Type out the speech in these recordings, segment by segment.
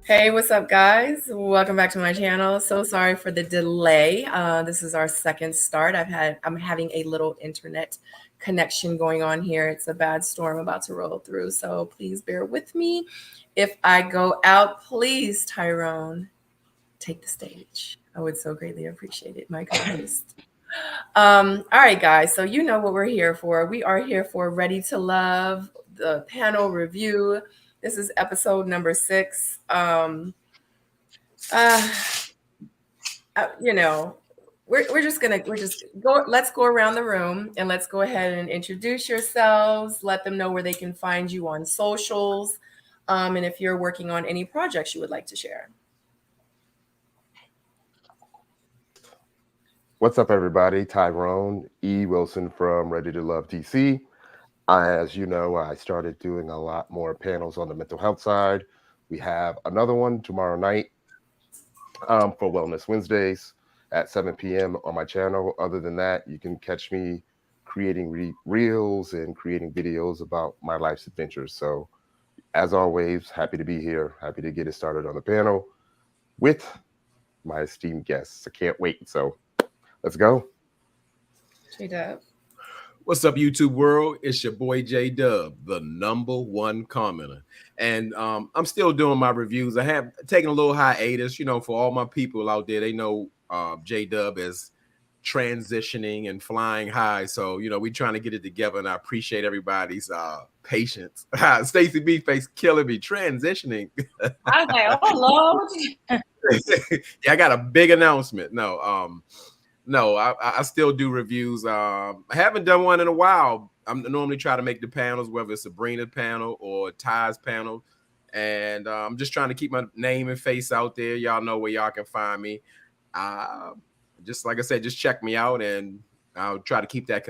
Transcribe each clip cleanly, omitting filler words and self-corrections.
Hey, what's up, guys? Welcome back to my channel. So sorry for the delay. This is our second start. I'm having a little internet connection going on here. It's a bad storm about to roll through, so please bear with me. If I go out, please, Tyrone, take the stage. I would so greatly appreciate it, my co-host. All right, guys. So you know what we're here for. We are here for Ready to Love, the panel review. This is episode number 6. Uh, you know, we're just go. Let's go around the room and let's go ahead and introduce yourselves. Let them know where they can find you on socials, and if you're working on any projects you would like to share. What's up, everybody? Tyrone E. Wilson from Ready to Love DC. As you know, I started doing a lot more panels on the mental health side. We have another one tomorrow night for Wellness Wednesdays at 7 p.m. on my channel. Other than that, you can catch me creating reels and creating videos about my life's adventures. So, as always, happy to be here. Happy to get it started on the panel with my esteemed guests. I can't wait. So, let's go. J-Dub. What's up, YouTube world? It's your boy J-Dub, the #1 commenter. And I'm still doing my reviews. I have taken a little hiatus, for all my people out there. They know J-Dub is transitioning and flying high. So, we're trying to get it together, and I appreciate everybody's patience. Stacey B face killing me, transitioning. I was like, oh, Lord. Yeah, I got a big announcement. No, I still do reviews. I haven't done one in a while. I'm normally try to make the panels, whether it's Sabrina's panel or Ty's panel. And I'm just trying to keep my name and face out there. Y'all know where y'all can find me. Just like I said, just check me out, and I'll try to keep that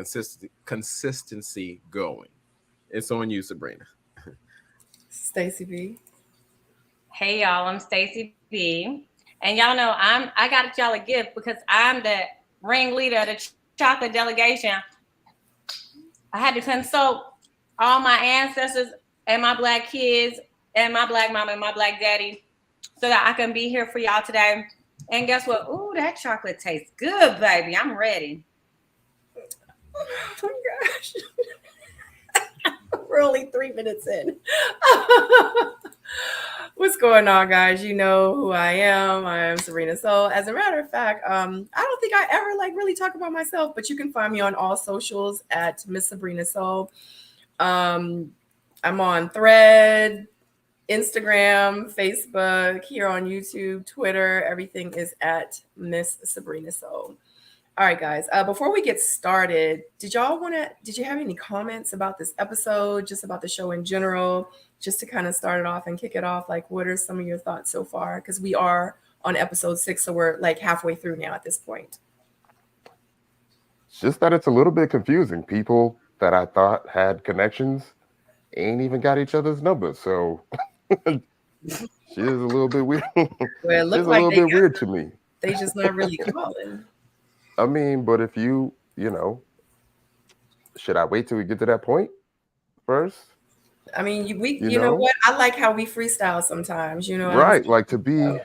consistency going. It's on you, Sabrina. Stacey B. Hey, y'all, I'm Stacey B. And y'all know I got y'all a gift because I'm the ringleader of the chocolate delegation. I had to consult all my ancestors and my Black kids and my Black mama and my Black daddy so that I can be here for y'all today. And guess what? Ooh, that chocolate tastes good, baby. I'm ready. Oh my gosh. We're only 3 minutes in. What's going on, guys? You know who I am. I am Sabrina Soul. As a matter of fact, I don't think I ever really talk about myself, but you can find me on all socials at Miss Sabrina Soul. I'm on Thread, Instagram, Facebook, here on YouTube, Twitter. Everything is at Miss Sabrina Soul. All right, guys. Before we get started, did you have any comments about this episode, just about the show in general, just to kind of start it off and kick it off? Like, what are some of your thoughts so far? Because we are on episode 6, so we're like halfway through now at this point. It's just that it's a little bit confusing. People that I thought had connections ain't even got each other's numbers. So she is a little bit weird. Well, it looks She's a like little bit weird to me. They just not really calling. I mean, but if you should I wait till we get to that point first? I mean, you know what? I like how we freestyle sometimes, Right. Like to be,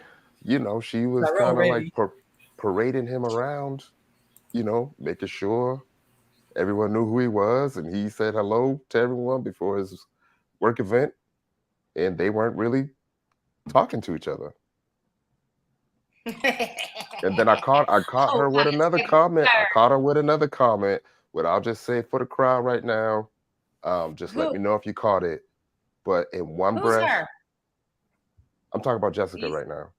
she was Tyrone kind of ready. like parading him around, making sure everyone knew who he was. And he said hello to everyone before his work event. And they weren't really talking to each other. And then I caught her with another comment. I caught her with another comment. What I'll just say for the crowd right now, just let me know if you caught it. But in one Who's breath, her? I'm talking about Jessica right now.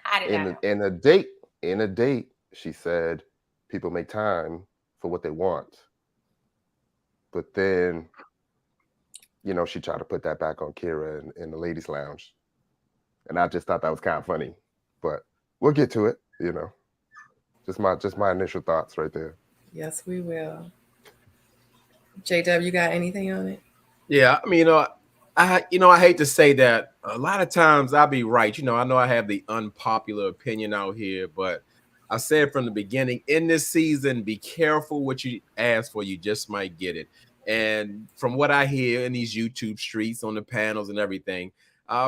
I did not know. In a date, she said people make time for what they want. But then, she tried to put that back on Kira in the ladies' lounge. And I just thought that was kind of funny. But we'll get to it, Just my initial thoughts right there. Yes, we will. J-Dub, you got anything on it? Yeah, I mean, I hate to say that. A lot of times I'll be right. I know I have the unpopular opinion out here, but I said from the beginning, in this season, be careful what you ask for. You just might get it. And from what I hear in these YouTube streets on the panels and everything,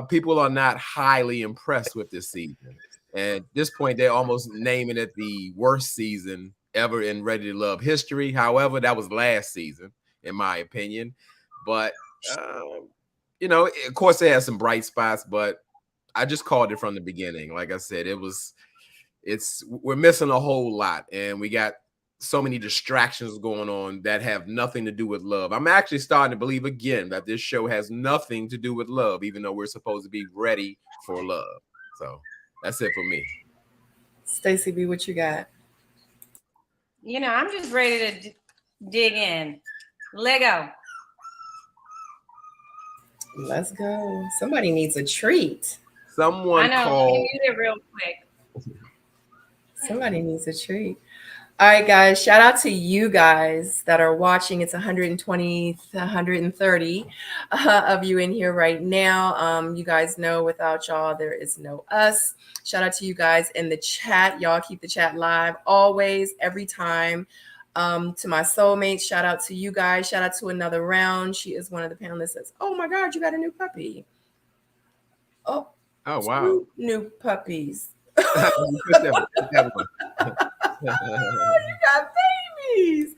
people are not highly impressed with this season. And at this point, they're almost naming it the worst season ever in Ready to Love history. However, that was last season, in my opinion. But, you know, of course, it has some bright spots, but I just called it from the beginning. Like I said, we're missing a whole lot, and we got so many distractions going on that have nothing to do with love. I'm actually starting to believe again that this show has nothing to do with love, even though we're supposed to be ready for love. So that's it for me. Stacey B, what you got? You know, I'm just ready to dig in. Lego. Let's go. Somebody needs a treat. Someone I know. called. Can you do it real quick? Somebody needs a treat. All right, guys, shout out to you guys that are watching. It's 120, 130 of you in here right now. You guys know without y'all, there is no us. Shout out to you guys in the chat. Y'all keep the chat live always, every time. To my soulmates, shout out to you guys. Shout out to Another Round. She is one of the panelists. Says, "Oh my God, you got a new puppy." Oh wow. 2 new puppies. You got babies.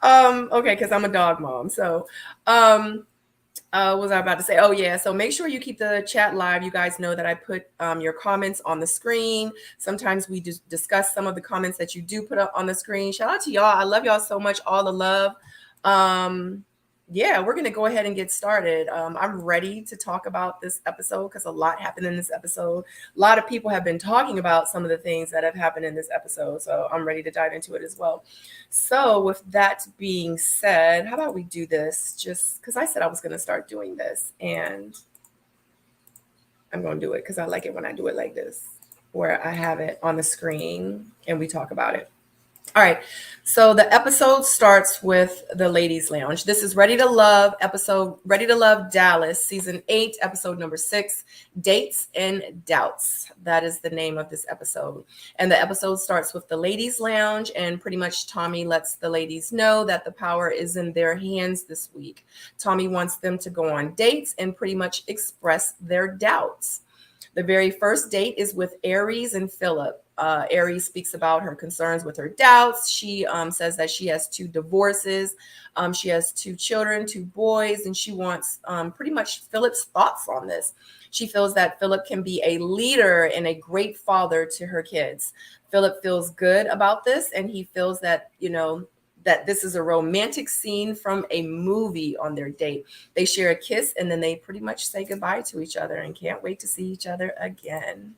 Okay, because I'm a dog mom. So what was I about to say? Oh yeah, so make sure you keep the chat live. You guys know that I put your comments on the screen. Sometimes we just discuss some of the comments that you do put up on the screen. Shout out to y'all. I love y'all so much. All the love. Yeah, we're going to go ahead and get started. I'm ready to talk about this episode because a lot happened in this episode. A lot of people have been talking about some of the things that have happened in this episode. So I'm ready to dive into it as well. So with that being said, how about we do this just because I said I was going to start doing this, and I'm going to do it because I like it when I do it like this, where I have it on the screen and we talk about it. All right, so the episode starts with the Ladies Lounge. This is Ready to Love episode, Ready to Love Dallas, season 8, episode number 6, Dates and Doubts. That is the name of this episode. And the episode starts with the Ladies Lounge, and pretty much Tommy lets the ladies know that the power is in their hands this week. Tommy wants them to go on dates and pretty much express their doubts. The very first date is with Aries and Philip. Aries speaks about her concerns with her doubts. She says that she has 2 divorces. She has 2 children, 2 boys, and she wants pretty much Philip's thoughts on this. She feels that Philip can be a leader and a great father to her kids. Philip feels good about this, and he feels that, you know, that this is a romantic scene from a movie on their date. They share a kiss, and then they pretty much say goodbye to each other and can't wait to see each other again.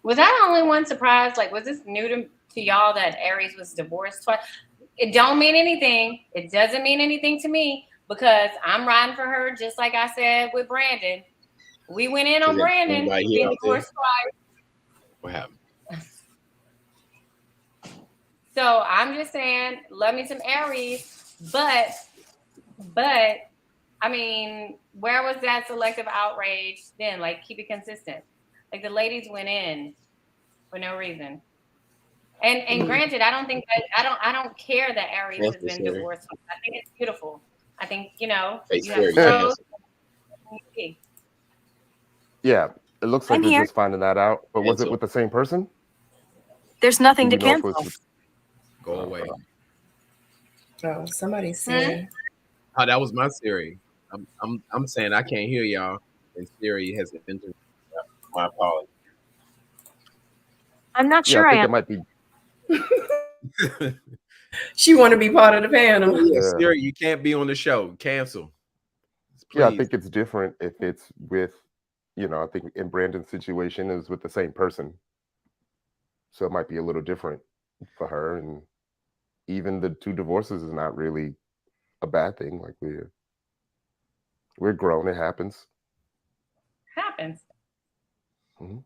Was I the only one surprised? Like, was this new to y'all that Aries was divorced twice? It don't mean anything. It doesn't mean anything to me because I'm riding for her, just like I said with Brandon. We went in on Brandon being divorced twice. What happened? So I'm just saying, love me some Aries, but I mean, where was that selective outrage then? Like, keep it consistent. Like, the ladies went in for no reason. And granted, I don't care that Aries has been divorced. I think it's beautiful. I think, you know, you have pros. Yeah, it looks like we're just finding that out. But was it with the same person? There's nothing to cancel. Go away. Oh, somebody's saying. Oh, that was my Siri. I'm saying I can't hear y'all, and Siri has entered. My apologies. I'm not sure. I think it might be. She want to be part of the panel. Yeah, Siri, you can't be on the show. Cancel. Please. Yeah, I think it's different if it's with, you know, I think in Brandon's situation is with the same person. So it might be a little different for her. And even the 2 divorces is not really a bad thing. Like we're grown. It happens. Happens. Mm-hmm.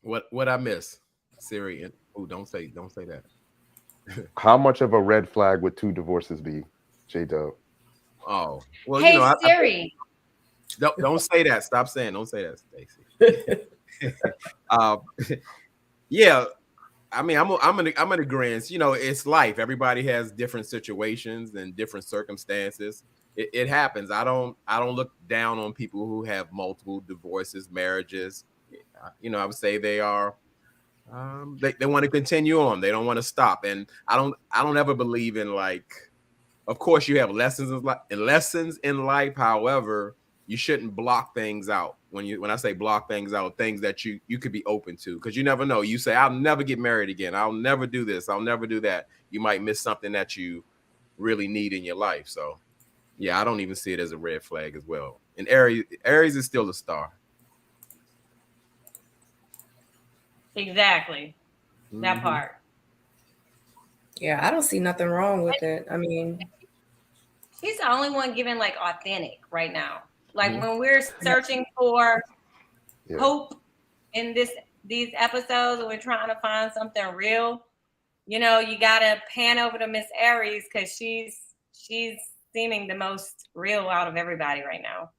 What I miss, Siri? Oh, don't say that. How much of a red flag would 2 divorces be, J-Dub? Oh, well, hey, you know, Siri. Don't say that. Stop saying. Don't say that, Stacey. Yeah, I mean, I'm in agreement. You know, it's life. Everybody has different situations and different circumstances. it happens. I don't look down on people who have multiple divorces, marriages. I would say they are they want to continue on. They don't want to stop. And I don't ever believe in, like, of course you have lessons in life. However, you shouldn't block things out. When I say block things out, things that you could be open to, because you never know. You say, I'll never get married again. I'll never do this. I'll never do that. You might miss something that you really need in your life. So yeah, I don't even see it as a red flag as well. And Aries is still a star. Exactly. That part. Yeah, I don't see nothing wrong with it. I mean, he's the only one giving like authentic right now. Like when we're searching for hope in these episodes, and we're trying to find something real, you gotta pan over to Miss Aries, because she's seeming the most real out of everybody right now.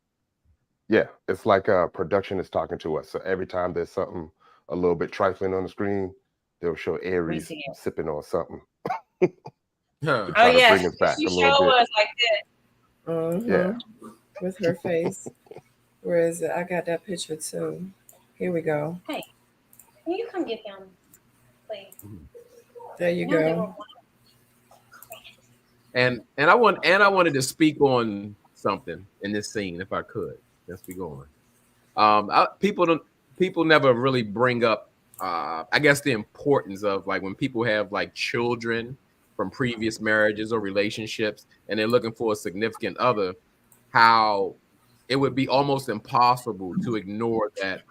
Yeah, it's like production is talking to us. So every time there's something a little bit trifling on the screen, they'll show Aries sipping on something. Oh yeah, bring us back she a little showed bit. us like that. Mm-hmm. Yeah, with her face. Where is it? I got that picture too. Here we go. Hey, can you come get them, please? There you go. And I wanted to speak on something in this scene, if I could. Let's be going. People never really bring up, I guess, the importance of, like, when people have like children from previous marriages or relationships, and they're looking for a significant other, how it would be almost impossible to ignore that.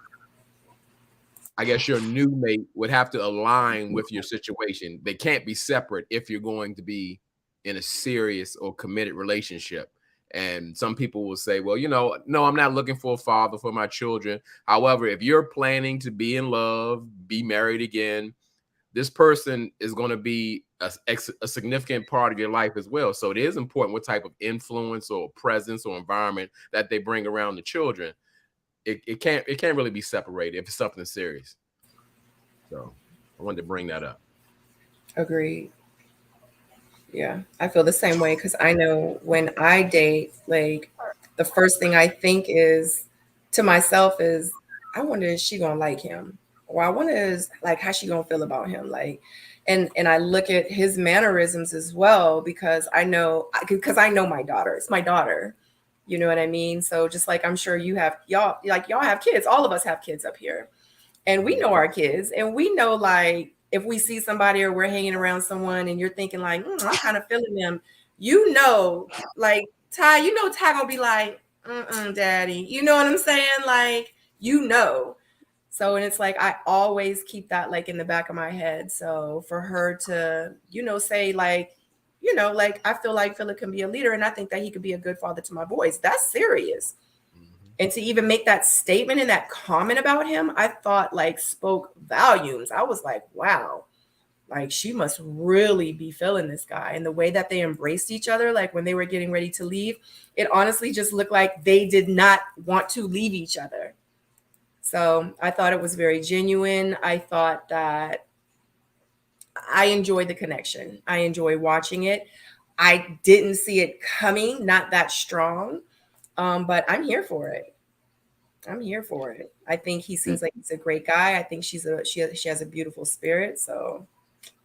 I guess your new mate would have to align with your situation. They can't be separate if you're going to be in a serious or committed relationship. And some people will say, well, no, I'm not looking for a father for my children. However, if you're planning to be in love, be married again, this person is going to be a significant part of your life as well. So it is important what type of influence or presence or environment that they bring around the children. It can't really be separated if it's something serious. So I wanted to bring that up. Agreed. Yeah, I feel the same way, because I know when I date, like, the first thing I think is to myself is, I wonder, is she gonna like him? Or I wonder is, like, how she gonna feel about him? Like, and I look at his mannerisms as well, because I know my daughter. It's my daughter. You know what I mean? So just like, I'm sure y'all have kids. All of us have kids up here, and we know our kids, and we know, like, if we see somebody or we're hanging around someone and you're thinking like, I'm kind of feeling them, like Ty gonna be like, daddy, you know what I'm saying? Like, so, and it's like, I always keep that like in the back of my head. So for her to, say like, like, I feel like Philip can be a leader, and I think that he could be a good father to my boys. That's serious. And to even make that statement and that comment about him, I thought, like, spoke volumes. I was like, wow, like, she must really be feeling this guy. And the way that they embraced each other, like when they were getting ready to leave, it honestly just looked like they did not want to leave each other. So I thought it was very genuine. I thought that I enjoyed the connection. I enjoy watching it. I didn't see it coming, not that strong. But I'm here for it. I think he seems like he's a great guy. I think she has a beautiful spirit. So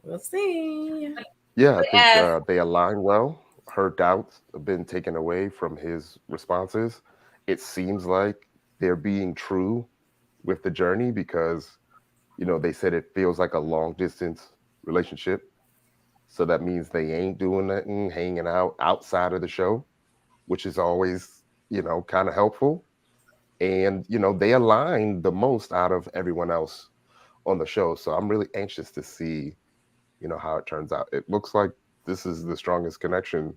we'll see. Yeah, I think they align well. Her doubts have been taken away from his responses. It seems like they're being true with the journey, because, they said it feels like a long distance relationship. So that means they ain't doing nothing, hanging out outside of the show, which is always, kind of helpful. And, they align the most out of everyone else on the show. So I'm really anxious to see, how it turns out. It looks like this is the strongest connection,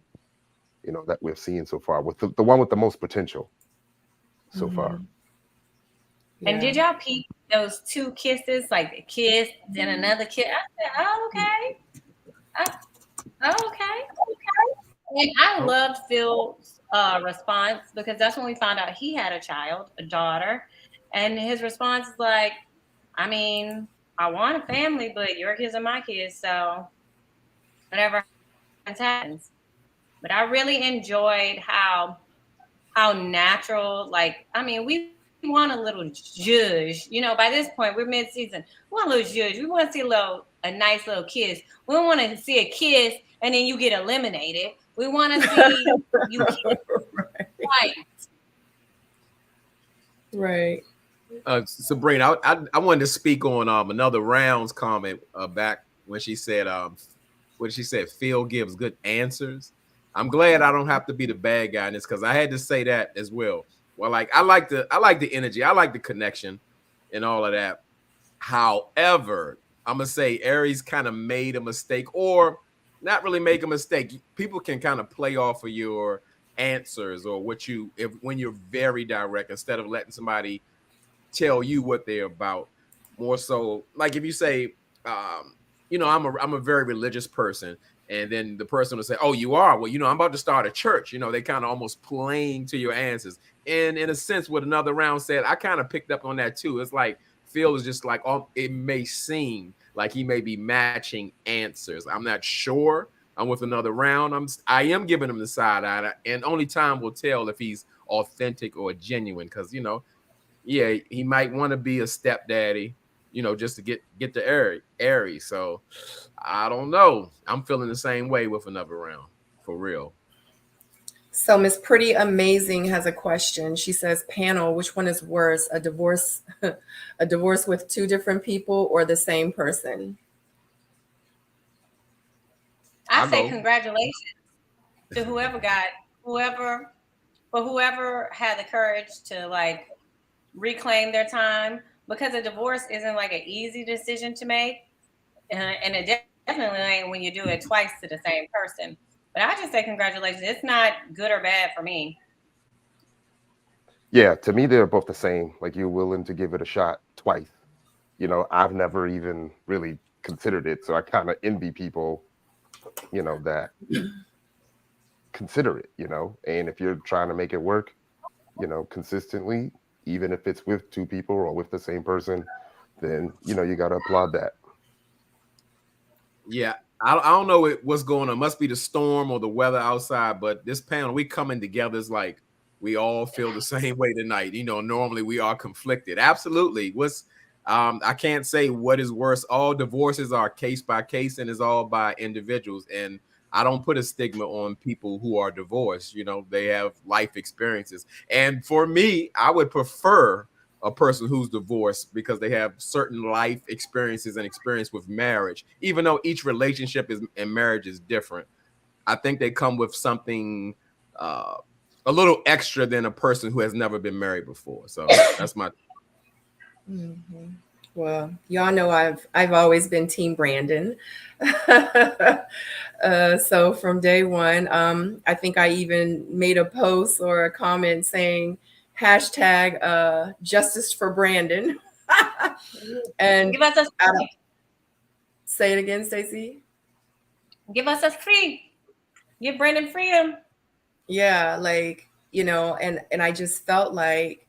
that we've seen so far, with the one with the most potential so far. Yeah. And did y'all peep those two kisses, like a kiss, then another kiss? I said, okay. And I loved Phil's response, because that's when we found out he had a daughter. And his response is like, I mean, I want a family, but your kids are my kids. So whatever happens. But I really enjoyed how natural, like, I mean, we want a little judge. You know, by this point, we're mid-season. We want a little judge. We want to see a nice little kiss. We don't want to see a kiss and then you get eliminated. We want to see you kiss twice. Right. Sabrina, I wanted to speak on another round's comment back when she said Phil gives good answers. I'm glad I don't have to be the bad guy in this, because I had to say that as well. Well, like I like the energy, I like the connection and all of that. However, I'm gonna say Aries kind of made a mistake, or not really make a mistake. People can kind of play off of your answers or when you're very direct, instead of letting somebody tell you what they're about. More so, like if you say, you know, I'm a very religious person, and then the person will say, "Oh, you are? Well, you know, I'm about to start a church." You know, they kind of almost playing to your answers. And in a sense, what another round said, I kind of picked up on that too. It's like Phil is just like, oh, it may seem like he may be matching answers. I'm not sure. I'm with another round. I am giving him the side eye, and only time will tell if he's authentic or genuine. Because, you know, yeah, he might want to be a stepdaddy, you know, just to get the Aries. So I don't know. I'm feeling the same way with another round, for real. So Miss Pretty Amazing has a question. She says, panel, which one is worse, a divorce with two different people or the same person? I say congratulations to whoever had the courage to like reclaim their time, because a divorce isn't like an easy decision to make, and it definitely ain't when you do it twice to the same person. But I just say congratulations. It's not good or bad for me. Yeah, to me, they're both the same. Like, you're willing to give it a shot twice. You know, I've never even really considered it. So I kind of envy people, you know, that consider it, you know. And if you're trying to make it work, you know, consistently, even if it's with two people or with the same person, then, you know, you got to applaud that. Yeah. I don't know what's going on. It must be the storm or the weather outside, but this panel, we coming together is like we all feel the same way tonight. You know, normally we are conflicted. Absolutely. I can't say what is worse. All divorces are case by case, and is all by individuals. And I don't put a stigma on people who are divorced. You know, they have life experiences. And for me, I would prefer a person who's divorced, because they have certain life experiences and experience with marriage, even though each relationship and marriage is different. I think they come with something a little extra than a person who has never been married before. So that's my. Mm-hmm. Well, y'all know I've always been Team Brandon. So from day one, I think I even made a post or a comment saying hashtag justice for Brandon. And give us a say it again, Stacey. Give us a free. Give Brandon freedom. Yeah, like, you know, and I just felt like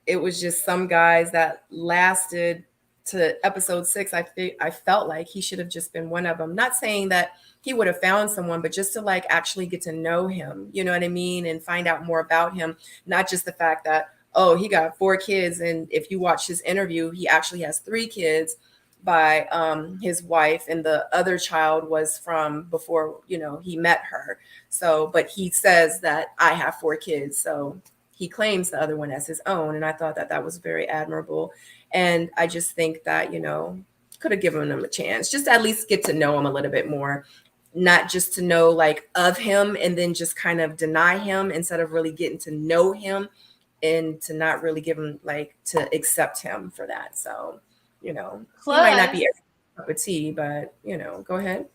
it was just some guys that lasted to episode 6. I felt like he should have just been one of them. Not saying that he would have found someone, but just to like actually get to know him, you know what I mean? And find out more about him. Not just the fact that, oh, he got 4 kids. And if you watch his interview, he actually has 3 kids by his wife. And the other child was from before, you know, he met her. So, but he says that I have 4 kids. So he claims the other one as his own. And I thought that was very admirable. And I just think that, you know, could have given him a chance, just at least get to know him a little bit more, not just to know like of him and then just kind of deny him instead of really getting to know him and to not really give him like to accept him for that. So, you know, plus, he might not be a cup of tea, but, you know, go ahead.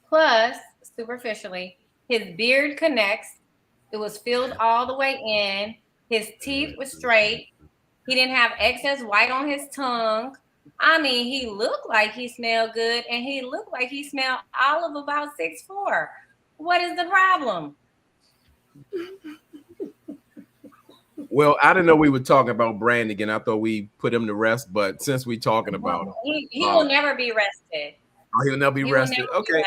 Plus, superficially, his beard connects. It was filled all the way in. His teeth were straight. He didn't have excess white on his tongue. I mean, he looked like he smelled good, and he looked like he smelled all of about 6'4". What is the problem? Well, I didn't know we were talking about Brandon again. I thought we put him to rest, but since we're talking about him, he will never be rested. Oh, he'll never be rested. Okay.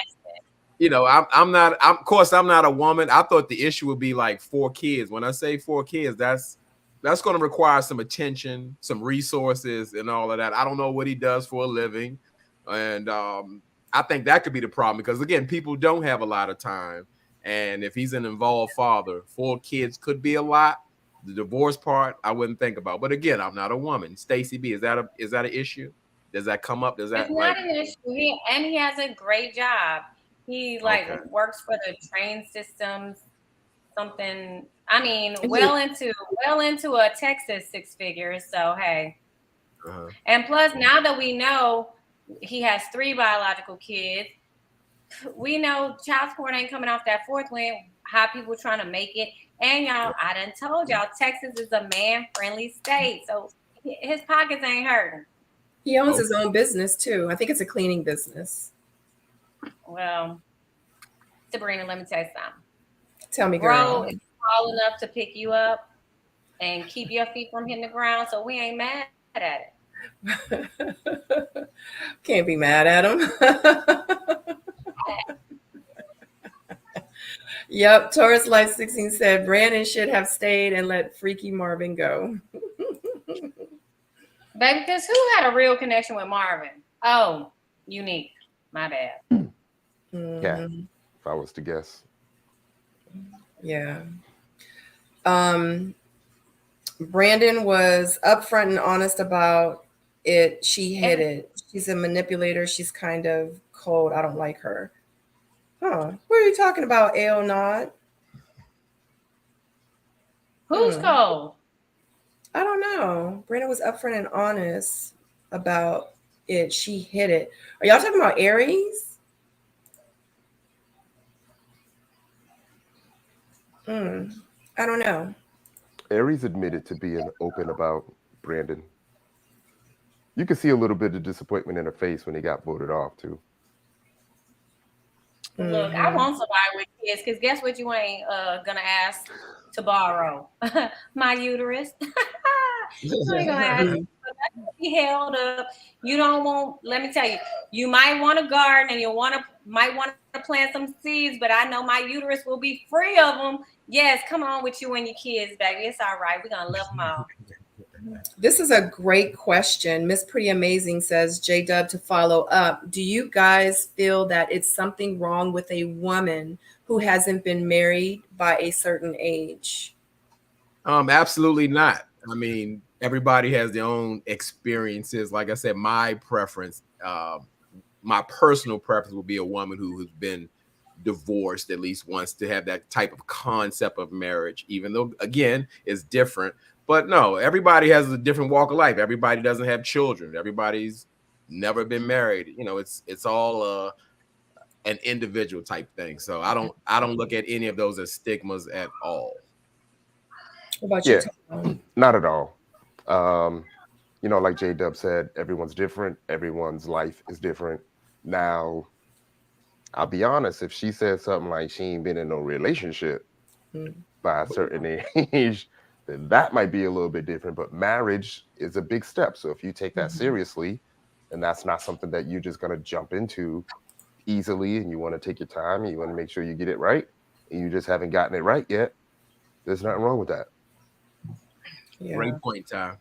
you know, of course, I'm not a woman. I thought the issue would be like 4 kids. When I say 4 kids, that's going to require some attention, some resources, and all of that. I don't know what he does for a living, and I think that could be the problem because again, people don't have a lot of time, and if he's an involved father, 4 kids could be a lot. The divorce part, I wouldn't think about. But again, I'm not a woman. Stacey B, is that an issue? Does that come up? Does that It's not an issue. He has a great job. He works for the train systems, something. I mean, well into a Texas 6 figures. So hey, and plus now that we know he has 3 biological kids, we know child support ain't coming off that 4th one. How people trying to make it, and y'all, I done told y'all, Texas is a man-friendly state, so his pockets ain't hurting. He owns his own business too. I think it's a cleaning business. Well, Sabrina, let me tell you something. Tell me, girl. Bro is tall enough to pick you up and keep your feet from hitting the ground, so we ain't mad at it. Can't be mad at him. Yep, Taurus Life 16 said Brandon should have stayed and let Freaky Marvin go. Baby, because who had a real connection with Marvin? Oh, Unique. My bad. Yeah, if I was to guess. Yeah. Brandon was upfront and honest about it. She hid it. She's a manipulator. She's kind of cold. I don't like her. Huh. What are you talking about, Aonod? Who's cold? I don't know. Brandon was upfront and honest about it. She hid it. Are y'all talking about Aries? I don't know. Aries admitted to being open about Brandon. You can see a little bit of disappointment in her face when he got voted off, too. Look, I want somebody with kids because guess what you ain't gonna ask to borrow? My uterus. You ain't gonna ask to be held up. You don't want, let me tell you, you might want to garden and you might want to plant some seeds, but I know my uterus will be free of them. Yes, come on with you and your kids, baby. It's all right. We're gonna love them all. This is a great question. Miss Pretty Amazing says, J-Dub, to follow up, do you guys feel that it's something wrong with a woman who hasn't been married by a certain age? Absolutely not. I mean, everybody has their own experiences. Like I said, my preference, my personal preference would be a woman who has been divorced at least once to have that type of concept of marriage, even though, again, it's different. But no, everybody has a different walk of life. Everybody doesn't have children. Everybody's never been married. You know, it's all an individual type thing. So I don't look at any of those as stigmas at all. What about you? Not at all. You know, like J-Dub said, everyone's different. Everyone's life is different. Now, I'll be honest, if she said something like she ain't been in no relationship by a certain age, then that might be a little bit different. But marriage is a big step. So if you take that seriously, and that's not something that you're just going to jump into easily, and you want to take your time, and you want to make sure you get it right, and you just haven't gotten it right yet, there's nothing wrong with that. Yeah. Great point, Ty.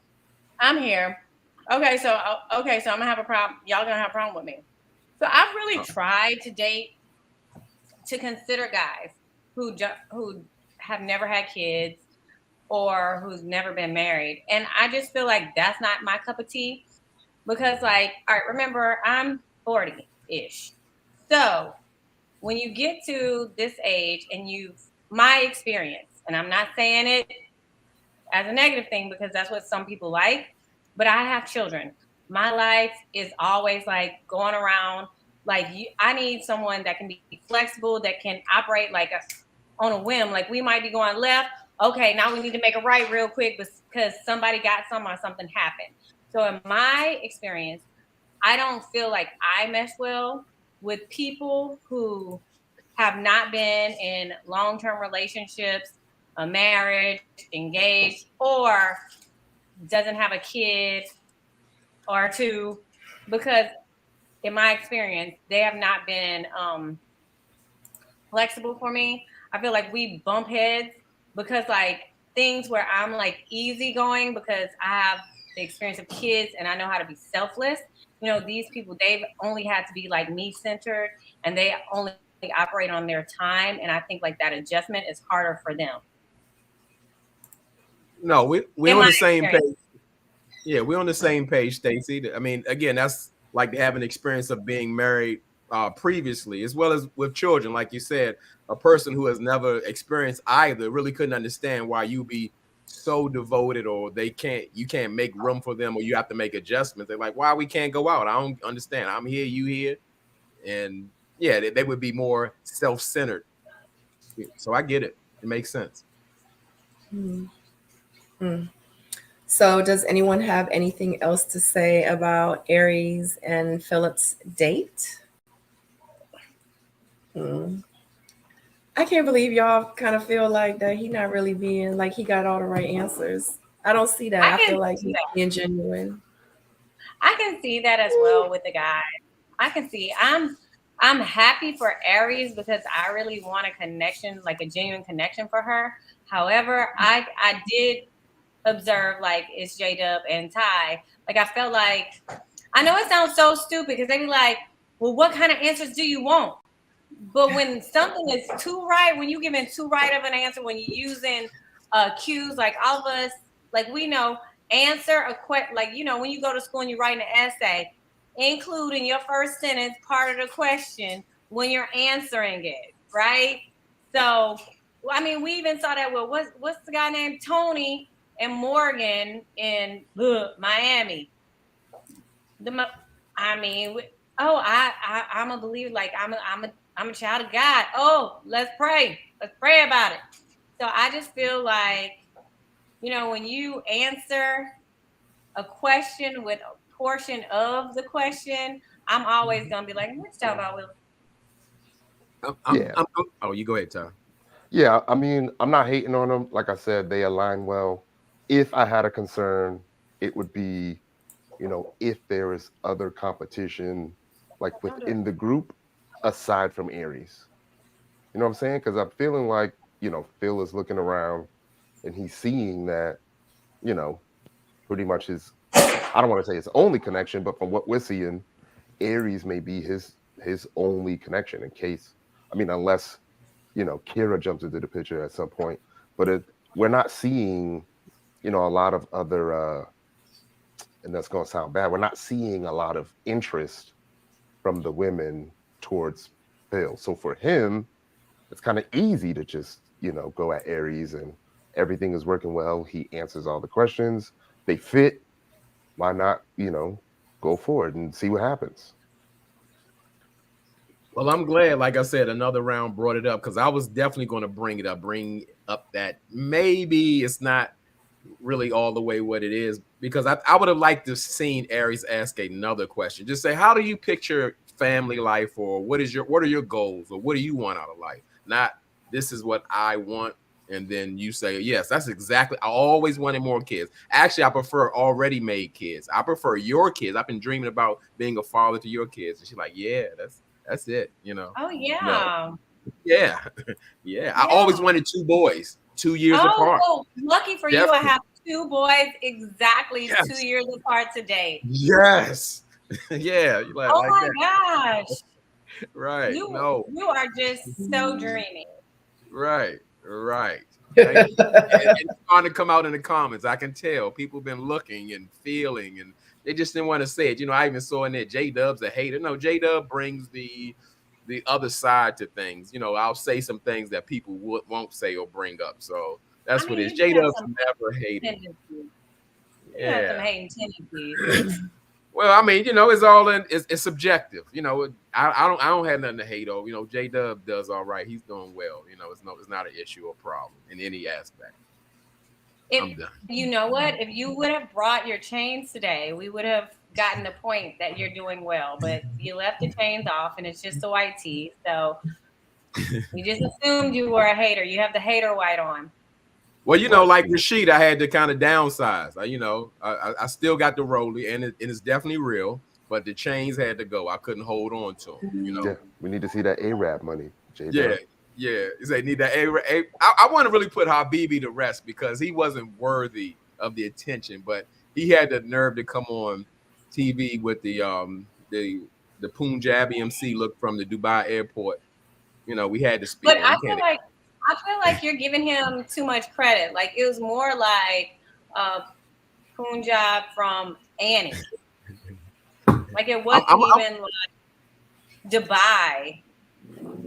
I'm here. Okay, so I'm gonna have a problem. Y'all gonna have a problem with me. So I've really tried to date, to consider guys who have never had kids or who's never been married, and I just feel like that's not my cup of tea. Because, like, all right, remember, I'm 40-ish. So when you get to this age and my experience, and I'm not saying it as a negative thing because that's what some people like, but I have children. My life is always like going around, like I need someone that can be flexible, that can operate like on a whim. Like we might be going left. Okay, now we need to make a right real quick because somebody got something or something happened. So in my experience, I don't feel like I mesh well with people who have not been in long-term relationships, a marriage, engaged, or doesn't have a kid or two, because in my experience, they have not been flexible for me. I feel like we bump heads because like things where I'm like easygoing because I have the experience of kids and I know how to be selfless. You know, these people, they've only had to be like me centered and they only operate on their time. And I think like that adjustment is harder for them. No, we're In on my the same experience. page. Yeah, we're on the same page, Stacey. I mean, again, that's like having experience of being married previously, as well as with children. Like you said, a person who has never experienced either really couldn't understand why you be so devoted, or you can't make room for them, or you have to make adjustments. They're like, why we can't go out? I don't understand. I'm here, you here, and yeah, they would be more self-centered. So I get it. It makes sense. So does anyone have anything else to say about Aries and Philip's date? I can't believe y'all kind of feel like that he not really being like he got all the right answers. I don't see that. I feel like he's being genuine. I can see that as well with the guy. I can see. I'm happy for Aries because I really want a connection, like a genuine connection for her. However, I did observe like it's J-Dub and Ty. Like I felt like, I know it sounds so stupid because they be like, well, what kind of answers do you want? But when something is too right, when you giving too right of an answer, when you're using cues, like all of us, like we know, answer a question, like, you know, when you go to school and you're writing an essay, include in your first sentence part of the question when you're answering it, right? So, I mean, we even saw that with, what's the guy named Tony and Morgan in Miami. I'm a believer, like I'm a child of God. Oh, let's pray. Let's pray about it. So I just feel like, you know, when you answer a question with a portion of the question, I'm always gonna be like, let's talk about Will. Oh, you go ahead, Ty. Yeah, I mean, I'm not hating on them. Like I said, they align well. If I had a concern, it would be, you know, if there is other competition, like within the group, aside from Aries. You know what I'm saying? Because I'm feeling like, you know, Phil is looking around and he's seeing that, you know, pretty much I don't want to say his only connection, but from what we're seeing, Aries may be his only connection in case, I mean, unless, you know, Kira jumps into the picture at some point, but we're not seeing, you know, a lot of other, and that's going to sound bad, we're not seeing a lot of interest from the women towards Phil. So for him, it's kind of easy to just, you know, go at Aries and everything is working well. He answers all the questions. They fit. Why not, you know, go forward and see what happens? Well, I'm glad, like I said, another round brought it up because I was definitely going to bring up that maybe it's not really all the way what it is, because I would have liked to seen Aries ask another question. Just say, how do you picture family life, or what are your goals, or what do you want out of life? Not this is what I want. And then you say, yes, that's exactly. I always wanted more kids. Actually, I prefer already made kids. I prefer your kids. I've been dreaming about being a father to your kids. And she's like, yeah, that's it. You know? Oh yeah. No. Yeah. Yeah. I always wanted 2 boys, 2 years apart. Oh, lucky for you, I have 2 boys exactly 2 years apart today. Yes. Yeah. Like my gosh. Right. You are just so dreamy. Right. And it's starting to come out in the comments. I can tell people have been looking and feeling, and they just didn't want to say it. You know, I even saw in there J-Dub's a hater. No, J-Dub brings the other side to things. You know, I'll say some things that people won't say or bring up. So that's what it is. J-Dub's never hated. Yeah. Some hating tendencies. Well, I mean, you know, it's subjective. You know, I don't have nothing to hate over. You know, J-Dub does all right. He's doing well. You know, it's not an issue or problem in any aspect. I'm done. You know what? If you would have brought your chains today, we would have gotten the point that you're doing well. But you left the chains off, and it's just a white tee. So we just assumed you were a hater. You have the hater white on. Well, you know, like Rashid, I had to kind of downsize. You know, I still got the Rolly, and it's definitely real, but the chains had to go. I couldn't hold on to them. You know, yeah, we need to see that Arab money. Yeah, Yeah, he said need that. I want to really put Habibi to rest because he wasn't worthy of the attention, but he had the nerve to come on TV with the Punjabi MC look from the Dubai airport. You know, we had to speak. But I feel like you're giving him too much credit. Like it was more like Punjab from Annie. Like it wasn't even like Dubai.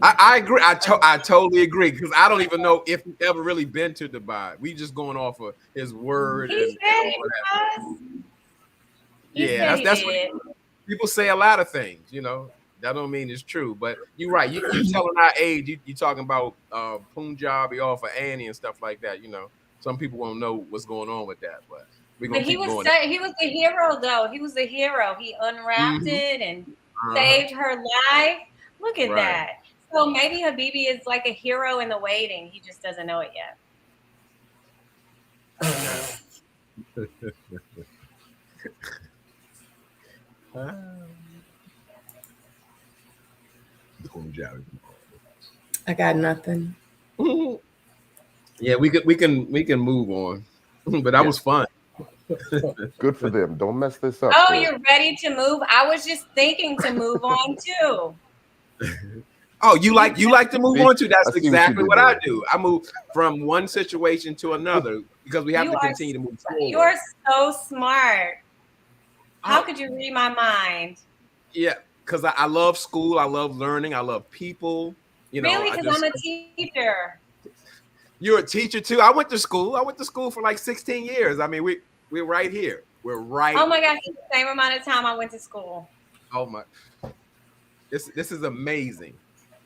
I agree. I totally agree because I don't even know if he ever really been to Dubai. We just going off of his word. He said he was. Yeah, that's what people say. A lot of things, you know. That don't mean it's true, but you're right. You telling our age. You talking about Punjabi off of Annie and stuff like that. You know, some people won't know what's going on with that, but we're gonna keep going. He was the hero, though. He was the hero. He unwrapped it and saved her life. Look at that. So maybe Habibi is like a hero in the waiting. He just doesn't know it yet. I got nothing. Yeah, we can move on, but that was fun. Good for them. Don't mess this up. Oh, you're ready to move? I was just thinking to move on too. Oh, you like to move on too? That's exactly what I do. I move from one situation to another because we have to continue to move forward. You're so smart. How could you read my mind? Yeah, because I love school. I love learning. I love people. You know, really? Because I'm a teacher. You're a teacher too. I went to school. For like 16 years. I mean, we're right here. We're right. Oh my gosh, the same amount of time I went to school. Oh my. This is amazing.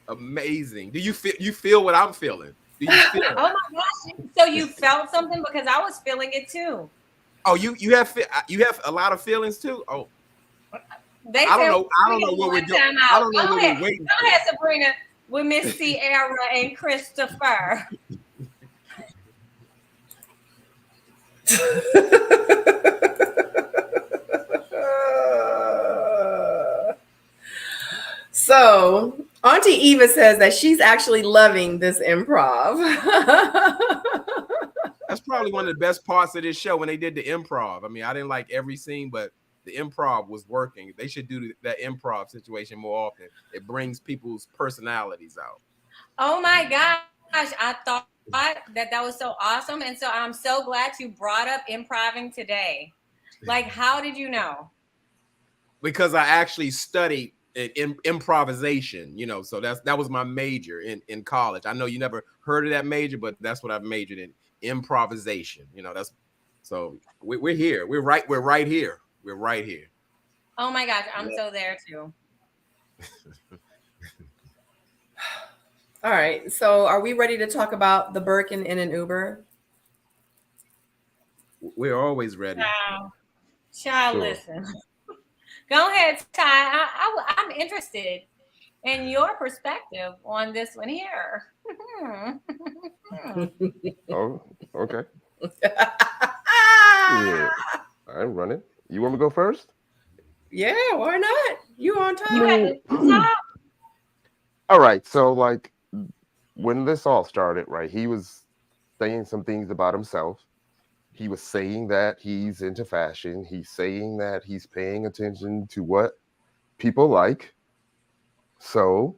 Amazing. Do you feel what I'm feeling? Do you feel it? Oh my gosh. So you felt something because I was feeling it too. Oh, you have a lot of feelings too? Oh. I don't know what we're doing. I don't know what we're waiting for. Go ahead, Sabrina, with Miss Sierra and Christopher. So Auntie Eva says that she's actually loving this improv. That's probably one of the best parts of this show when they did the improv. I mean, I didn't like every scene, but the improv was working. They should do that improv situation more often. It brings people's personalities out. Oh my gosh, I thought that was so awesome. And so I'm so glad you brought up improving today. Like, how did you know? Because I actually studied improvisation, you know, so that was my major in college. I know you never heard of that major, but that's what I've majored in, improvisation. You know, that's so we're here. We're right here. We're right here. Oh my gosh, I'm so there too. All right. So are we ready to talk about the Birkin in an Uber? We're always ready. Child, sure. Listen. Go ahead, Ty. I'm interested in your perspective on this one here. Oh, okay. Yeah. I'm running. You want me to go first? Yeah, why not? You on time. You had to talk. All right. So, like, when this all started, right, he was saying some things about himself. He was saying that he's into fashion. He's saying that he's paying attention to what people like. So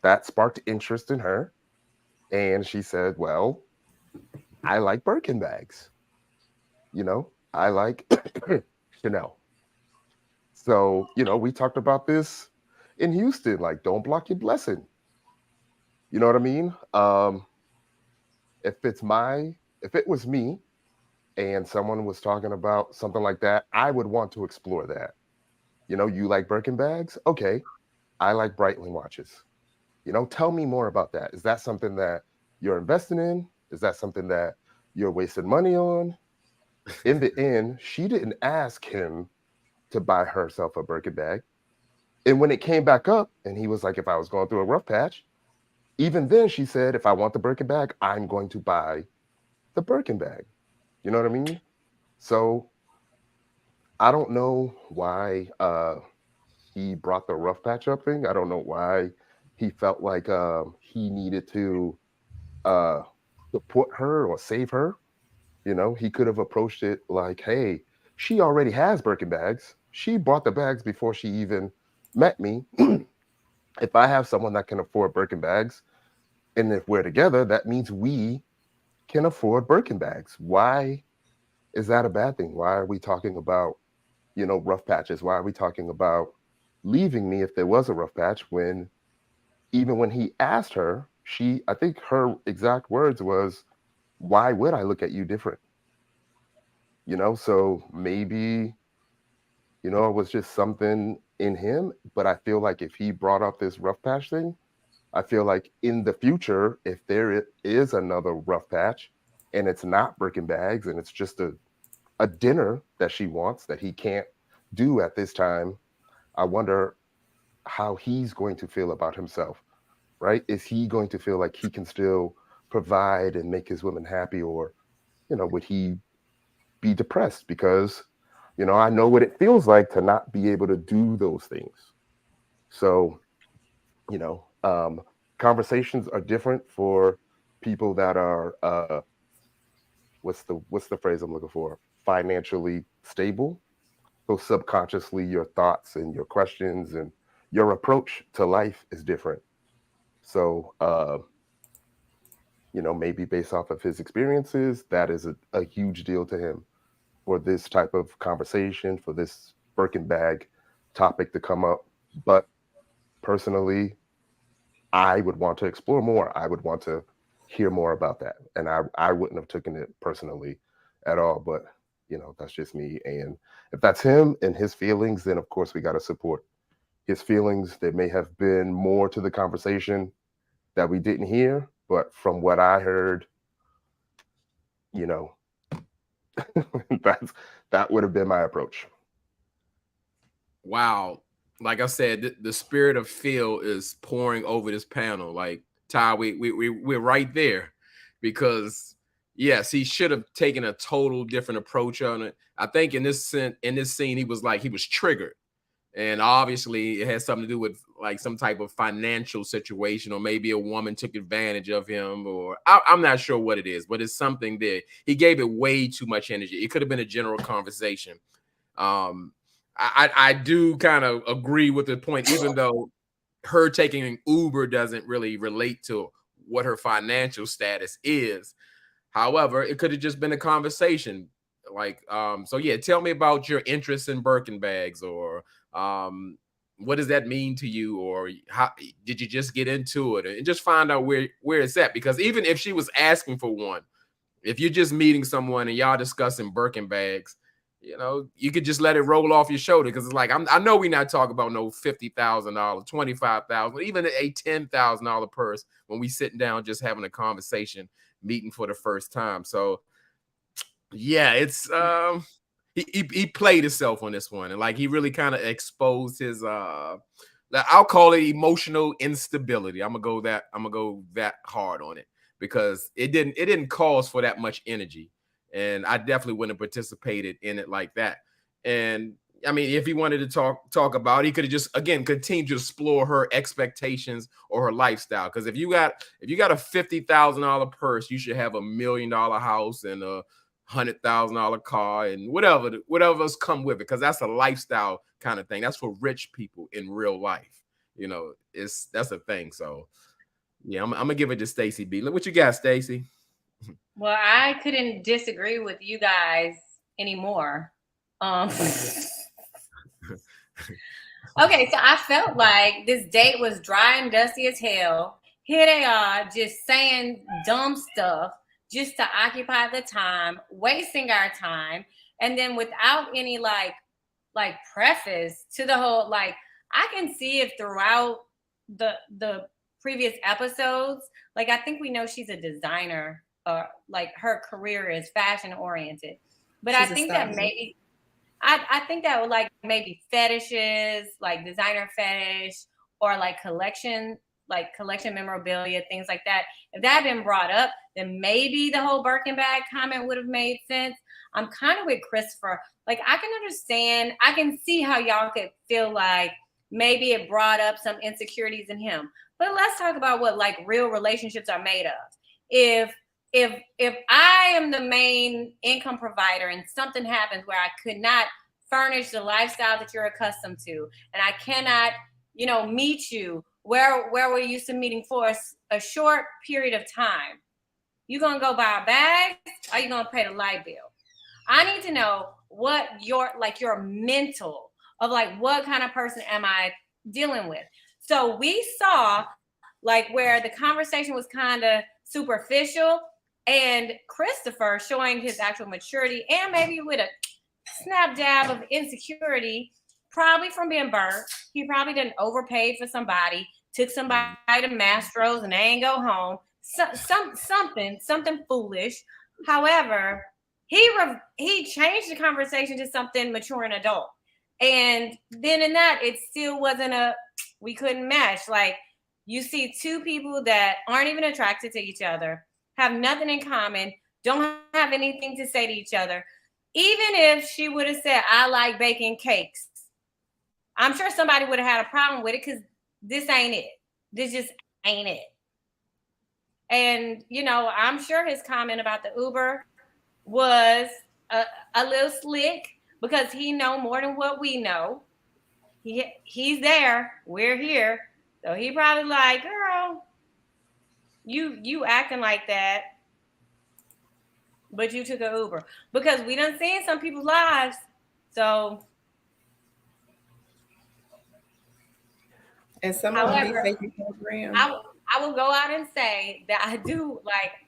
that sparked interest in her. And she said, well, I like Birkin bags. You know, I like Chanel. So, you know, we talked about this in Houston, like, don't block your blessing. You know what I mean? If it was me and someone was talking about something like that, I would want to explore that. You know, you like Birkin bags? Okay. I like Breitling watches. You know, tell me more about that. Is that something that you're investing in? Is that something that you're wasting money on? In the end, she didn't ask him to buy herself a Birkin bag. And when it came back up and he was like, if I was going through a rough patch, even then she said, if I want the Birkin bag, I'm going to buy the Birkin bag. You know what I mean? So I don't know why he brought the rough patch up thing. I don't know why he felt like he needed to support her or save her. You know, he could have approached it like, hey, she already has Birkin bags. She bought the bags before she even met me. If I have someone that can afford Birkin bags, and if we're together, that means we can afford Birkin bags. Why is that a bad thing? Why are we talking about, you know, rough patches? Why are we talking about leaving me if there was a rough patch when even when he asked her, I think her exact words was, why would I look at you different? You know, so maybe, you know, it was just something in him. But I feel like if he brought up this rough patch thing, I feel like in the future, if there is another rough patch and it's not Birkin bags and it's just a dinner that she wants that he can't do at this time, I wonder how he's going to feel about himself, right? Is he going to feel like he can still provide and make his women happy, or, you know, would he be depressed because, you know, I know what it feels like to not be able to do those things. So, you know, conversations are different for people that are what's the phrase I'm looking for? Financially stable. So subconsciously, your thoughts and your questions and your approach to life is different. So, you know, maybe based off of his experiences, that is a huge deal to him for this type of conversation, for this Birkin bag topic to come up. But personally, I would want to explore more. I would want to hear more about that. And I wouldn't have taken it personally at all. But, you know, that's just me. And if that's him and his feelings, then of course we got to support his feelings. There may have been more to the conversation that we didn't hear. But from what I heard, you know, that would have been my approach. Wow. Like I said, the spirit of Phil is pouring over this panel. Like, Ty, we're right there, because yes, he should have taken a total different approach on it. I think in this scene, he was triggered, and obviously it has something to do with like some type of financial situation, or maybe a woman took advantage of him, or I'm not sure what it is, but it's something there. He gave it way too much energy. It could have been a general conversation. I do kind of agree with the point, even though her taking an Uber doesn't really relate to what her financial status is. However, it could have just been a conversation. Like, so yeah, tell me about your interest in Birkin bags, or what does that mean to you, or how did you just get into it, and just find out where it's at. Because even if she was asking for one, if you're just meeting someone and y'all discussing Birkin bags, you know, you could just let it roll off your shoulder, because it's like, I know we're not talking about no $50,000, $25,000, even a $10,000 purse when we sitting down just having a conversation, meeting for the first time. So yeah, it's he played himself on this one, and like he really kind of exposed his I'll call it emotional instability. I'm gonna go that hard on it, because it didn't cause for that much energy. And I definitely wouldn't have participated in it like that. And I mean, if he wanted to talk about it, he could have just, again, continued to explore her expectations or her lifestyle. Because if you got a $50,000 purse, you should have $1 million house and a $100,000 car and whatever's come with it. Because that's a lifestyle kind of thing. That's for rich people in real life. You know, that's a thing. So yeah, I'm gonna give it to Stacey B. Look what you got, Stacey. Well, I couldn't disagree with you guys anymore. Okay, so I felt like this date was dry and dusty as hell. Here they are just saying dumb stuff just to occupy the time, wasting our time, and then without any like preface to the whole, like, I can see it throughout the previous episodes. Like, I think we know she's a designer, like her career is fashion oriented, but I think that maybe I think that would like maybe fetishes, like designer fetish, or like collection memorabilia, things like that. If that had been brought up, then maybe the whole Birkin bag comment would have made sense. I'm kind of with Christopher. Like, I can understand, I can see how y'all could feel like maybe it brought up some insecurities in him. But let's talk about what like real relationships are made of. If I am the main income provider and something happens where I could not furnish the lifestyle that you're accustomed to, and I cannot, meet you where we're used to meeting for a short period of time, you gonna go buy a bag or you gonna pay the light bill? I need to know what your mental of like what kind of person am I dealing with. So we saw like where the conversation was kind of superficial, and Christopher showing his actual maturity and maybe with a snap dab of insecurity, probably from being burnt. He probably didn't overpay for somebody, took somebody to Mastro's and they ain't go home. Something foolish. However, he changed the conversation to something mature and adult. And then in that, it still wasn't we couldn't match. Like, you see two people that aren't even attracted to each other, have nothing in common, don't have anything to say to each other. Even if she would have said, I like baking cakes, I'm sure somebody would have had a problem with it because this ain't it. This just ain't it. And, I'm sure his comment about the Uber was a little slick because he know more than what we know. He's there. We're here. So he probably like, girl, you acting like that, but you took an Uber. Because we done seen some people's lives. So. And some of these baking programs. I will go out and say that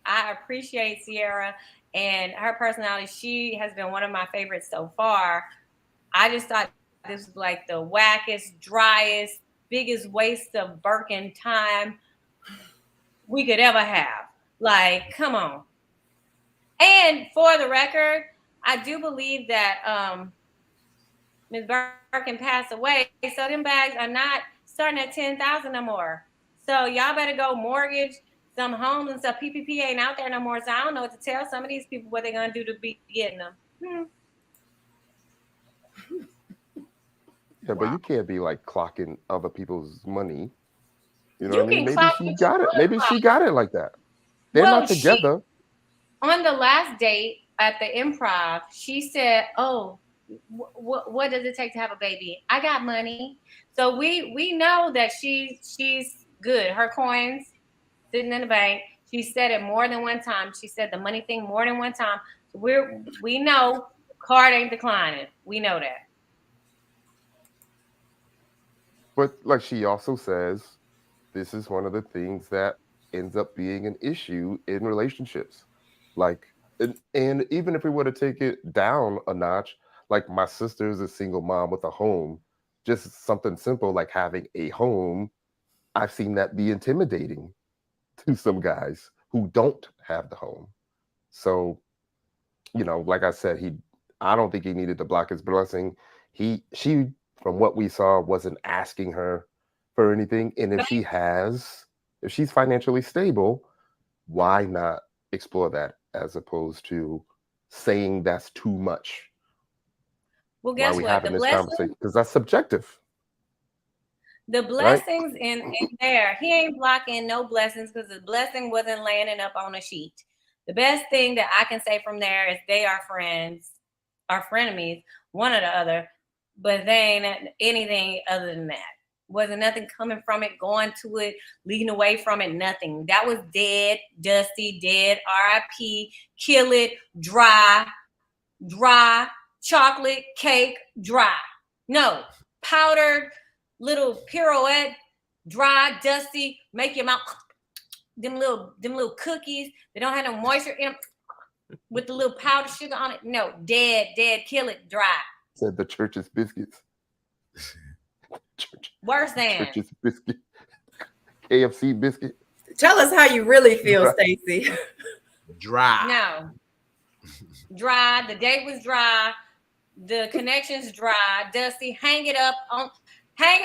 I appreciate Sierra and her personality. She has been one of my favorites so far. I just thought this was like the wackest, driest, biggest waste of Birkin time we could ever have. Like, come on. And for the record, I do believe that Ms. Birkin passed away. So them bags are not starting at $10,000 no more. So y'all better go mortgage some homes and stuff. PPP ain't out there no more. So I don't know what to tell some of these people what they're going to do to be getting them. Yeah, but you can't be like clocking other people's money. You know You what I mean? can Maybe clock she what got you it. want Maybe to she clock. got it like that. They're Well, not together. On the last date at the Improv, she said, "Oh, what does it take to have a baby? I got money." So we know that she's good. Her coins sitting in the bank. She said it more than one time. She said the money thing more than one time. So we know card ain't declining. We know that. But like she also says, this is one of the things that ends up being an issue in relationships. Like, and even if we were to take it down a notch, like my sister's a single mom with a home, just something simple like having a home, I've seen that be intimidating to some guys who don't have the home. So, like I said, I don't think he needed to block his blessing. She, from what we saw, wasn't asking her for anything. And if she's financially stable, why not explore that as opposed to saying that's too much? Well, guess what? Having this conversation? Because that's subjective. The blessings in there, he ain't blocking no blessings because the blessing wasn't landing up on a sheet. The best thing that I can say from there is they are friends, are frenemies, one or the other, but they ain't anything other than that. Wasn't nothing coming from it, going to it, leading away from it, nothing. That was dead, dusty, dead, RIP, kill it, dry, chocolate, cake, dry. No, powdered, little pirouette, dry, dusty, make your mouth, them little cookies, they don't have no moisture in them, with the little powdered sugar on it. No, dead, kill it, dry. Said the church's biscuits. Worse than church's biscuit. KFC biscuit. Tell us how you really feel, Stacey. Dry. No. Dry. The date was dry. The connection's dry. Dusty. Hang it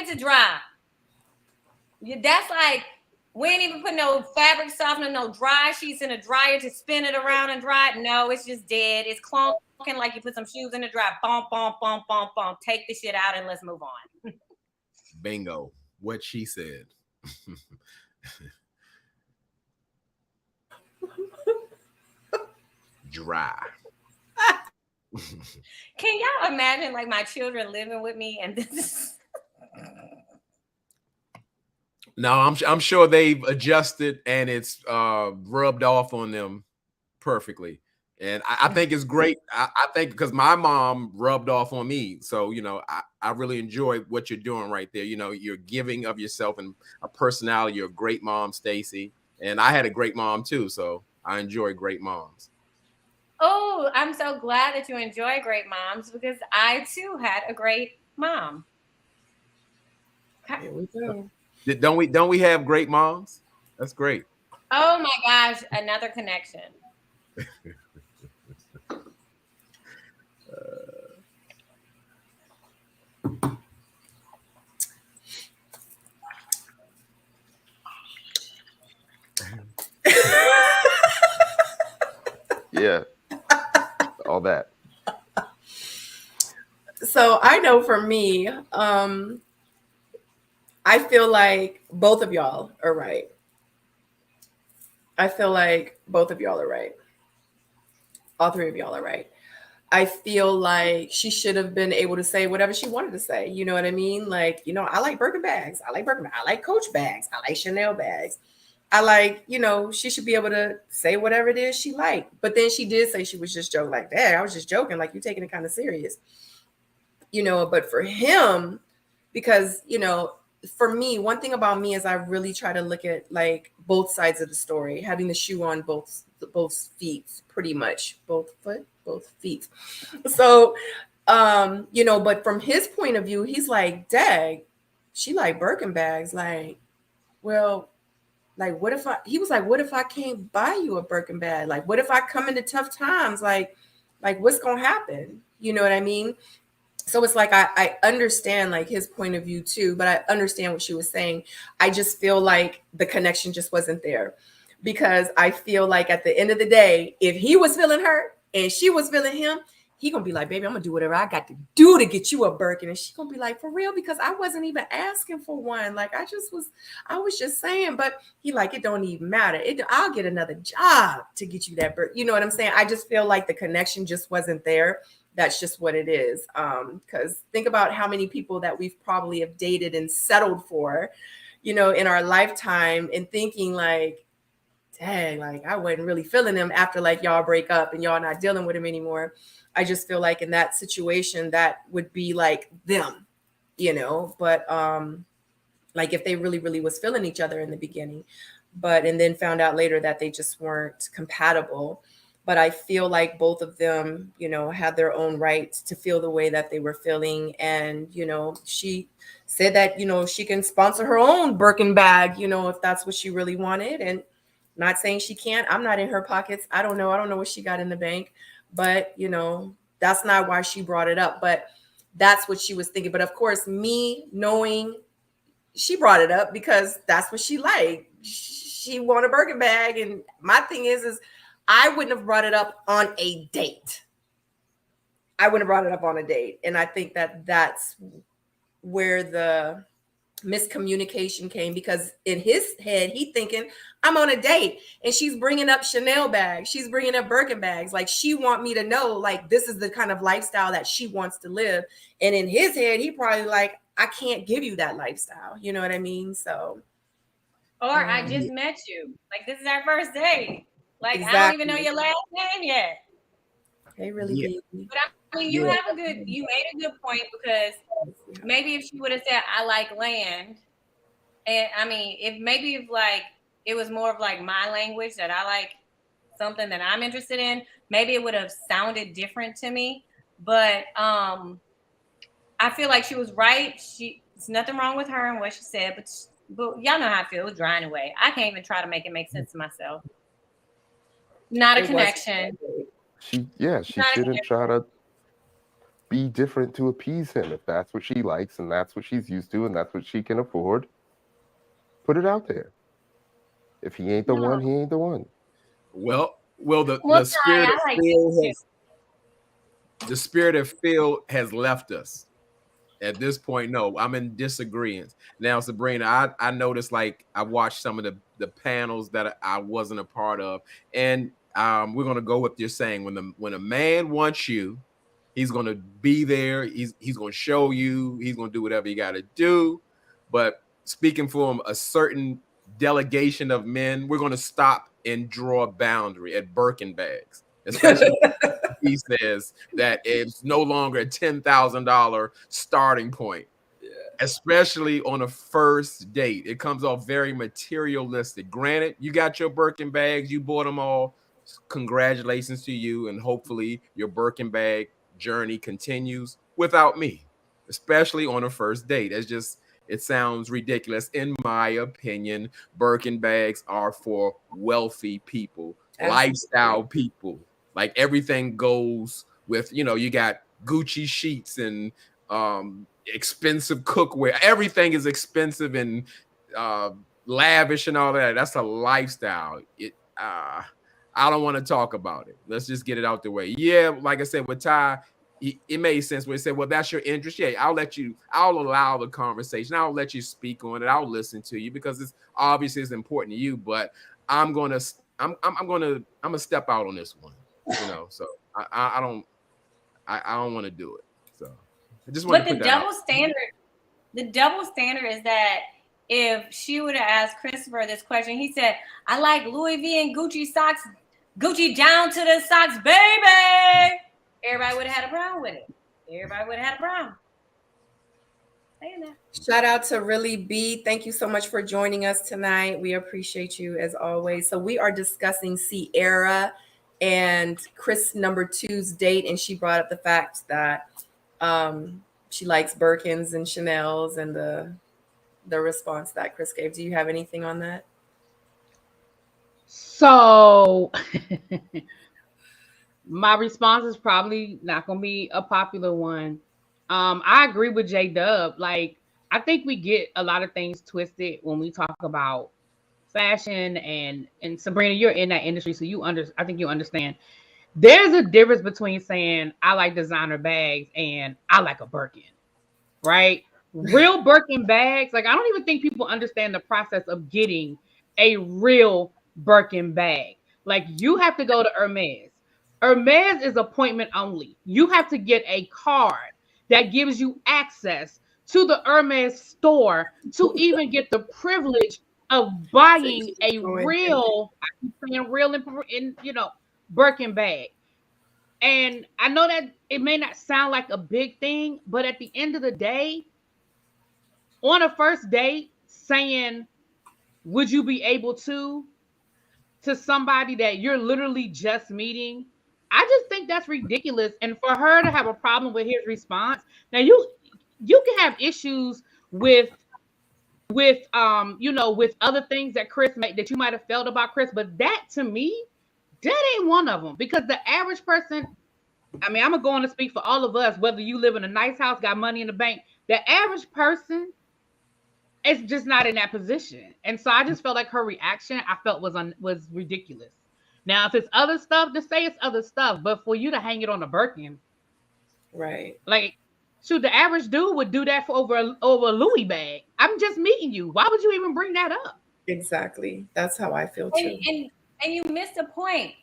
to dry. That's like, we ain't even put no fabric softener, no dry sheets in a dryer to spin it around and dry it. No, it's just dead. It's clunking like you put some shoes in the dryer. Bump. Take the shit out and let's move on. Bingo. What she said. Dry. Can y'all imagine like my children living with me and this is No, I'm sure they've adjusted and it's rubbed off on them perfectly. And I think it's great. I think because my mom rubbed off on me. So, I really enjoy what you're doing right there. You're giving of yourself and a personality. You're a great mom, Stacy. And I had a great mom too. So I enjoy great moms. Oh, I'm so glad that you enjoy great moms because I too had a great mom. Here we go. Don't we have great moms? That's great. Oh my gosh, another connection. Yeah. All that. So I know for me, I feel like both of y'all are right. I feel like both of y'all are right. All three of y'all are right. I feel like she should have been able to say whatever she wanted to say. You know what I mean? Like, I like Birkin bags. I like Birkin. I like Coach bags. I like Chanel bags. I like, she should be able to say whatever it is she liked. But then she did say she was just joking. Like, Dad, I was just joking. Like, you're taking it kind of serious. But for him, because, for me, one thing about me is I really try to look at like both sides of the story, having the shoe on both feet, pretty much both feet. So, but from his point of view, he's like, Dad, she like Birkin bags. Like, well, like, what if I can't buy you a Birkin bag? Like, what if I come into tough times? Like what's going to happen? You know what I mean? So it's like, I understand like his point of view too, but I understand what she was saying. I just feel like the connection just wasn't there because I feel like at the end of the day, if he was feeling her and she was feeling him, he gonna be like, baby, I'm gonna do whatever I got to do to get you a Birkin. And she gonna be like, for real? Because I wasn't even asking for one. Like I was just saying, but he like, it don't even matter. I'll get another job to get you that Birkin. You know what I'm saying? I just feel like the connection just wasn't there. That's just what it is. Because think about how many people that we've probably have dated and settled for, in our lifetime and thinking like, dang, like I wasn't really feeling him after like y'all break up and y'all not dealing with him anymore. I just feel like in that situation, that would be like them, but like if they really, really was feeling each other in the beginning, and then found out later that they just weren't compatible. But I feel like both of them, had their own right to feel the way that they were feeling. And, she said that, she can sponsor her own Birkin bag, if that's what she really wanted. And not saying she can't. I'm not in her pockets. I don't know what she got in the bank. But, that's not why she brought it up. But that's what she was thinking. But of course, me knowing she brought it up because that's what she liked. She wanted a Birkin bag. And my thing is I wouldn't have brought it up on a date. And I think that that's where the miscommunication came, because in his head, he thinking I'm on a date and she's bringing up Chanel bags. She's bringing up Birkin bags. Like she want me to know, like, this is the kind of lifestyle that she wants to live. And in his head, he probably like, I can't give you that lifestyle. You know what I mean? So. Or I just met you. Like, this is our first date. Like, exactly. I don't even know your last name yet. They really do. But I mean, you made a good point, because maybe if she would have said, I like land, and I mean, if like it was more of like my language, that I like something that I'm interested in, maybe it would have sounded different to me. But I feel like she was right. There's nothing wrong with her and what she said, but y'all know how I feel. It was drying away. I can't even try to make it make sense to myself. Not a connection. She shouldn't try to be different to appease him. If that's what she likes and that's what she's used to and that's what she can afford, put it out there. If he ain't the one, he ain't the one. Well, the spirit of Phil the spirit of Phil has left us. At this point, no, I'm in disagreement. Now, Sabrina, I noticed, like, I watched some of the panels that I wasn't a part of, and we're gonna go with you're saying. When a man wants you, he's gonna be there. He's gonna show you. He's gonna do whatever you got to do. But speaking from a certain delegation of men, we're gonna stop and draw a boundary at Birkin bags, especially. He says that it's no longer a $10,000 starting point, especially on a first date. It comes off very materialistic. Granted, you got your Birkin bags, you bought them all. Congratulations to you, and hopefully your Birkin bag journey continues without me, especially on a first date. It sounds ridiculous. In my opinion, Birkin bags are for wealthy people, lifestyle people. Like, everything goes with, you got Gucci sheets and expensive cookware. Everything is expensive and lavish and all that. That's a lifestyle. I don't want to talk about it. Let's just get it out the way. Yeah, like I said, with Ty, it made sense when he said, well, that's your interest. Yeah, I'll allow the conversation. I'll let you speak on it. I'll listen to you because it's obviously it's important to you, but I'm gonna step out on this one. So I don't want to do it. So I just want to put that out. The double standard is that if she would have asked Christopher this question, he said, I like Louis V and Gucci socks, Gucci down to the socks, baby. Everybody would have had a problem with it. Everybody would have had a problem. Saying that. Shout out to Really B. Thank you so much for joining us tonight. We appreciate you as always. So we are discussing Ciara and Chris number 2's date, and she brought up the fact that she likes Birkins and Chanel's, and the response that Chris gave. Do you have anything on that? So my response is probably not going to be a popular one. I agree with J-Dub. Like, I think we get a lot of things twisted when we talk about fashion, and Sabrina, you're in that industry, so I think you understand. There's a difference between saying I like designer bags and I like a Birkin, right? Real Birkin bags, like, I don't even think people understand the process of getting a real Birkin bag. Like, you have to go to Hermes. Hermes is appointment only. You have to get a card that gives you access to the Hermes store to even get the privilege of buying a real, I keep saying real in Birkin bag. And I know that it may not sound like a big thing, but at the end of the day, on a first date, saying, would you be able to somebody that you're literally just meeting, I just think that's ridiculous. And for her to have a problem with his response, now you can have issues with other things that that you might have felt about Chris, but that, to me, that ain't one of them. Because the average person, I mean, I'm gonna go on to speak for all of us, whether you live in a nice house, got money in the bank, the average person is just not in that position. And so I just felt like her reaction, I felt was ridiculous. Now, if it's other stuff, just say it's other stuff. But for you to hang it on a Birkin, right? Like, shoot, the average dude would do that for over a Louis bag. I'm just meeting you. Why would you even bring that up? Exactly. That's how I feel too. And you missed a point.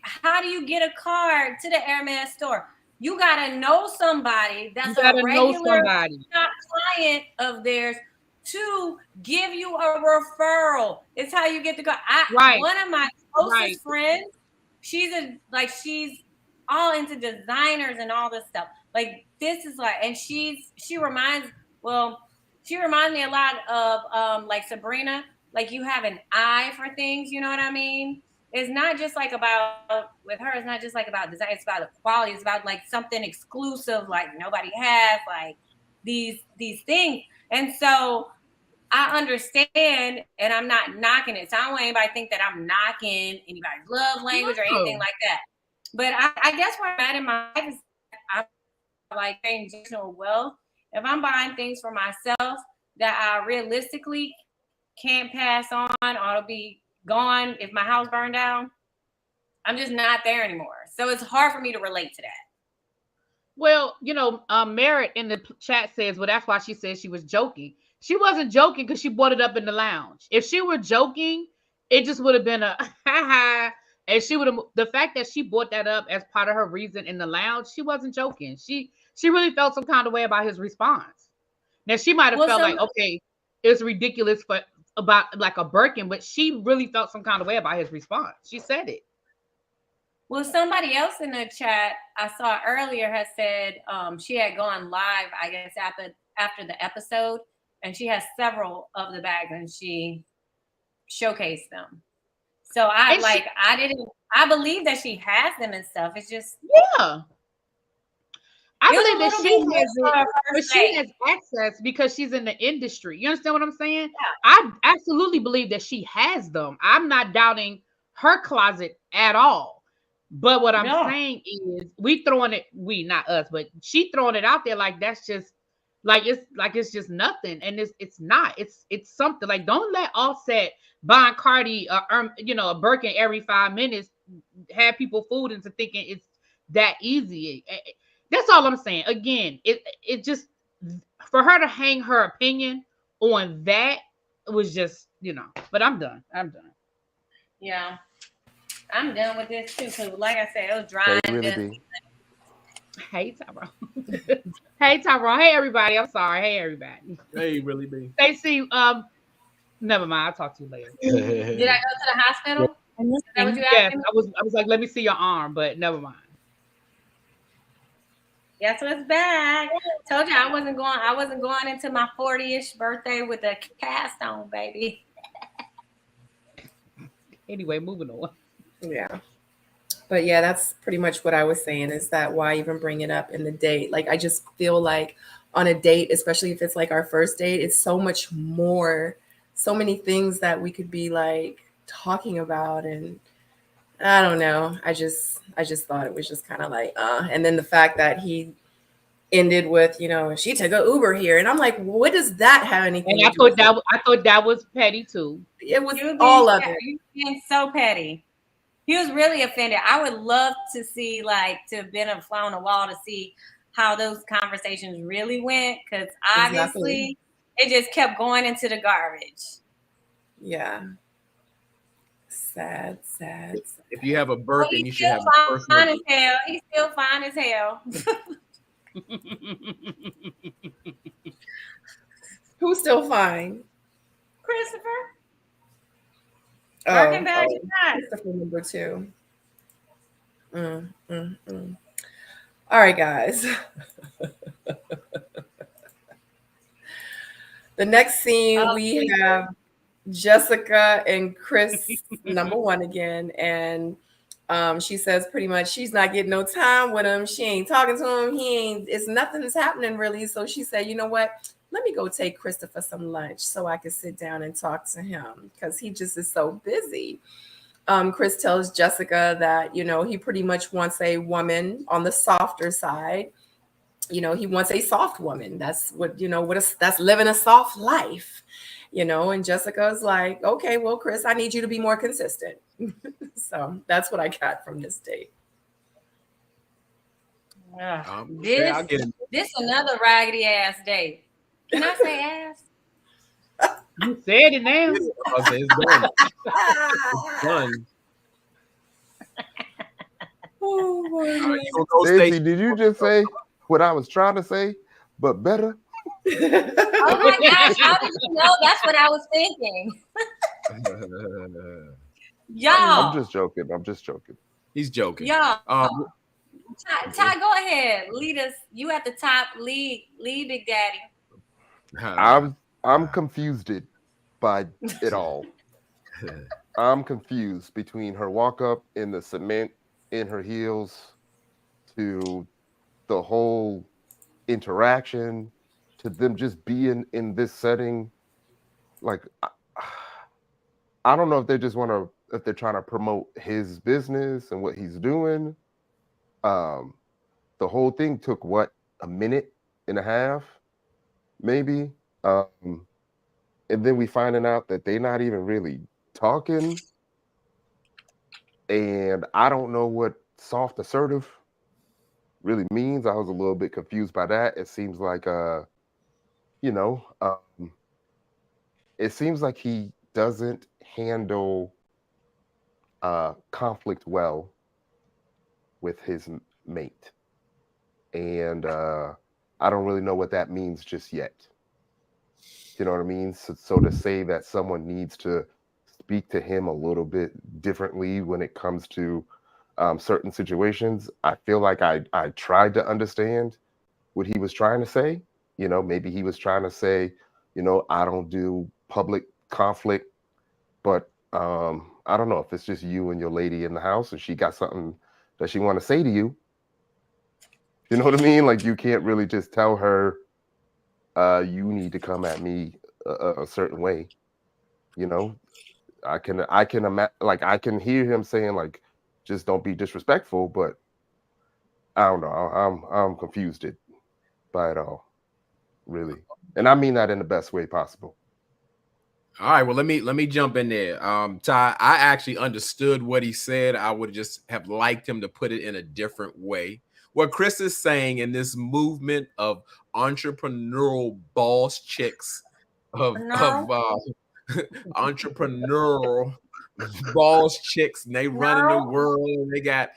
How do you get a card to the Hermes store? You gotta know somebody that's a regular client of theirs to give you a referral. It's how you get the card. One of my closest friends, she's all into designers and all this stuff. Like, this is like, and she reminds me a lot of like Sabrina. Like, you have an eye for things, you know what I mean? It's not just like with her, it's not just like about design, it's about the quality, it's about like something exclusive, like nobody has, like these things. And so I understand, and I'm not knocking it. So I don't want anybody to think that I'm knocking anybody's love language or anything like that. But I guess where I'm at in my life is I'm like paying generational wealth. If I'm buying things for myself that I realistically can't pass on, or it'll be gone if my house burned down, I'm just not there anymore. So it's hard for me to relate to that. Well, Merritt in the chat says, well, that's why she said she was joking. She wasn't joking because she brought it up in the lounge. If she were joking, it just would have been a ha ha. And she would have, the fact that she brought that up as part of her reason in the lounge, she wasn't joking. She really felt some kind of way about his response. Now she might have felt like, okay, it's ridiculous for about like a Birkin, but she really felt some kind of way about his response. She said it. Well, somebody else in the chat I saw earlier has said she had gone live, I guess, after the episode, and she has several of the bags and she showcased them. So I believe that she has them and stuff. It's just I believe that she has it, but she has access because she's in the industry. You understand what I'm saying? Yeah. I absolutely believe that she has them. I'm not doubting her closet at all. But what I'm saying is not us, but she throwing it out there like that's just it's just nothing. And it's not. It's something. Like, don't let Offset buying Cardi a Birkin every 5 minutes have people fooled into thinking it's that easy. That's all I'm saying. Again, it just, for her to hang her opinion on that was just, but I'm done. Yeah. I'm done with this too, because like I said, it was dry. Hey, Tyrone. Hey, Tyrone. Hey, everybody. I'm sorry. Hey, everybody. Hey, really be. Stacey, never mind. I'll talk to you later. Did I go to the hospital? Is that what you asked me? I was like, let me see your arm, but never mind. Guess what's back? Told you I wasn't going into my 40-ish birthday with a cast on, baby. Anyway, moving on. Yeah. But yeah, that's pretty much what I was saying, is that why even bring it up in the date? Like, I just feel like on a date, especially if it's like our first date, it's so much more, so many things that we could be like talking about. And I don't know. I just thought it was just kind of like, and then the fact that he ended with, she took an Uber here. And I'm like, what does that have anything to do with that? I thought that was petty too. It was all of it. You're being so petty. He was really offended. I would love to see, to have been a fly on the wall to see how those conversations really went, because obviously it just kept going into the garbage. Yeah. Sad. If you have a Birkin, you should have a fine as hell. He's still fine as hell. Who's still fine? Christopher. Birkin bag is not. Christopher number 2. All right, guys. The next scene, we have Jessica and Chris number 1 again, and she says pretty much she's not getting no time with him. She ain't talking to him. It's nothing's happening really. So she said, you know what? Let me go take Christopher some lunch so I can sit down and talk to him, because he just is so busy. Chris tells Jessica that, he pretty much wants a woman on the softer side. He wants a soft woman. That's what, that's living a soft life, and Jessica's like, okay, well, Chris, I need you to be more consistent. So that's what I got from this date. This another raggedy ass date. Can I say ass? You said it now. It's done. It's done. Oh my God. Stacey, did you just say what I was trying to say, but better? Oh my gosh, how did you know that's what I was thinking? Y'all. I'm just joking. He's joking. Y'all. Ty, go ahead. Lead us. You at the top. Lead Big Daddy. I'm confused by it all. I'm confused between her walk up in the cement in her heels to the whole interaction to them just being in this setting. Like, I don't know if they just if they're trying to promote his business and what he's doing. The whole thing took a minute and a half, maybe. And then we finding out that they're not even really talking. And I don't know what soft assertive really means. I was a little bit confused by that. It seems like, you know, it seems like he doesn't handle conflict well with his mate. And I don't really know what that means just yet. You know what I mean? So to say that someone needs to speak to him a little bit differently when it comes to certain situations, I feel like I tried to understand what he was trying to say. You know, maybe he was trying to say, you know, I don't do public conflict, but I don't know if it's just you and your lady in the house and she got something that she want to say to you. You know what I mean? Like you can't really just tell her you need to come at me a certain way. You know, I can like I can hear him saying like just don't be disrespectful, but I don't know. I'm confused by it all, really, and I mean that in the best way possible. All right, well, let me jump in there. Ty, I actually understood what he said. I would just have liked him to put it in a different way. What Chris is saying in this movement of entrepreneurial boss chicks, of entrepreneurial boss chicks, and they run in the world, and they got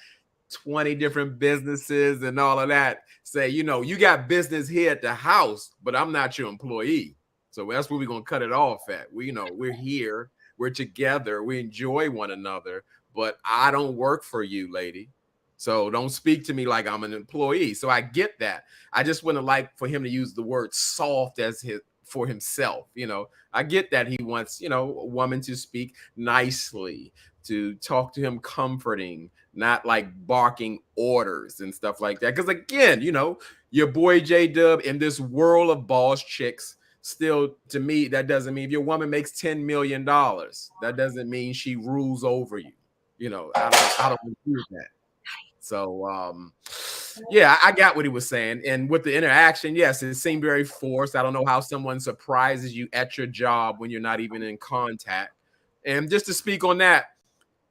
20 different businesses and all of that. Say, you know, you got business here at the house, but I'm not your employee. So that's where we're going to cut it off at. We, you know, we're here, we're together, we enjoy one another, but I don't work for you, lady. So don't speak to me like I'm an employee. So I get that. I just wouldn't like for him to use the word soft as for himself. You know, I get that he wants, you know, a woman to speak nicely, to talk to him comforting, not like barking orders and stuff like that. Because again, you know, your boy J-Dub in this world of boss chicks, still, to me, that doesn't mean if your woman makes $10 million, that doesn't mean she rules over you. You know, I don't agree with that. So, yeah, I got what he was saying. And with the interaction, yes, it seemed very forced. I don't know how someone surprises you at your job when you're not even in contact. And just to speak on that,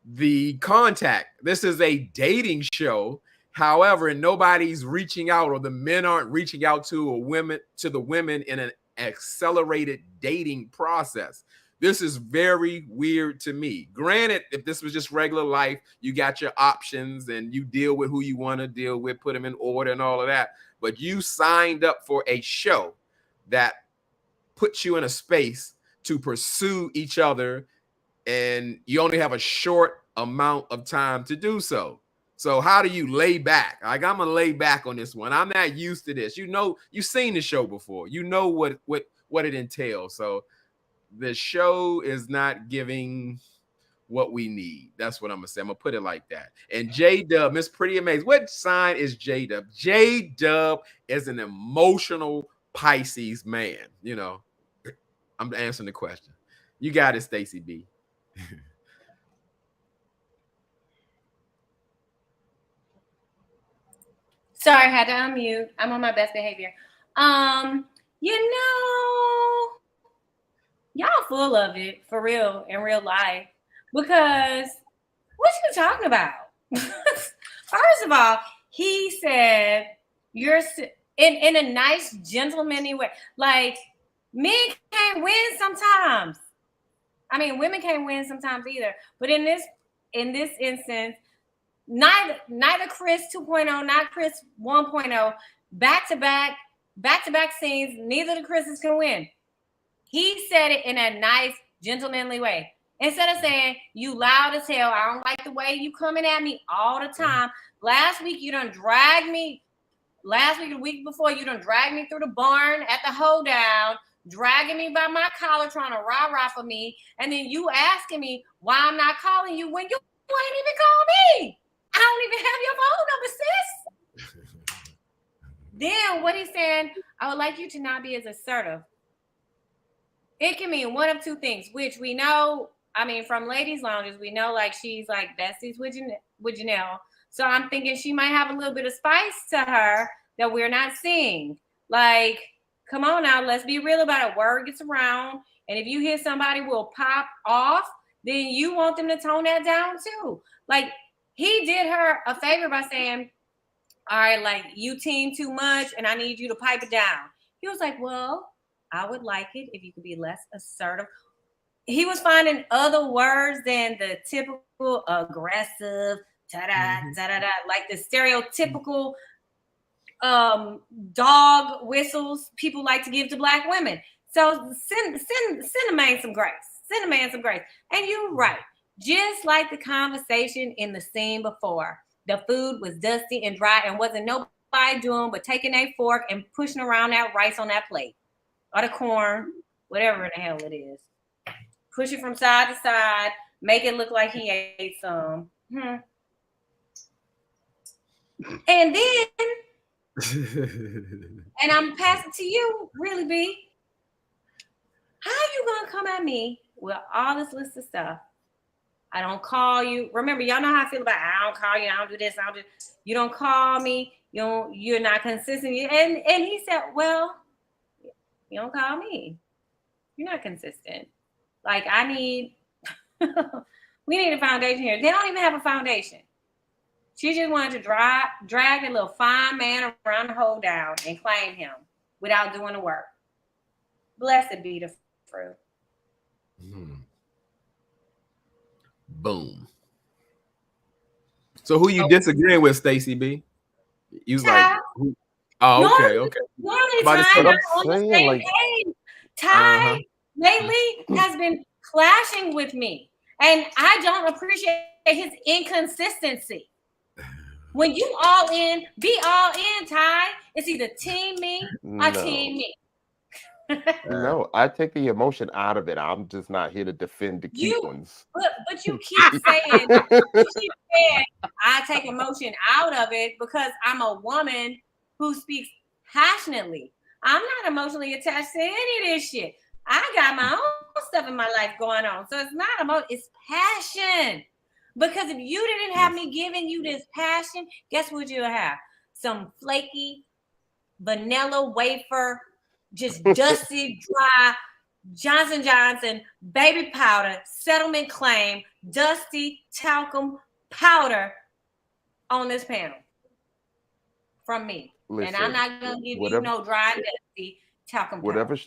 the contact, this is a dating show. However, nobody's reaching out, or the men aren't reaching out to the women in an accelerated dating process. This is very weird to me. Granted, if this was just regular life, you got your options and you deal with who you want to deal with, put them in order and all of that. But you signed up for a show that puts you in a space to pursue each other, and you only have a short amount of time to do so. So how do you lay back? Like, I'm gonna lay back on this one. I'm not used to this. You know, you've seen the show before. You know what it entails. So the show is not giving what we need. That's what I'm gonna say. I'm gonna put it like that. And J-Dub, Miss Pretty Amazing. What sign is J-Dub? J-Dub is an emotional Pisces man. You know, I'm answering the question. You got it, Stacey B. Sorry, I had to unmute. I'm on my best behavior. You know, y'all full of it for real in real life, because what you talking about? First of all, he said you're in a nice gentlemanly way. Like, men can't win sometimes. I mean, women can't win sometimes either. But in this instance, neither Chris 2.0, not Chris 1.0, back-to-back scenes, neither of the Chris's can win. He said it in a nice, gentlemanly way. Instead of saying, you loud as hell, I don't like the way you coming at me all the time. Last week, you done dragged me. Last week, the week before, you done dragged me through the barn at the hoedown, dragging me by my collar, trying to rah-rah for me. And then you asking me why I'm not calling you when you ain't even call me. I don't even have your phone number, sis. Then what he's saying, I would like you to not be as assertive. It can mean one of two things, which we know, I mean, from Ladies Lounges, we know like she's like besties with Janelle. So I'm thinking she might have a little bit of spice to her that we're not seeing. Like, come on now, let's be real about it. Word gets around. And if you hear somebody will pop off, then you want them to tone that down too. Like, he did her a favor by saying, all right, like you team too much and I need you to pipe it down. He was like, well, I would like it if you could be less assertive. He was finding other words than the typical aggressive, like the stereotypical dog whistles people like to give to Black women. So send a man some grace. Send a man some grace. And you're right. Just like the conversation in the scene before, the food was dusty and dry and wasn't nobody doing but taking a fork and pushing around that rice on that plate or the corn, whatever the hell it is. Push it from side to side, make it look like he ate some. And then, and I'm passing to you, really, B. How you gonna come at me with all this list of stuff? I don't call you. Remember, y'all know how I feel about I don't call you. I don't do this. I don't do. You don't call me. You're not consistent. And he said, well, you don't call me. You're not consistent. Like I need. We need a foundation here. They don't even have a foundation. She just wanted to drag a little fine man around the hole down and claim him without doing the work. Blessed be the fruit. Boom. So who you disagreeing with, Stacey B? You was like, oh, okay, okay. Normally, Ty, we're on the same page. Ty lately has been clashing with me, and I don't appreciate his inconsistency. When you all in, be all in, Ty. It's either team me or team me. No, I take the emotion out of it. I'm just not here to defend the cute ones. But you keep saying, I take emotion out of it because I'm a woman who speaks passionately. I'm not emotionally attached to any of this shit. I got my own stuff in my life going on. So it's not emotion, it's passion. Because if you didn't have me giving you this passion, guess what you'll have? Some flaky, vanilla wafer, just dusty, dry, Johnson baby powder, settlement claim, dusty talcum powder on this panel from me. Listen, and I'm not going to give you no dry, dusty talcum powder.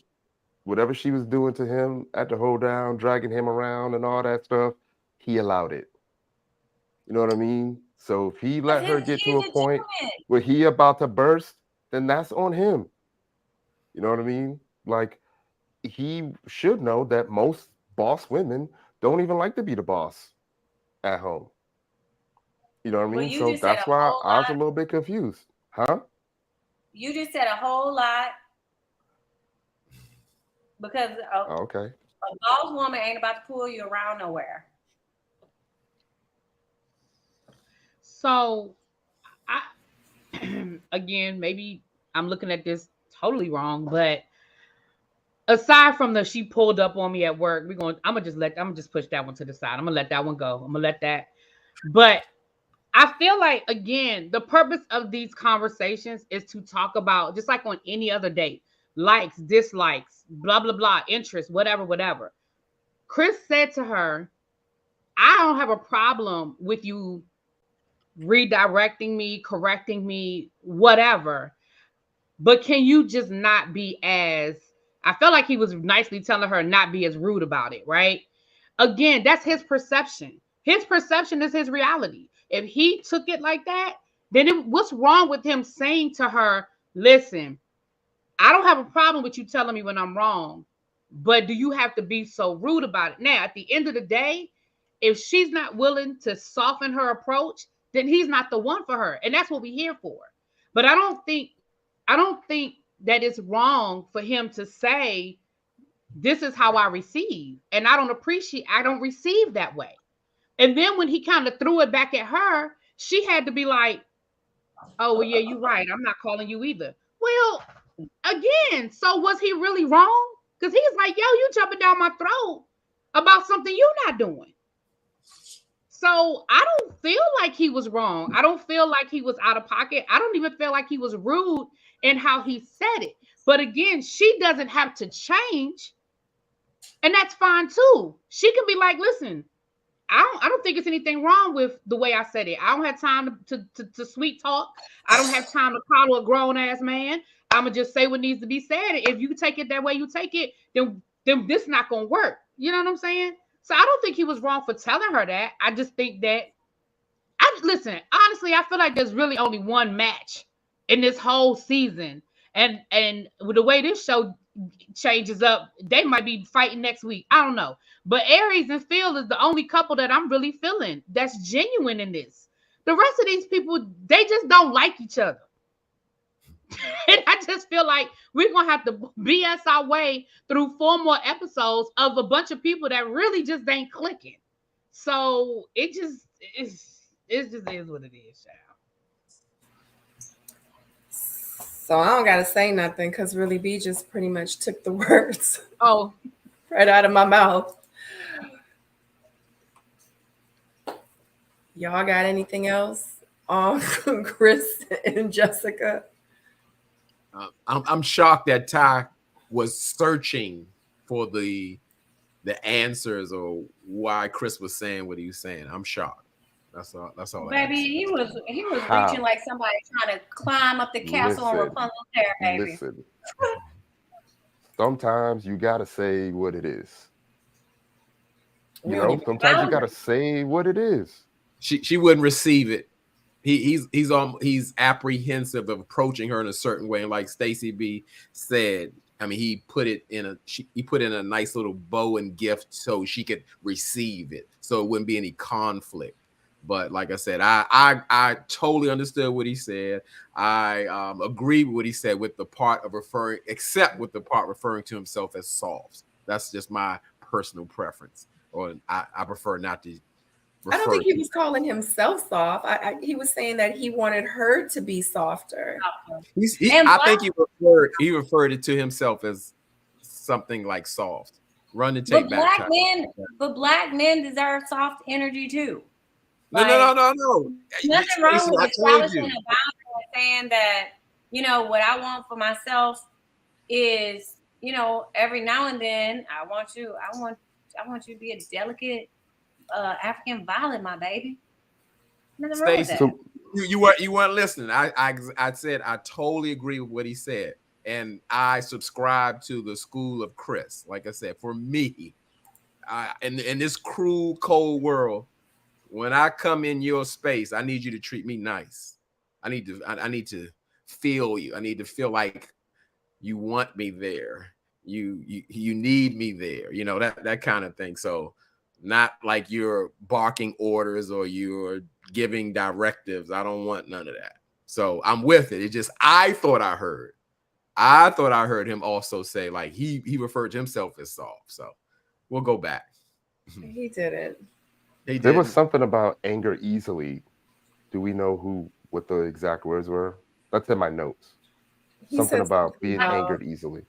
Whatever she was doing to him at the hold down, dragging him around and all that stuff, he allowed it. You know what I mean? So if he let her get to a point where he about to burst, then that's on him. You know what I mean? Like, he should know that most boss women don't even like to be the boss at home. You know what I mean? So that's why I was a little bit confused. Huh? You just said a whole lot. Because a boss woman ain't about to pull you around nowhere. So, again, maybe I'm looking at this totally wrong, but aside from the she pulled up on me at work, I'm gonna just push that one to the side. I'm gonna let that one go. I'm gonna let that. But I feel like, again, the purpose of these conversations is to talk about, just like on any other date, likes, dislikes, blah, blah, blah, interests, whatever. Chris said to her, I don't have a problem with you redirecting me, correcting me, whatever. But can you just not be as, I felt like he was nicely telling her not be as rude about it, right? Again, that's his perception. His perception is his reality. If he took it like that, then what's wrong with him saying to her, listen, I don't have a problem with you telling me when I'm wrong, but do you have to be so rude about it? Now, at the end of the day, if she's not willing to soften her approach, then he's not the one for her. And that's what we're here for. But I don't think that it's wrong for him to say, this is how I receive. And I don't receive that way. And then when he kind of threw it back at her, she had to be like, oh, well, yeah, you're right. I'm not calling you either. Well, again, so was he really wrong? Because he's like, yo, you jumping down my throat about something you're not doing. So I don't feel like he was wrong. I don't feel like he was out of pocket. I don't even feel like he was rude in how he said it. But again, she doesn't have to change. And that's fine too. She can be like, listen, I don't think it's anything wrong with the way I said it. I don't have time to sweet talk. I don't have time to coddle a grown ass man. I'm gonna just say what needs to be said. If you take it that way, you take it. Then this not gonna work. You know what I'm saying? So I don't think he was wrong for telling her that. I just think that listen, honestly, I feel like there's really only one match in this whole season. And with the way this show changes up, they might be fighting next week. I don't know. But Aries and Phil is the only couple that I'm really feeling that's genuine in this. The rest of these people, they just don't like each other. And I just feel like we're going to have to BS our way through 4 more episodes of a bunch of people that really just ain't clicking. So it just is what it is, child. So I don't gotta say nothing because really B just pretty much took the words Oh, right out of my mouth. Y'all got anything else on Chris and Jessica? I'm shocked that Ty was searching for the answers or why Chris was saying what he was saying. I'm shocked. That's all. Baby, he was How? reaching like somebody trying to climb up the castle on Rapunzel's hair, baby. Listen. Sometimes you gotta say what it is. You know, sometimes you gotta say what it is. She wouldn't receive it. He's apprehensive of approaching her in a certain way, and like Stacey B said, I mean, he put it in a nice little bow and gift so she could receive it, so it wouldn't be any conflict. But like I said, I totally understood what he said. I agree with what he said with the part of referring to himself as soft. That's just my personal preference, or I prefer not to. I don't think he was calling himself soft. He was saying that he wanted her to be softer. I think he referred it to himself as something like soft. Run and take back. But black men deserve soft energy too. No. Nothing wrong with establishing a boundary and saying that, what I want for myself is, every now and then I want you to be a delicate African violet, my baby. Nothing wrong with that. So you weren't listening. I said I totally agree with what he said, and I subscribe to the school of Chris. Like I said, for me, in this cruel, cold world, when I come in your space, I need you to treat me nice. I need to feel you. I need to feel like you want me there. You need me there. That kind of thing. So not like you're barking orders or you're giving directives. I don't want none of that. So I'm with it. It's just I thought I heard him also say like he referred to himself as soft. So we'll go back. He didn't. There was something about anger easily. Do we know what the exact words were? That's in my notes. Something about being angered easily.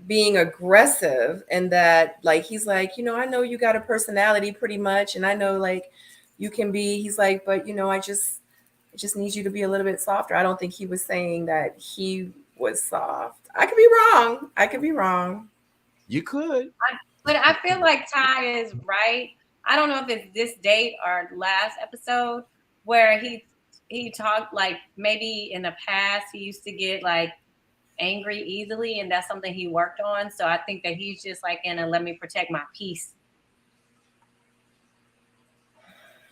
Being aggressive, and that like he's like, I know you got a personality pretty much, and I know like you can be. He's like, but I just need you to be a little bit softer. I don't think he was saying that he was soft. I could be wrong. You could. But I feel like Ty is right. I don't know if it's this date or last episode where he talked like maybe in the past he used to get like angry easily, and that's something he worked on. So I think that he's just like in a let me protect my peace.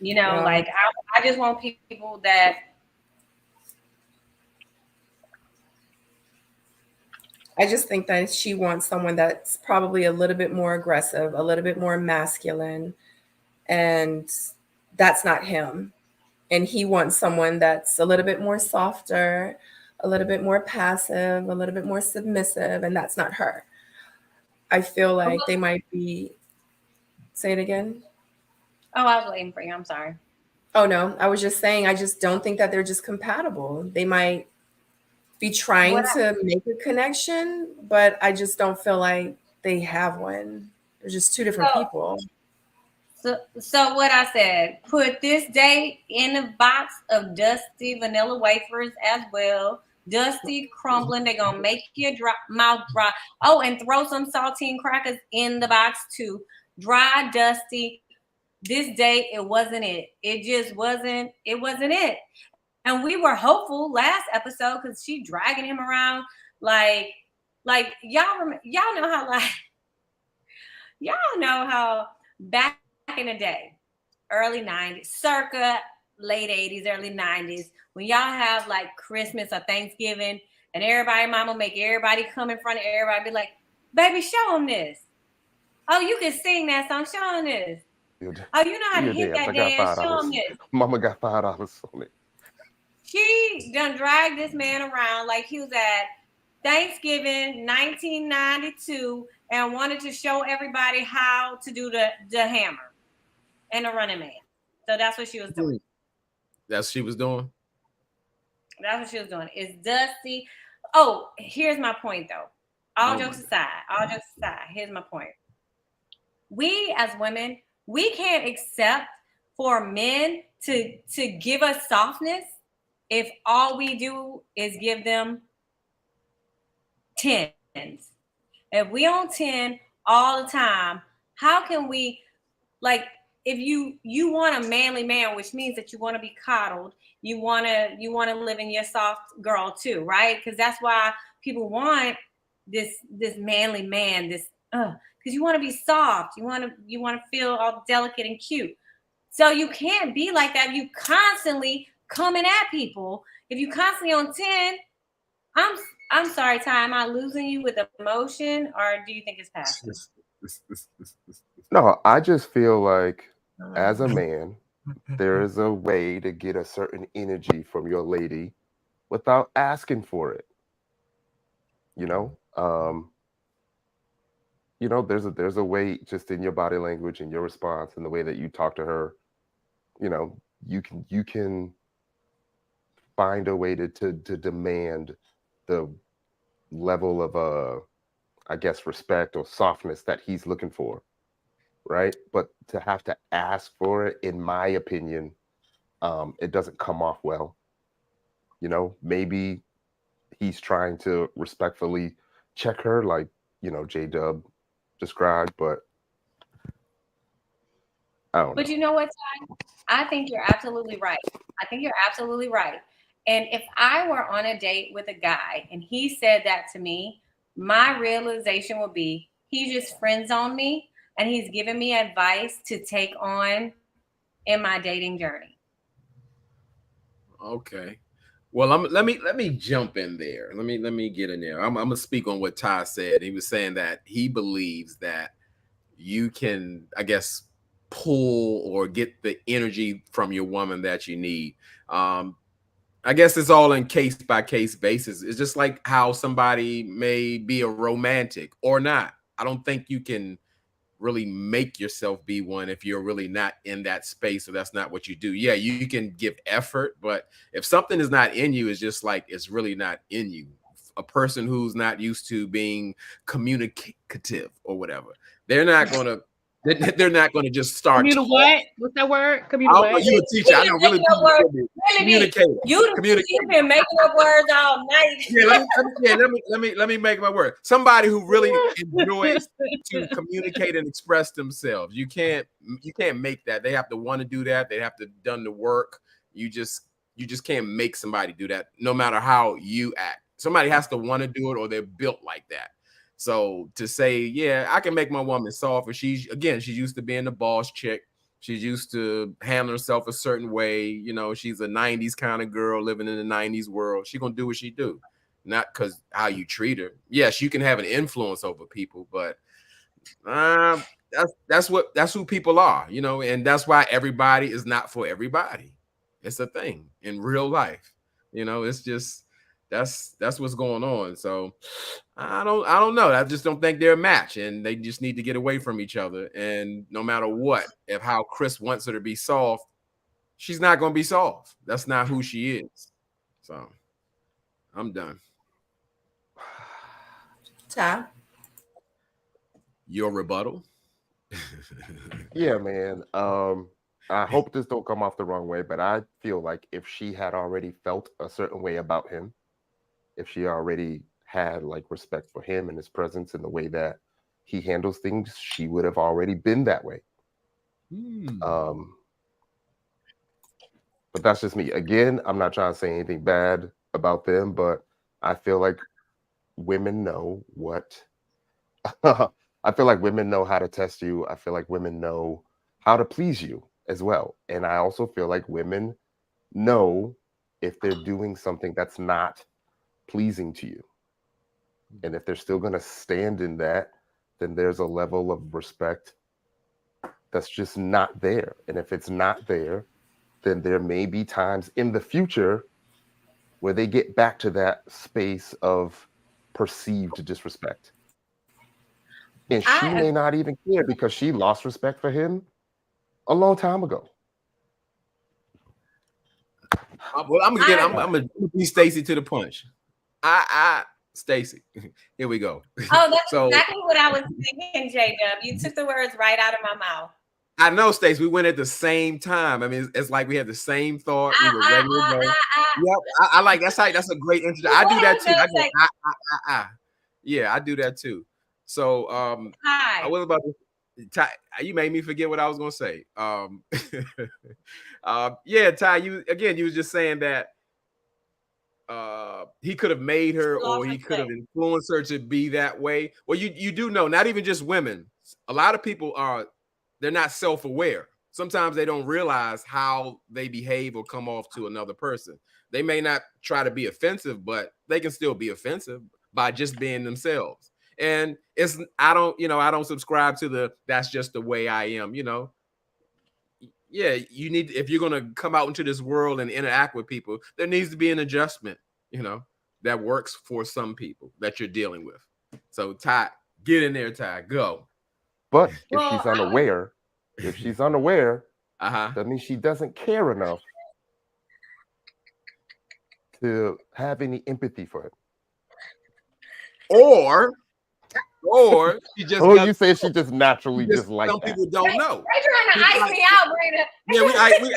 Like I just want people that I just think that she wants someone that's probably a little bit more aggressive, a little bit more masculine, and that's not him. And he wants someone that's a little bit more softer, a little bit more passive, a little bit more submissive, and that's not her. I feel like they might be. Say it again. Oh, I was waiting for you. I'm sorry. Oh no, I was just saying. I just don't think that they're just compatible. They might be trying to make a connection, but I just don't feel like they have one. They're just two different people. So what I said, put this date in the box of dusty vanilla wafers as well. Dusty crumbling, they're gonna make your mouth dry. Oh, and throw some saltine crackers in the box too. Dry, dusty, this date, it wasn't it. It just wasn't it. And we were hopeful last episode because she dragging him around like y'all know how y'all know how back in the day, early 90s, circa late 80s, early 90s, when y'all have like Christmas or Thanksgiving and everybody mama make everybody come in front of everybody, be like, baby, show them this. Oh, you can sing that song, show them this. Oh, you know how to hit that dance, show them this. Mama got $5 on it. She done dragged this man around like he was at Thanksgiving 1992 and wanted to show everybody how to do the hammer and the running man. So that's what she was doing. That's what she was doing? That's what she was doing. Is Dusty. Oh, here's my point though. All jokes aside, here's my point. We as women, we can't accept for men to give us softness if all we do is give them 10s. If we on 10 all the time, how can we, like, if you want a manly man, which means that you want to be coddled, you want to live in your soft girl too, right? Because that's why people want this manly man, this because you want to be soft, you want to feel all delicate and cute. So you can't be like that if you constantly coming at people. If you constantly on 10, I'm sorry, Ty, am I losing you with emotion, or do you think it's passing? No, I just feel like as a man, there is a way to get a certain energy from your lady without asking for it. There's a way just in your body language and your response and the way that you talk to her. You can find a way to demand the level of I guess respect or softness that he's looking for, right? But to have to ask for it, in my opinion, it doesn't come off well. Maybe he's trying to respectfully check her, like J-Dub described, but I don't know. But you know what, Ty? I think you're absolutely right. And if I were on a date with a guy and he said that to me, my realization would be he just friend zoned me and he's giving me advice to take on in my dating journey. Okay. Well, let me jump in there. Let me get in there. I'm gonna speak on what Ty said. He was saying that he believes that you can, I guess, pull or get the energy from your woman that you need. I guess it's all in case by case basis. It's just like how somebody may be a romantic or not. I don't think you can really make yourself be one if you're really not in that space or that's not what you do. Yeah, you can give effort, but if something is not in you, it's just like it's really not in you. A person who's not used to being communicative or whatever, they're not gonna just start. What? What's that word? What? You a teacher? I don't really communicate. You've been making up words all night. Let me make my word. Somebody who really enjoys to communicate and express themselves. You can't make that. They have to want to do that. They have to done the work. You just can't make somebody do that, no matter how you act. Somebody has to want to do it, or they're built like that. So to say, yeah, I can make my woman soft, and she's used to being the boss chick. She's used to handling herself a certain way. She's a 90s kind of girl living in the 90s world. She's going to do what she do, not because how you treat her. Yes, you can have an influence over people, but that's who people are, and that's why everybody is not for everybody. It's a thing in real life. It's just that's what's going on. So I don't know. I just don't think they're a match, and they just need to get away from each other. And no matter what, if how Chris wants her to be soft, she's not going to be soft. That's not who she is. So I'm done. Ty? Your rebuttal? Yeah, man. I hope this don't come off the wrong way, but I feel like if she had already felt a certain way about him, if she already had like respect for him and his presence and the way that he handles things, she would have already been that way. But that's just me. Again, I'm not trying to say anything bad about them, but I feel like women know what. I feel like women know how to test you. I feel like women know how to please you as well. And I also feel like women know if they're doing something that's not pleasing to you. And if they're still going to stand in that, then there's a level of respect that's just not there. And if it's not there, then there may be times in the future where they get back to that space of perceived disrespect. And she may not even care because she lost respect for him a long time ago. Well, I'm gonna be Stacy to the punch. Stacy, here we go. Oh, that's exactly what I was thinking, J-Dub. You took the words right out of my mouth. I know, Stace. We went at the same time. I mean, it's like we had the same thought. We were ready to go. Yep, I like that's a great introduction. I do that too. Yeah, I do that too. So, I was about to. Ty, you made me forget what I was gonna say. Yeah, Ty. You was just saying that he could have made her, or he could have influenced her to be that way. Well, you do know, not even just women. A lot of people are. They're not self-aware. Sometimes they don't realize how they behave or come off to another person. They may not try to be offensive, but they can still be offensive by just being themselves. And I don't subscribe to that's just the way I am, Yeah, you need, if you're going to come out into this world and interact with people, there needs to be an adjustment, that works for some people that you're dealing with. So Ty, get in there, Ty, go. But if she's unaware, that means she doesn't care enough to have any empathy for him. Or she just. You say she just naturally just like some people don't know. They're trying to ice me out, Brina. Yeah, we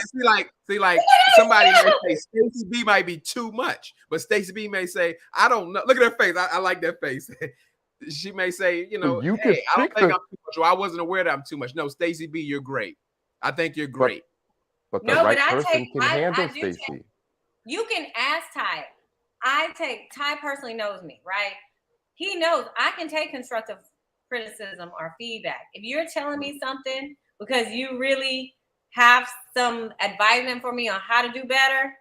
see like somebody may say Stacey B might be too much, but Stacey B may say, I don't know. Look at her face. I like that face. She may say, hey, I don't think I'm too much, or I wasn't aware that I'm too much. No, Stacey B, you're great. I think you're great. But the right person can handle Stacey. You can ask Ty. Ty personally knows me, right? He knows I can take constructive criticism or feedback. If you're telling me something because you really have some advisement for me on how to do better,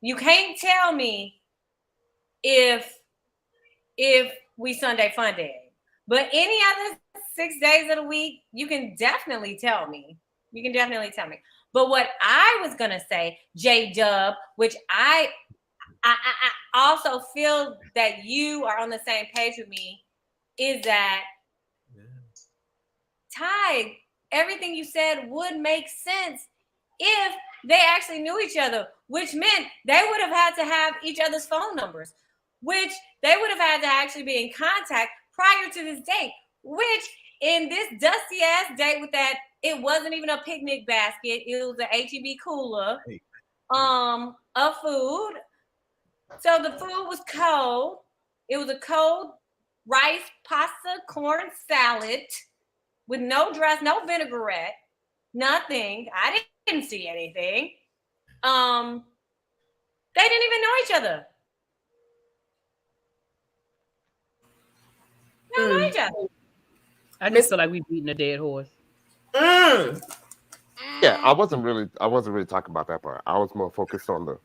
you can't tell me if we Sunday fun day. But any other 6 days of the week, you can definitely tell me. But what I was gonna say, J-Dub, which I also feel that you are on the same page with me, is that Ty, everything you said would make sense if they actually knew each other, which meant they would have had to have each other's phone numbers, which they would have had to actually be in contact prior to this date, which in this dusty ass date with that, it wasn't even a picnic basket. It was an H-E-B cooler of food. So the food was cold. It was a cold rice, pasta, corn salad with no dress, no vinaigrette, nothing. I didn't see anything. They didn't even know each other. They don't know each other. I just feel like we beating a dead horse. Yeah, I wasn't really talking about that part. I was more focused on the.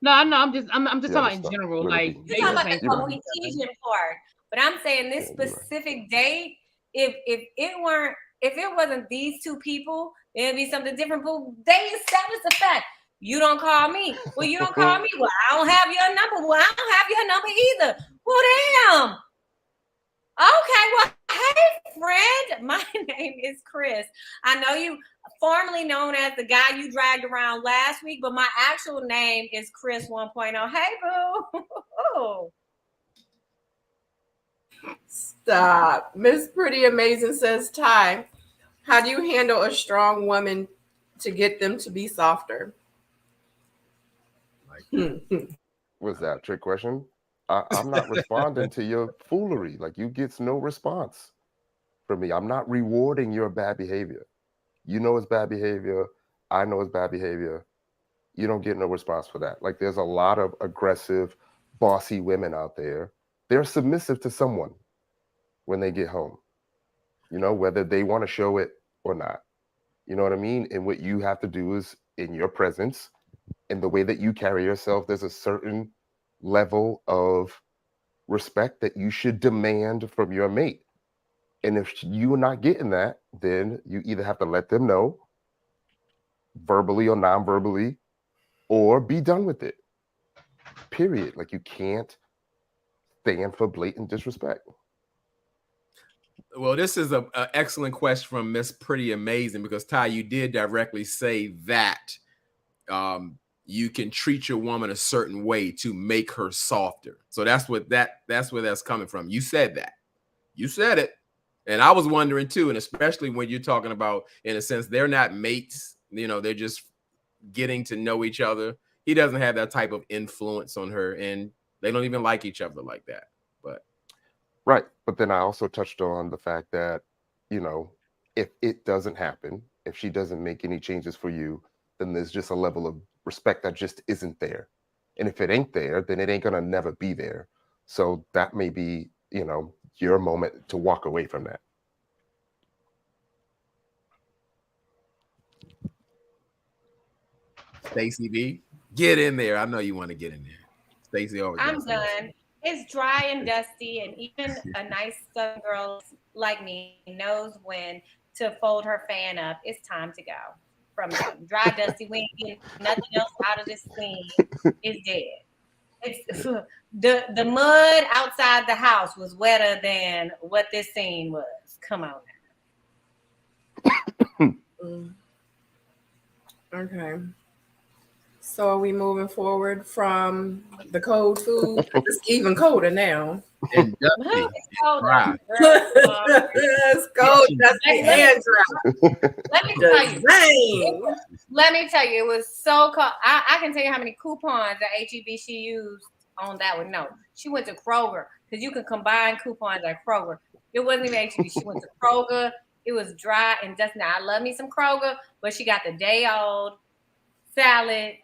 No, I know. I'm just talking about in general. Like you're talking about the cohesion part. But I'm saying this specific date, if it wasn't these two people, it'd be something different. But they established the fact. You don't call me. Well, you don't call me. Well, I don't have your number. Well, I don't have your number either. Well, damn. Okay, well, hey, friend. My name is Chris. I know you formerly known as the guy you dragged around last week, but my actual name is Chris 1.0. Hey, boo. Stop. Miss Pretty Amazing says, Ty, how do you handle a strong woman to get them to be softer? Was that a trick question? I'm not responding to your foolery. Like, you get no response from me. I'm not rewarding your bad behavior. You know it's bad behavior. I know it's bad behavior. You don't get no response for that. Like there's a lot of aggressive, bossy women out there. They're submissive to someone when they get home, you know, whether they want to show it or not. You know what I mean? And what you have to do is in your presence, in the way that you carry yourself, there's a certain level of respect that you should demand from your mate. And if you're not getting that, then you either have to let them know, verbally or non-verbally, or be done with it. Period. Like you can't stand for blatant disrespect. Well, this is an excellent question from Miss Pretty Amazing, because Ty, you did directly say that you can treat your woman a certain way to make her softer. So that's where that's coming from. You said that. You said it. And I was wondering too, and especially when you're talking about, in a sense, they're not mates, you know, they're just getting to know each other. He doesn't have that type of influence on her, and they don't even like each other like that. But right. But then I also touched on the fact that, you know, if it doesn't happen, if she doesn't make any changes for you, then there's just a level of respect that just isn't there. And if it ain't there, then it ain't gonna never be there. So that may be, you know, your moment to walk away from that. Stacey B, get in there. I know you want to get in there. Stacey always. I'm done. It's dry and dusty, and even a nice Southern girl like me knows when to fold her fan up. It's time to go. From dry, dusty, we ain't getting nothing else out of this scene. It's dead. It's the mud outside the house was wetter than what this scene was. Come on now. Okay. So are we moving forward from the cold food? It's even colder now. And It's colder. Right. It's cold, dusty, and dry. Let me tell you. Dang. Let me tell you, it was so cold. I can tell you how many coupons that HEB she used on that one. No, she went to Kroger, because you can combine coupons at Kroger. It wasn't even HEB. She went to Kroger. It was dry and dusty. Now, I love me some Kroger, but she got the day old salad,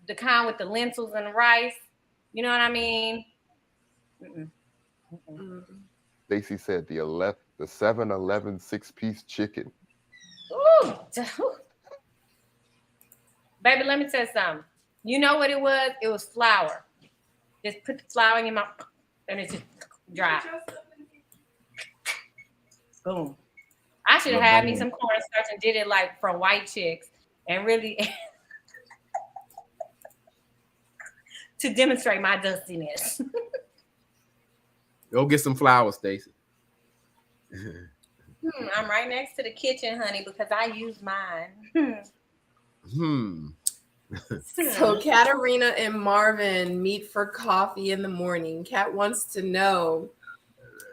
the kind with the lentils and the rice. You know what I mean? Stacey said the 7-Eleven 6-piece chicken. Ooh. Baby, let me tell you something. You know what it was? It was flour. Just put the flour in your mouth and it's just dry. Boom. I should have had me some cornstarch and did it like from White Chicks and really to demonstrate my dustiness. go get some flowers, Stacey. I'm right next to the kitchen, honey, because I use mine. So Katarina and Marvin meet for coffee in the morning. Kat wants to know,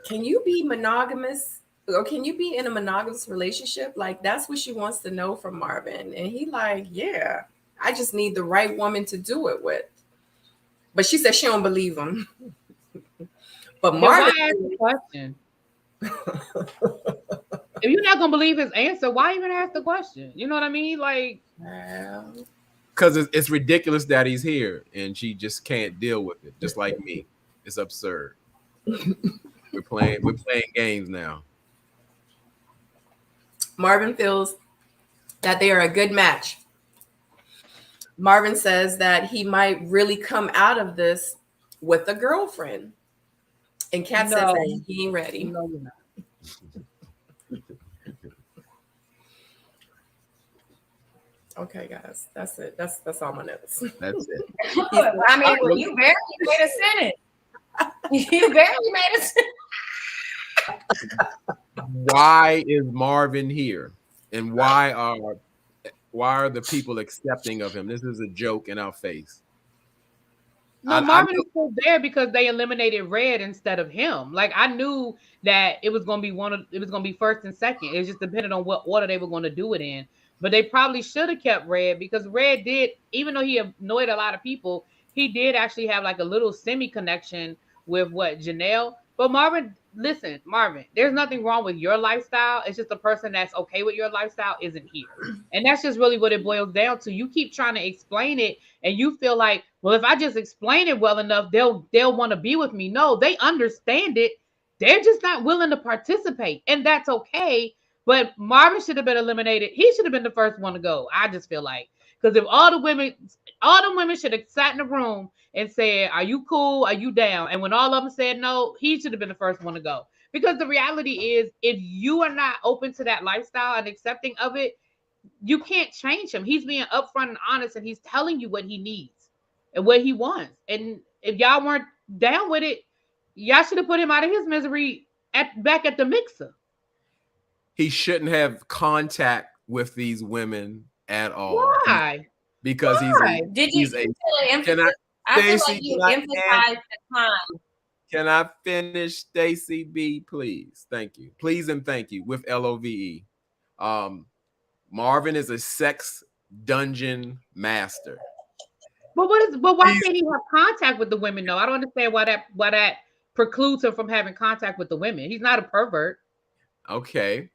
can you be monogamous, or can you be in a monogamous relationship? Like, that's what she wants to know from Marvin. And he like, yeah, I just need the right woman to do it with. But she said she don't believe him. But Marvin asked the question. If you're not gonna believe his answer, why even ask the question? You know what I mean? Like, because it's ridiculous that he's here and she just can't deal with it. Just like me, it's absurd. We're playing games now. Marvin feels that they are a good match. Marvin says that he might really come out of this with a girlfriend. And Kat says that he ain't ready. no, you're not. Okay, guys, that's it. That's all my notes. That's it. I mean, well, you barely made a sentence. You barely made a sentence. Why is Marvin here? And why are the people accepting of him? This is a joke in our face. No, Marvin is still there because they eliminated Red instead of him. Like, I knew that it was gonna be first and second. It just depended on what order they were gonna do it in. But they probably should have kept Red, because Red did, even though he annoyed a lot of people, he did actually have like a little semi-connection with Janelle. But Marvin, listen, Marvin, there's nothing wrong with your lifestyle. It's just the person that's okay with your lifestyle isn't here. And that's just really what it boils down to. You keep trying to explain it and you feel like, well, if I just explain it well enough, they'll want to be with me. No, they understand it. They're just not willing to participate. And that's okay. But Marvin should have been eliminated. He should have been the first one to go. I just feel like. Because if all the women should have sat in the room and said, "Are you cool? Are you down?" And when all of them said no, he should have been the first one to go. Because the reality is, if you are not open to that lifestyle and accepting of it, you can't change him. He's being upfront and honest, and he's telling you what he needs and what he wants. And if y'all weren't down with it, y'all should have put him out of his misery back at the mixer. He shouldn't have contact with these women at all. Why? Because Why? he's a Can I feel like you emphasize the time. Can I finish, Stacey B, please? Thank you. Please and thank you with LOVE. Marvin is a sex dungeon master. But why can't he have contact with the women though? I don't understand why that precludes him from having contact with the women. He's not a pervert. Okay.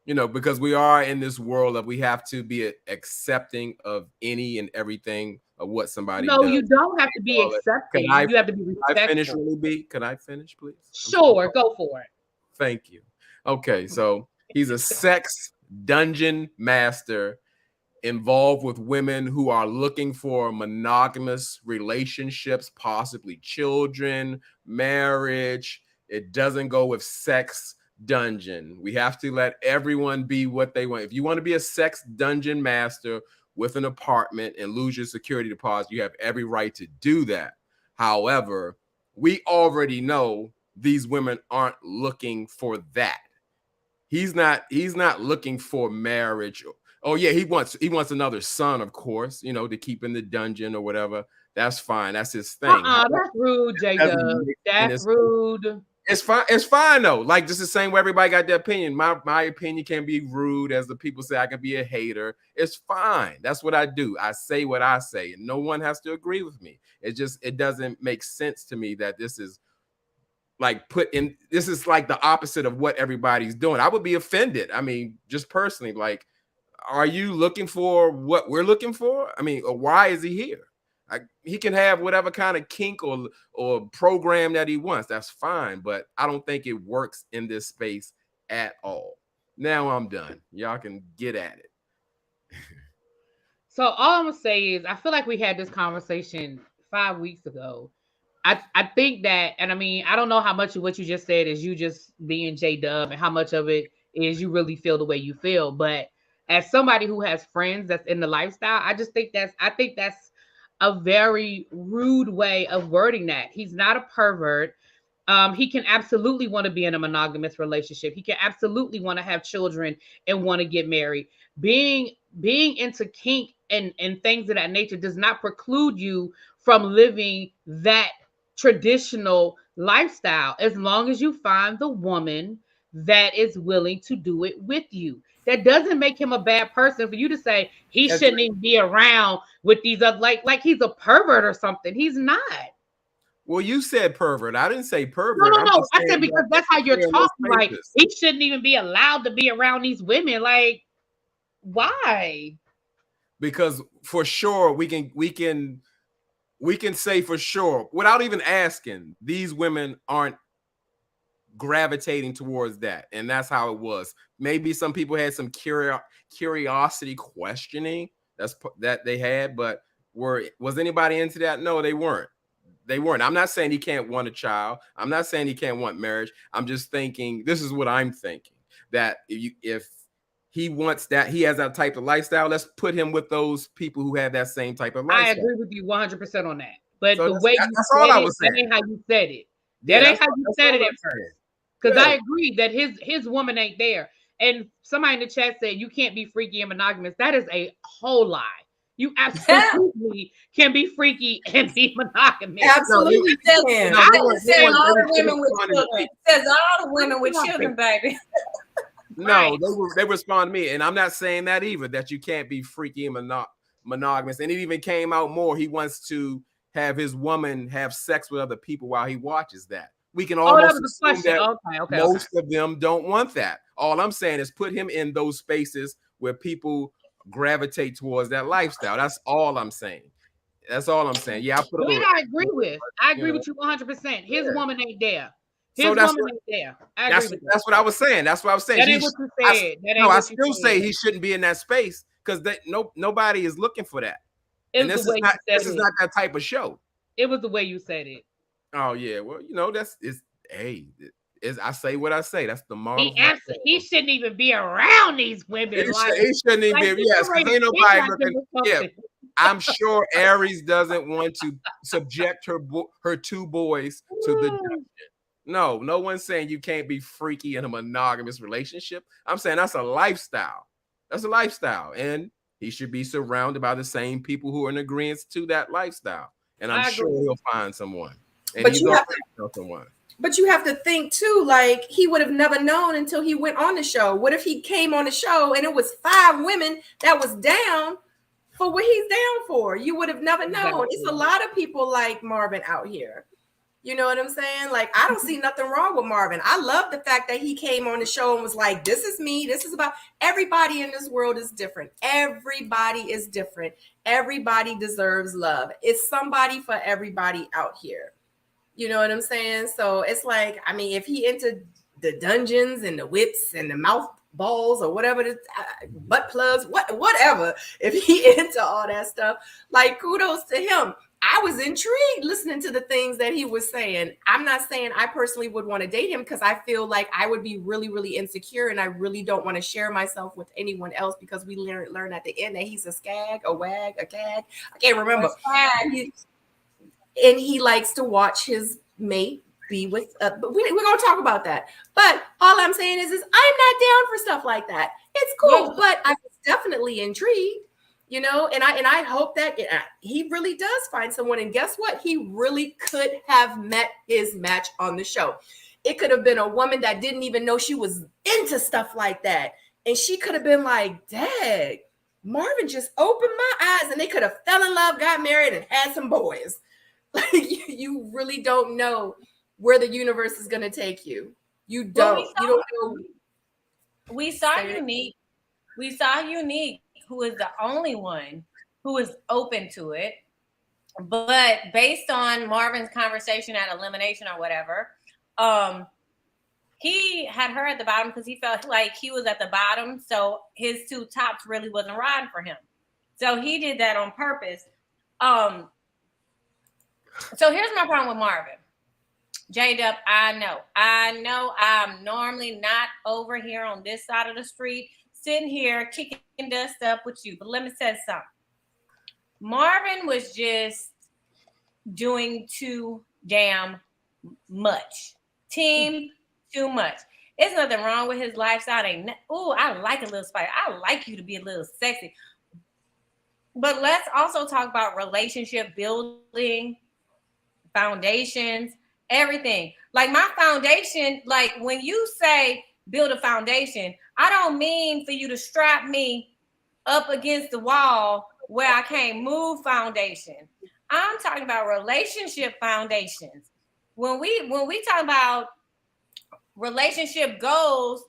Because we are in this world of we have to be accepting of any and everything of what somebody does. No, you don't have to be accepting. You have to be respectful. Can I finish, really, B? Can I finish, please? Sure, go for it. Thank you. Okay, so he's a sex dungeon master involved with women who are looking for monogamous relationships, possibly children, marriage. It doesn't go with sex dungeon. We have to let everyone be what they want. If you want to be a sex dungeon master with an apartment and lose your security deposit, you have every right to do that. However, we already know these women aren't looking for that. He's not looking for marriage. Oh yeah, he wants another son, of course, to keep in the dungeon or whatever. That's fine. That's his thing. That's rude, J-Dub. That's rude. It's fine. It's fine though. Like, just the same way everybody got their opinion. My opinion can be rude, as the people say. I can be a hater. It's fine. That's what I do. I say what I say, and no one has to agree with me. It doesn't make sense to me that this is like this is like the opposite of what everybody's doing. I would be offended. I mean, just personally, like, are you looking for what we're looking for? I mean, why is he here? He can have whatever kind of kink or program that he wants. That's fine, but I don't think it works in this space at all. Now I'm done. Y'all can get at it. So all I'm gonna say is, I feel like we had this conversation 5 weeks ago. I think that, and I mean, I don't know how much of what you just said is you just being J-Dub and how much of it is you really feel the way you feel. But as somebody who has friends that's in the lifestyle, I think that's a very rude way of wording that. He's not a pervert. He can absolutely want to be in a monogamous relationship. He can absolutely want to have children and want to get married. Being into kink and things of that nature does not preclude you from living that traditional lifestyle, as long as you find the woman that is willing to do it with you. That doesn't make him a bad person for you to say he shouldn't even be around with these other, like he's a pervert or something. He's not. Well, you said pervert. I didn't say pervert. No. I said because that's how you're talking. Like, he shouldn't even be allowed to be around these women. Like, why? Because for sure we can say for sure without even asking, these women aren't gravitating towards that, and that's how it was. Maybe some people had some curiosity questioning that they had, but was anybody into that? No, they weren't. I'm not saying he can't want a child. I'm not saying he can't want marriage. I'm just thinking, this is what I'm thinking, that if he wants that, he has that type of lifestyle, let's put him with those people who have that same type of lifestyle. I agree with you 100% on that. But so the way that's all I was saying. That ain't how you said it. That ain't how you said it at first. Because I agree that his woman ain't there. And somebody in the chat said you can't be freaky and monogamous. That is a whole lie. You absolutely can be freaky and be monogamous. Absolutely. I said all the women with children. It says all the women with children, baby. No, they respond to me, and I'm not saying that either, that you can't be freaky and monogamous. And it even came out more. He wants to have his woman have sex with other people while he watches that. we can Oh, that almost was the assume question. that Okay. most of them don't want that. All I'm saying is put him in those spaces where people gravitate towards that lifestyle. That's all I'm saying. That's all I'm saying. Yeah, I put a little. I agree with. I you agree know. with you 100%. His Yeah. woman ain't there. So His that's woman what, ain't there. I agree with that. that's what I was saying. That's what I was saying. That ain't what you said. That ain't I what you still say said. he shouldn't be in that space because nobody is looking for that. And It was this the way is not you said it. not that type of show. It was the way you said it. Oh yeah, well, I say what I say. That's the moral. He shouldn't even be around these women. He shouldn't even be. Yes, because ain't nobody looking. Yeah, I'm sure Aries doesn't want to subject her two boys to the dungeon. No one's saying you can't be freaky in a monogamous relationship. I'm saying that's a lifestyle. That's a lifestyle, and he should be surrounded by the same people who are in agreement to that lifestyle. And I'm sure he'll find someone. And But he's you have found someone. But you have to think too, like he would have never known until he went on the show. What if he came on the show and it was 5 women that was down for what he's down for? You would have never known. Exactly. It's a lot of people like Marvin out here. You know what I'm saying? Like, I don't see nothing wrong with Marvin. I love the fact that he came on the show and was like, this is me. This is about everybody in this world is different. Everybody is different. Everybody deserves love. It's somebody for everybody out here. You know what I'm saying? So it's like, I mean, if he into the dungeons and the whips and the mouth balls or whatever, the butt plugs, whatever, if he into all that stuff, like kudos to him. I was intrigued listening to the things that he was saying. I'm not saying I personally would want to date him because I feel like I would be really, really insecure and I really don't want to share myself with anyone else because we learn at the end that he's a skag, a wag, a cag. I can't remember. And he likes to watch his mate be with, but we're going to talk about that. But all I'm saying is I'm not down for stuff like that. It's cool, but I was definitely intrigued, you know, and I hope that he really does find someone. And guess what? He really could have met his match on the show. It could have been a woman that didn't even know she was into stuff like that. And she could have been like, dang, Marvin just opened my eyes, and they could have fell in love, got married, and had some boys. Like you really don't know where the universe is going to take you. You don't. You don't know. We saw Unique. We saw Unique, who is the only one who is open to it. But based on Marvin's conversation at elimination or whatever, he had her at the bottom because he felt like he was at the bottom. So his 2 tops really wasn't riding for him. So he did that on purpose. So here's my problem with Marvin. J-Dub, I know I'm normally not over here on this side of the street, sitting here kicking dust up with you. But let me say something. Marvin was just doing too damn much. Team, too much. There's nothing wrong with his lifestyle. I like a little spice. I like you to be a little sexy. But let's also talk about relationship building, foundations, everything. Like my foundation, like when you say build a foundation, I don't mean for you to strap me up against the wall where I can't move foundation. I'm talking about relationship foundations. When we talk about relationship goals,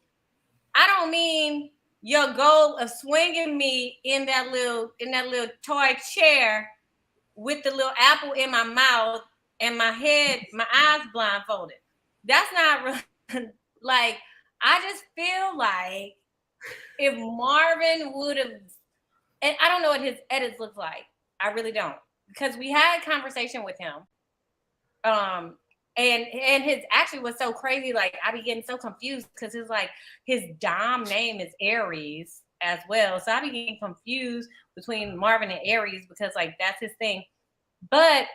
I don't mean your goal of swinging me in that little toy chair with the little apple in my mouth and my eyes blindfolded. That's not like, I just feel like if Marvin would have, and I don't know what his edits look like. I really don't, because we had a conversation with him. And his actually was so crazy. Like I be getting so confused because it's like his Dom name is Aries as well. So I be getting confused between Marvin and Aries because like that's his thing. But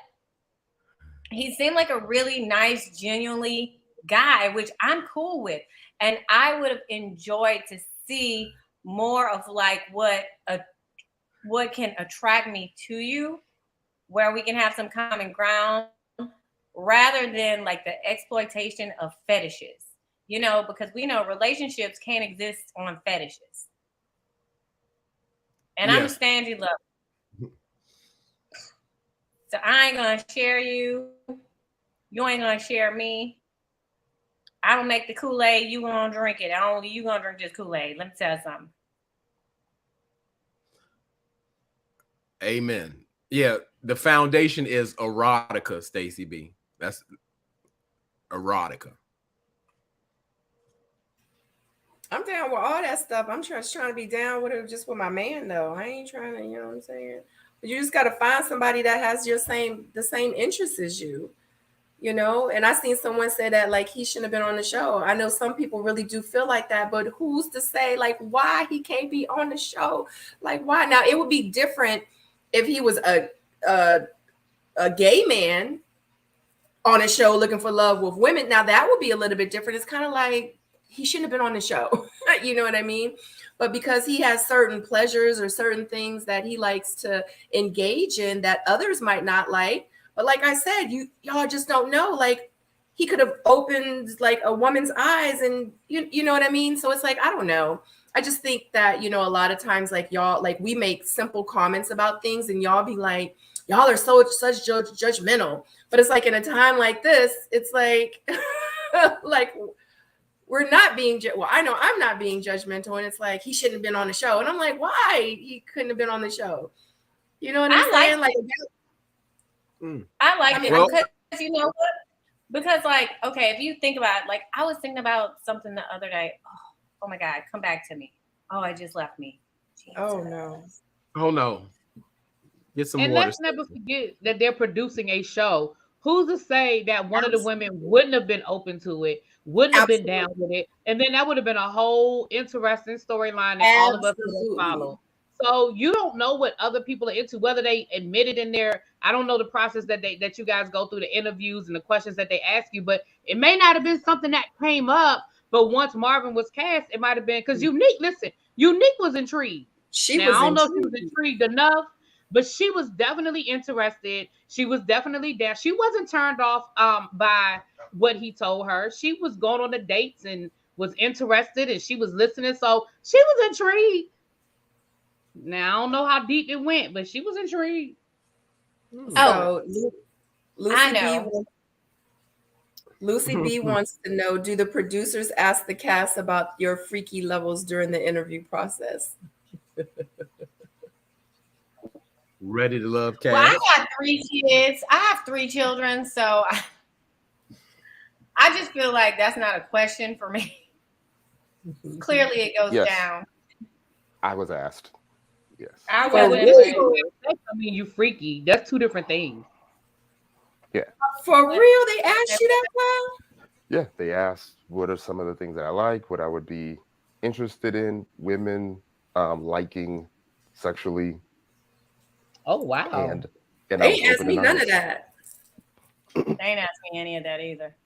he seemed like a really nice, genuinely guy, which I'm cool with. And I would have enjoyed to see more of like what can attract me to you, where we can have some common ground, rather than like the exploitation of fetishes, you know, because we know relationships can't exist on fetishes. And I understand you love it. So I ain't gonna share you. You ain't gonna share me. I don't make the Kool-Aid, you gonna drink it. Only you gonna drink this Kool-Aid. Let me tell you something. Amen. Yeah, the foundation is erotica, Stacey B. That's erotica. I'm down with all that stuff. I'm just trying to be down with it just with my man though. I ain't trying to, you know what I'm saying? But you just gotta find somebody that has the same interests as you. You know, and I seen someone say that like he shouldn't have been on the show. I know some people really do feel like that, but who's to say like why he can't be on the show? Like why? Now it would be different if he was a gay man on a show looking for love with women. Now that would be a little bit different. It's kind of like he shouldn't have been on the show. You know what I mean? But because he has certain pleasures or certain things that he likes to engage in that others might not like. But like I said, y'all just don't know. Like he could have opened like a woman's eyes, and you know what I mean. So it's like I don't know. I just think that a lot of times like y'all like we make simple comments about things, and y'all be like y'all are such judgmental. But it's like in a time like this, it's like like we're not being well. I know I'm not being judgmental, and it's like he shouldn't have been on the show, and I'm like why he couldn't have been on the show. You know what I'm saying? Like. I like it because you know what? Because like, okay, if you think about it, like I was thinking about something the other day. Oh my God, come back to me. Oh, I just left me. Jesus. Oh no. Oh no. Get some and water. let's never forget that they're producing a show. Who's to say that one of the women wouldn't have been open to it, wouldn't have been down with it, and then that would have been a whole interesting storyline that all of us would have followed. So you don't know what other people are into, whether they admit it in their. I don't know the process that you guys go through, the interviews and the questions that they ask you, but it may not have been something that came up. But once Marvin was cast, it might have been because Unique. Listen, Unique was intrigued. I don't know if she was intrigued enough, but she was definitely interested. She was definitely down. She wasn't turned off by what he told her. She was going on the dates and was interested, and she was listening. So she was intrigued. Now I don't know how deep it went, but she was intrigued. So Lucy I know. Lucy B wants to know: do the producers ask the cast about your freaky levels during the interview process? Ready to love cast. Well, I got 3 kids. I have 3 children, so I just feel like that's not a question for me. Clearly, it goes down. I was asked. Yes. I mean, you freaky. That's 2 different things. Yeah. For real, they asked you that, well? Yeah, they asked what are some of the things that I like, what I would be interested in, women liking sexually. Oh wow! And they ain't asked me none of that. They ain't asked me any of that either.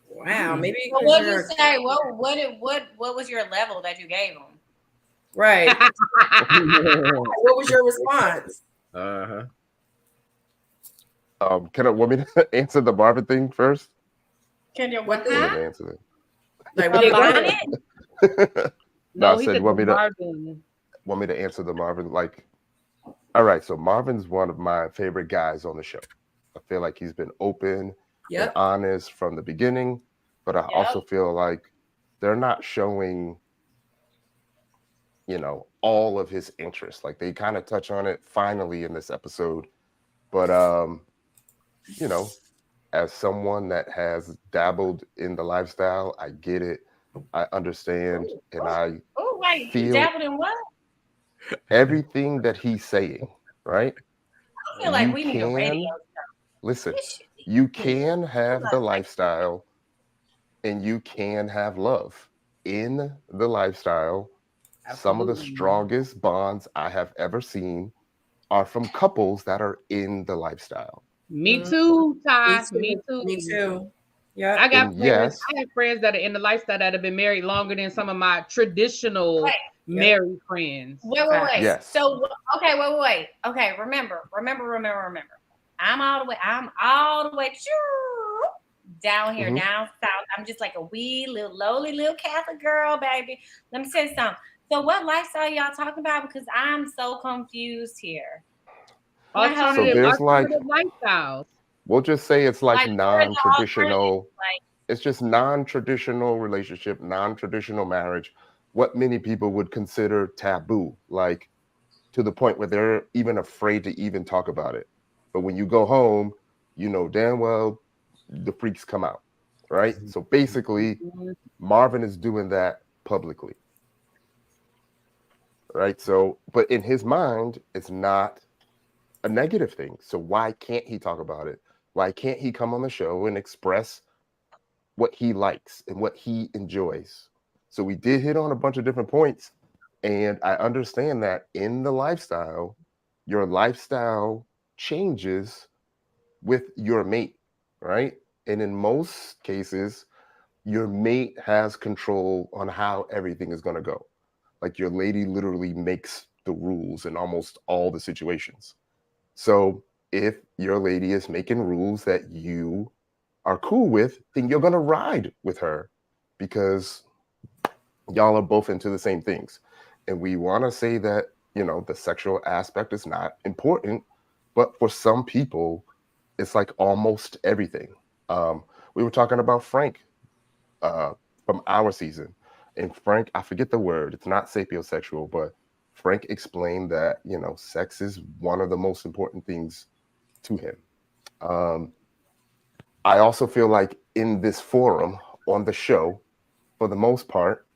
Wow, maybe. Well, what did you say? What was your level that you gave them? Right. What was your response? Can I want me to answer the Marvin thing first? Can you what the answer it? Like what No, I said want me to answer the Marvin. Like, all right, so Marvin's one of my favorite guys on the show. I feel like he's been open and honest from the beginning, but I also feel like they're not showing all of his interests. Like they kind of touch on it finally in this episode, but as someone that has dabbled in the lifestyle, I get it, I understand, and I feel dabbled in what? Everything that he's saying, right? I feel like we need a radio show. Listen, you can have the lifestyle and you can have love in the lifestyle. Absolutely. Some of the strongest bonds I have ever seen are from couples that are in the lifestyle. Me too, Ty. Me too. Yeah, I got friends. I have friends that are in the lifestyle that have been married longer than some of my traditional married friends. Wait. Yes. So wait. Okay, remember. I'm all the way down here, down south. I'm just like a wee little lowly little Catholic girl, baby. Let me say something. So what lifestyle y'all talking about? Because I'm so confused here. So there's like lifestyles. We'll just say it's like non-traditional. It's just non-traditional relationship, non-traditional marriage, what many people would consider taboo, like to the point where they're even afraid to even talk about it. But when you go home, you know damn well the freaks come out, right? So basically, Marvin is doing that publicly, right? So, but in his mind, it's not a negative thing. So why can't he talk about it? Why can't he come on the show and express what he likes and what he enjoys? So we did hit on a bunch of different points, and I understand that in the lifestyle, your lifestyle changes with your mate, right? And in most cases, your mate has control on how everything is going to go. Like your lady literally makes the rules in almost all the situations. So if your lady is making rules that you are cool with, then you're going to ride with her because y'all are both into the same things. And we want to say that, you know, the sexual aspect is not important, but for some people, it's like almost everything. We were talking about Frank from our season. And Frank, I forget the word, it's not sapiosexual, but Frank explained that, you know, sex is one of the most important things to him. I also feel like in this forum on the show, for the most part,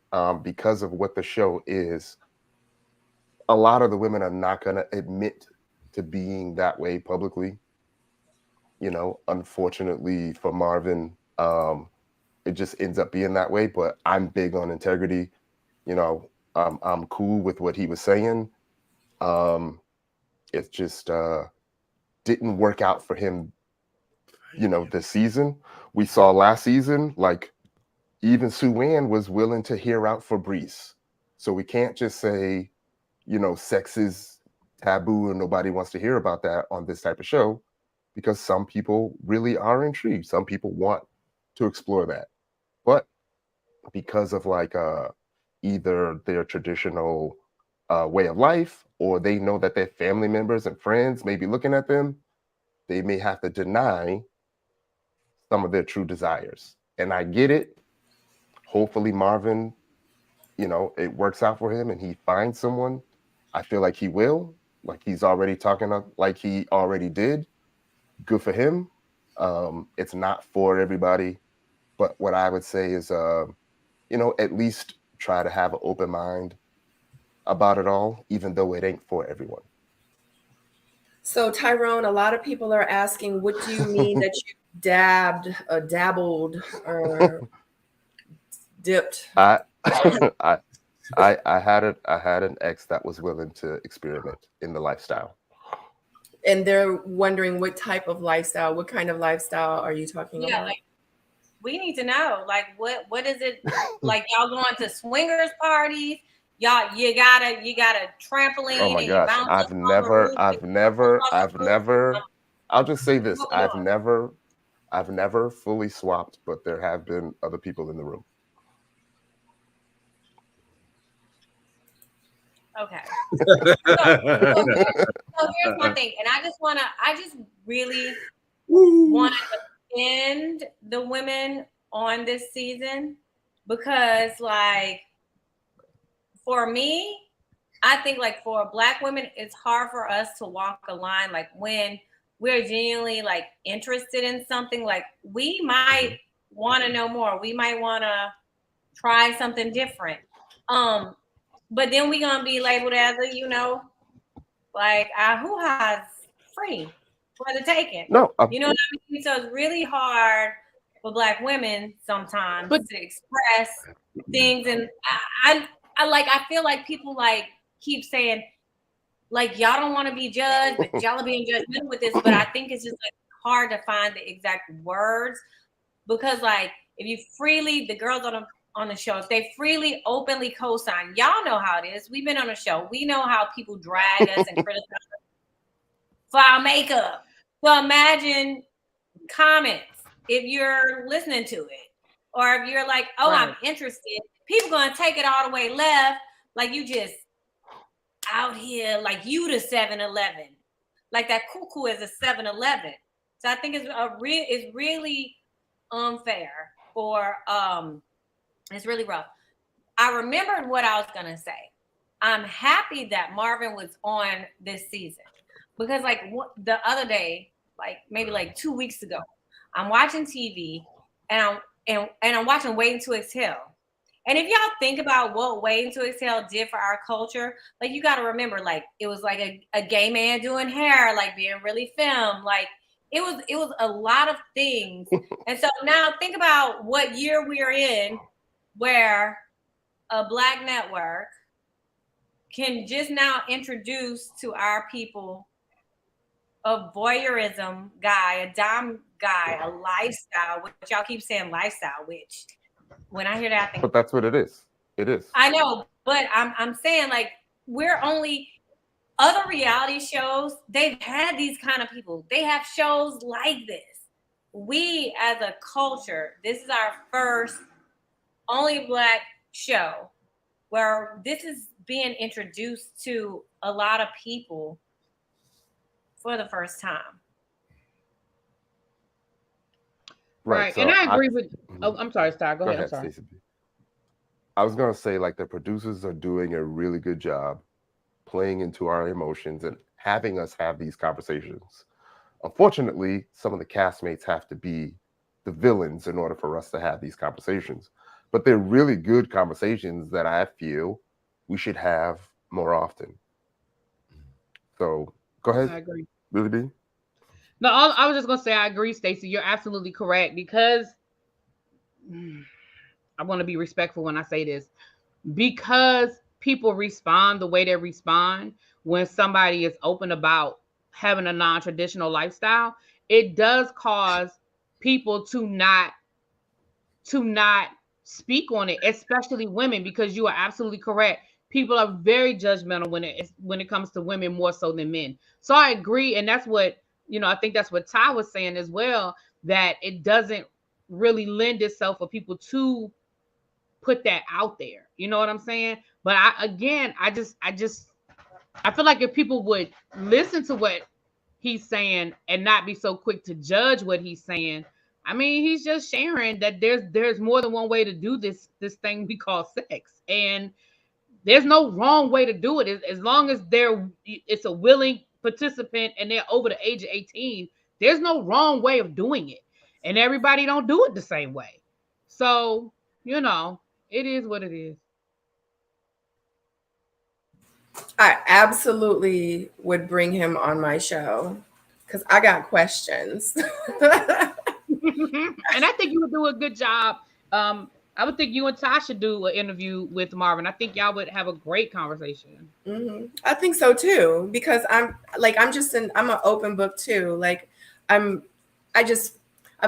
because of what the show is, a lot of the women are not going to admit to being that way publicly. You know, unfortunately for Marvin, it just ends up being that way. But I'm big on integrity. You know, I'm cool with what he was saying. It just didn't work out for him, you know, this season. We saw last season, like, even Sue Ann was willing to hear out Fabrice. So we can't just say, you know, sex is taboo and nobody wants to hear about that on this type of show, because some people really are intrigued. Some people want to explore that. But because of like either their traditional way of life, or they know that their family members and friends may be looking at them, they may have to deny some of their true desires. And I get it. Hopefully Marvin, you know, it works out for him and he finds someone. I feel like he will. Like he's already talking up, like he already did. Good for him. It's not for everybody, but what I would say is, you know, at least try to have an open mind about it all, even though it ain't for everyone. So Tyrone, a lot of people are asking, what do you mean that you dabbled, or dipped? I had an ex that was willing to experiment in the lifestyle. And they're wondering what type of lifestyle, what kind of lifestyle are you talking about? Like, we need to know, like, what is it? Like, y'all going to swingers parties? Y'all, you got a trampoline. Oh my gosh, I've never. I'll just say this: I've never fully swapped, but there have been other people in the room. Okay. So here's my thing, and I just really want to defend the women on this season, because, like, for me, I think, like, for Black women, it's hard for us to walk a line. Like, when we're genuinely, like, interested in something, like, we might want to know more. We might want to try something different. But then we're going to be labeled as a, you know, like, who has free for the taking. No. You know what I mean? So it's really hard for Black women sometimes to express things. And I feel like people, like, keep saying, like, y'all don't want to be judged, but y'all are being judgmental with this. But I think it's just, like, hard to find the exact words, because, like, if you freely, the girls on the show, if they freely, openly co-sign, y'all know how it is. We've been on a show. We know how people drag us and criticize us for our makeup. So imagine comments if you're listening to it, or if you're like, oh, right, I'm interested. People gonna take it all the way left, like you just out here, like you the 7-Eleven, like that cuckoo is a 7-Eleven. So I think it's really unfair for it's really rough. I remembered what I was gonna say. I'm happy that Marvin was on this season because like the other day, like maybe like 2 weeks ago, I'm watching TV and I'm watching Waiting to Exhale. And if y'all think about what Waiting to Exhale did for our culture, like you got to remember, like it was like a gay man doing hair, like being really femme, like it was a lot of things. And so now think about what year we're in, where a Black network can just now introduce to our people a voyeurism guy, a dom guy, a lifestyle, which y'all keep saying lifestyle, which when I hear that, I think. But that's what it is. It is. I know, but I'm saying like we're only other reality shows. They've had these kind of people. They have shows like this. We as a culture, this is our first only Black show where this is being introduced to a lot of people for the first time. Right. So and I agree with I'm sorry, Star. Go ahead. I'm sorry. Stacey B. I was gonna say, like, the producers are doing a really good job playing into our emotions and having us have these conversations. Unfortunately, some of the castmates have to be the villains in order for us to have these conversations. But they're really good conversations that I feel we should have more often. So go ahead. I agree. Lily B. No, I was just gonna say I agree, Stacey. You're absolutely correct because I want to be respectful when I say this. Because people respond the way they respond when somebody is open about having a non-traditional lifestyle, it does cause people to not speak on it, especially women, because you are absolutely correct. People are very judgmental when it comes to women more so than men. So I agree, and that's what I think that's what Ty was saying as well, that it doesn't really lend itself for people to put that out there. You know what I'm saying? But I feel like if people would listen to what he's saying and not be so quick to judge what he's saying, I mean, he's just sharing that there's more than one way to do this thing we call sex, and there's no wrong way to do it as long as it's a willing participant and they're over the age of 18. There's no wrong way of doing it, and everybody don't do it the same way. So it is what it is. I absolutely would bring him on my show because I got questions. And I think you would do a good job. I would think you and Ty should do an interview with Marvin. I think y'all would have a great conversation. Mm-hmm. I think so too, because I'm an open book too. Like I've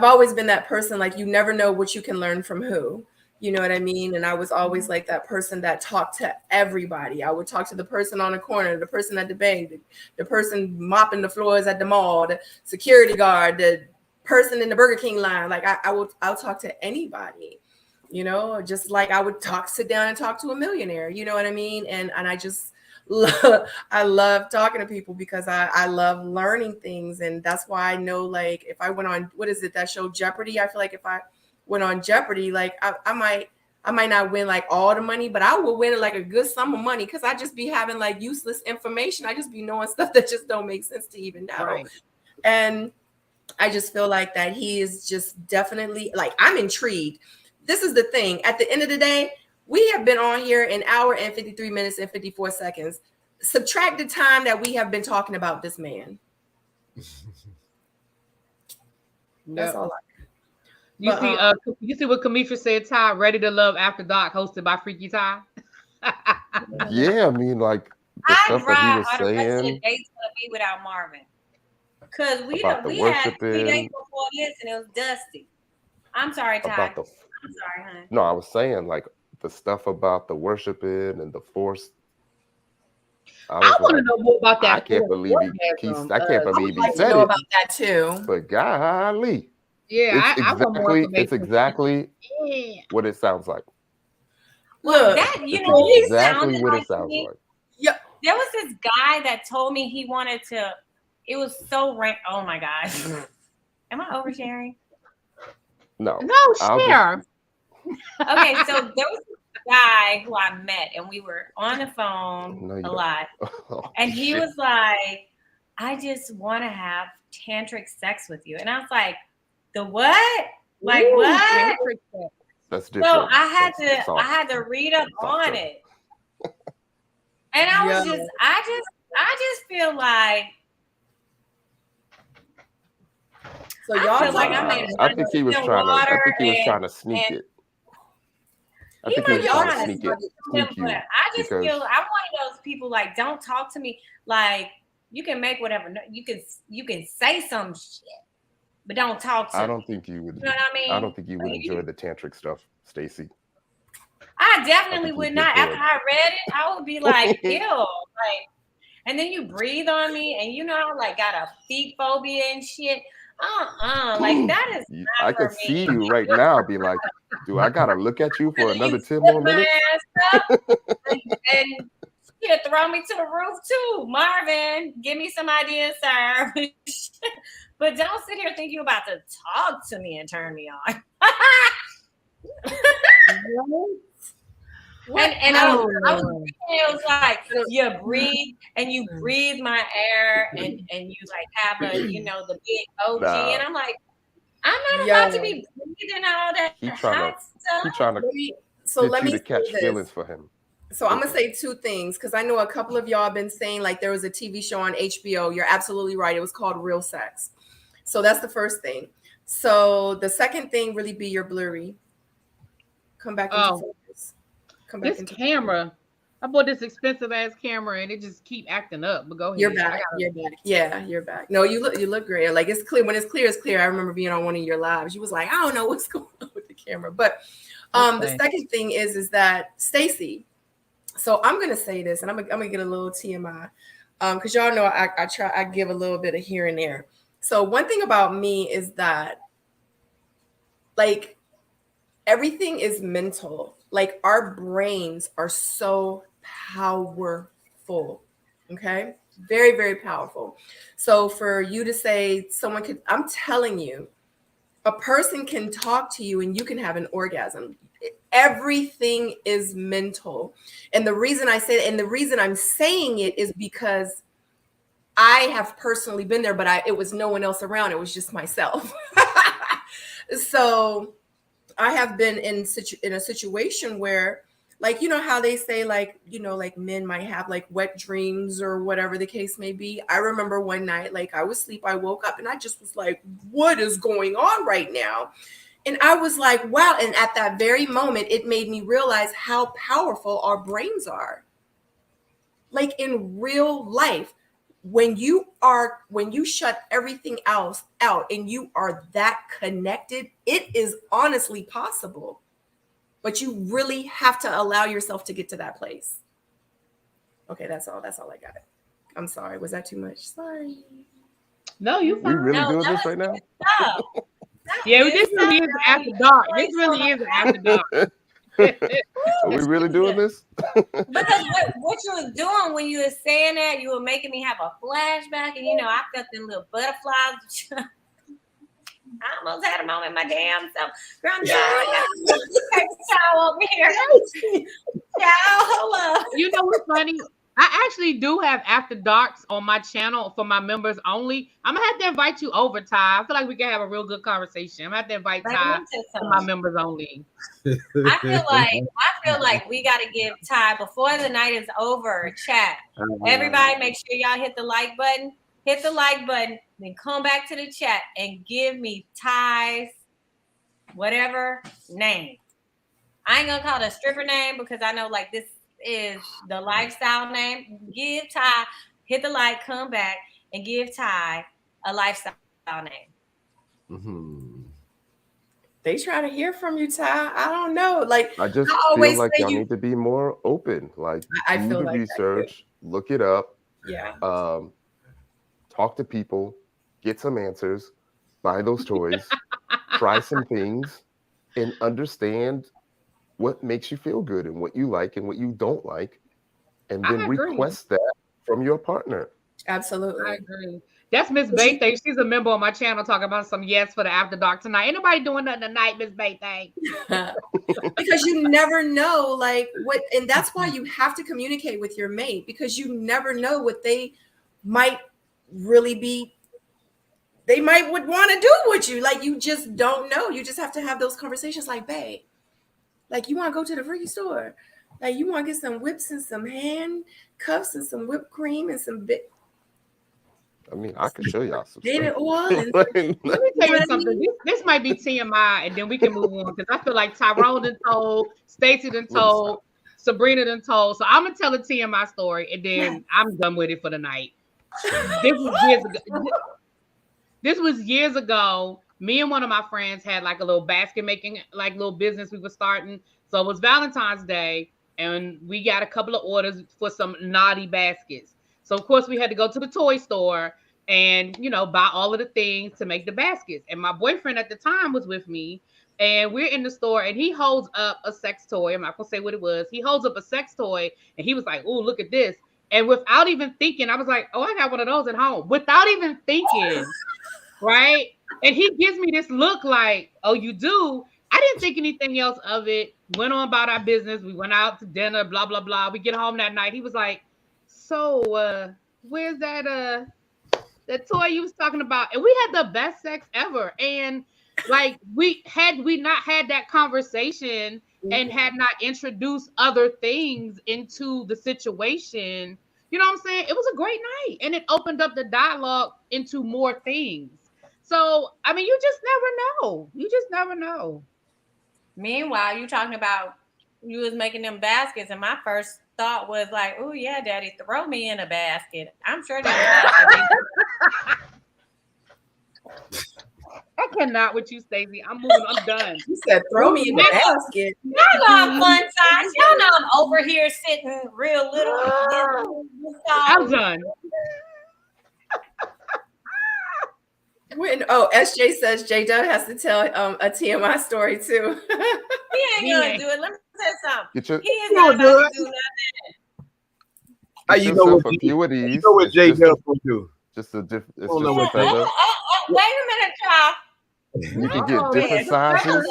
always been that person, like you never know what you can learn from who. You know what I mean? And I was always like that person that talked to everybody. I would talk to the person on the corner, the person at the bank, the person mopping the floors at the mall, the security guard, the person in the Burger King line. Like I'll talk to anybody, just like I would sit down and talk to a millionaire. You know what I mean? And I just I love talking to people because I love learning things. And that's why I know, like, if I went on, what is it, that show Jeopardy? I feel like if I went on Jeopardy, like I might not win like all the money, but I will win like a good sum of money because I just be having like useless information. I just be knowing stuff that just don't make sense to even know. Right. And I just feel like that he is just definitely, like, I'm intrigued. This is the thing. At the end of the day, we have been on here an hour and 53 minutes and 54 seconds. Subtract the time that we have been talking about this man. That's all You see what Kamisha said, Ty, Ready to Love After Dark, hosted by Freaky Ty? Yeah, I mean, like, the stuff that he was saying. The rest of the date's gonna be without Marvin. Because we had 3 days before this and it was dusty. I'm sorry, Ty. I'm sorry, honey. No, I was saying, like, the stuff about the worshiping and the force. I want to know more about that. I can't believe he said it. About that too. But golly. Yeah, it's exactly what it sounds like. Look, that he exactly sounded what like it sounds me. like. Yeah, there was this guy that told me he wanted to. It was so oh my gosh, am I oversharing? No. No, I'll just- share. Okay, so there was a guy who I met, and we were on the phone No, you a don't. lot. Oh, And he shit. was like, I just want to have tantric sex with you. And I was like, the what? Like Ooh, what? tantric sex. That's So different. I That's soft. had to read up Soft on stuff. it. And I was Yeah. I just feel like So I y'all feel like talking I made about- I think he was in trying to. I water think he was and- trying to sneak and- it. I He think he might was be trying to trying to sneak it, sneak you. but I just because- feel I'm one of those people like don't talk to me like you can make whatever you can say some shit, but don't talk to I me. don't think you would. You know what I mean? I don't think you would Like, enjoy the tantric stuff, Stacy. I definitely think would you'd not. get After I read it, I would be like, ew. Like, and then you breathe on me, and you know, I like got a feet phobia and shit. Like that is You- not I could for see me. you right now, be like, "Do I gotta look at you for And another you 10 more flip my minutes?" ass up, and you throw me to the roof too. Marvin, give me some ideas, sir. But don't sit here thinking you're about to talk to me and turn me on. And I was thinking, it was like you breathe and you breathe my air and you like have a the big OG Nah. and I'm like I'm not Yo. about to be breathing all that He hot tryna- stuff. He trying to So get let you me to catch say this. feelings for him. So I'm gonna say two things because I know a couple of y'all have been saying like there was a TV show on HBO. You're absolutely right. It was called Real Sex. So that's the first thing. So the second thing really be your blurry. Come back into focus. Come back This into camera, I bought this expensive ass camera and it just keep acting up. But go ahead. You're back. You're back. Yeah, you're back. No, you look great. Like it's clear. When it's clear, it's clear. I remember being on one of your lives. You was like, I don't know what's going on with the camera. But the second thing is that Stacy. So I'm gonna say this, and I'm gonna get a little TMI, because y'all know I give a little bit of here and there. So one thing about me is that, like, everything is mental. Like our brains are so powerful. Okay, very very powerful. So for you to say someone could, I'm telling you, a person can talk to you and you can have an orgasm. Everything is mental. And the reason I say that, and the reason I'm saying it is because I have personally been there, but it was no one else around. It was just myself. So I have been in a situation where, like, you know how they say, like, like men might have like wet dreams or whatever the case may be. I remember one night, like I was asleep, I woke up and I just was like, what is going on right now? And I was like, wow. And at that very moment, it made me realize how powerful our brains are. Like in real life, when you shut everything else out and you are that connected, it is honestly possible. But you really have to allow yourself to get to that place. Okay, that's all I got. I'm sorry. Was that too much? Sorry. No, you We fine. really No, doing that this right now? No. Yeah, this really is after dark. This really is after dark. Are we really doing this? Because what you was doing when you were saying that, you were making me have a flashback, and I felt them little butterflies. I almost had a moment my damn self. Girl, I'm trying. Take the towel over here. Towel, hold up. You know what's funny? I actually do have after darks on my channel for my members only. I'm gonna have to invite you over, Ty. I feel like we can have a real good conversation. I'm gonna have to invite Ty to my members only. I feel like we got to give Ty before the night is over. Chat. Everybody, make sure y'all hit the like button. Hit the like button. Then come back to the chat and give me Ty's whatever name. I ain't gonna call it a stripper name because I know like this is the lifestyle name. Give Ty, hit the like, come back, and give Ty a lifestyle name. Mm-hmm. They trying to hear from you, Ty. I don't know. Like I just I always feel like say y'all need to be more open. Like I do feel the like that too. research, look it up, Yeah. talk to people, get some answers, buy those toys, try some things, and understand what makes you feel good and what you like and what you don't like, and I then agree. request that from your partner. I Absolutely. agree. That's Miss Baythay. She's a member on my channel talking about some yes for the after dark tonight. Ain't nobody doing nothing tonight, Miss Baythay. Because you never know, like what, and that's why you have to communicate with your mate, because you never know what they might really be. They might would want to do with you. Like you just don't know. You just have to have those conversations. Like, babe, like you want to go to the freaky store, like you want to get some whips and some handcuffs and some whipped cream and some I mean, I can show y'all some baby stuff. oil. And Let me tell you something. This might be TMI, and then we can move on because I feel like Tyrone done told, Stacey done told, Sabrina done told. So I'm gonna tell a TMI story, and then I'm done with it for the night. This was years ago. This was years ago. Me and one of my friends had like a little basket making, like little business we were starting. So it was Valentine's Day, and we got a couple of orders for some naughty baskets. So of course we had to go to the toy store and buy all of the things to make the baskets. And my boyfriend at the time was with me, and we're in the store, and he holds up a sex toy. I'm not gonna say what it was. He holds up a sex toy, and he was like, "Oh, look at this!" And without even thinking, I was like, "Oh, I got one of those at home." Without even thinking, right? And he gives me this look like, "Oh, you do?" I didn't think anything else of it. Went on about our business. We went out to dinner, blah blah blah. We get home that night. He was like, "So, where's that toy you was talking about?" And we had the best sex ever. And like we not had that conversation and had not introduced other things into the situation, you know what I'm saying? It was a great night, and it opened up the dialogue into more things. So I mean, you just never know. You just never know. Meanwhile, you talking about you was making them baskets, and my first thought was like, "Oh yeah, Daddy, throw me in a basket." I'm sure that. I cannot with you, Stacey. I'm moving. I'm done. You said throw me in the basket. Y'all know I'm fun size. Y'all know I'm over here sitting real little. I'm done. SJ says J Dub has to tell a TMI story too. He ain't gonna do it. Let me say something. He is not not gonna gonna do nothing. How you know what a few of these? You know what J Dub will do? Just a different. It's don't know just what a feather. Wait a minute, y'all. You can get different sizes.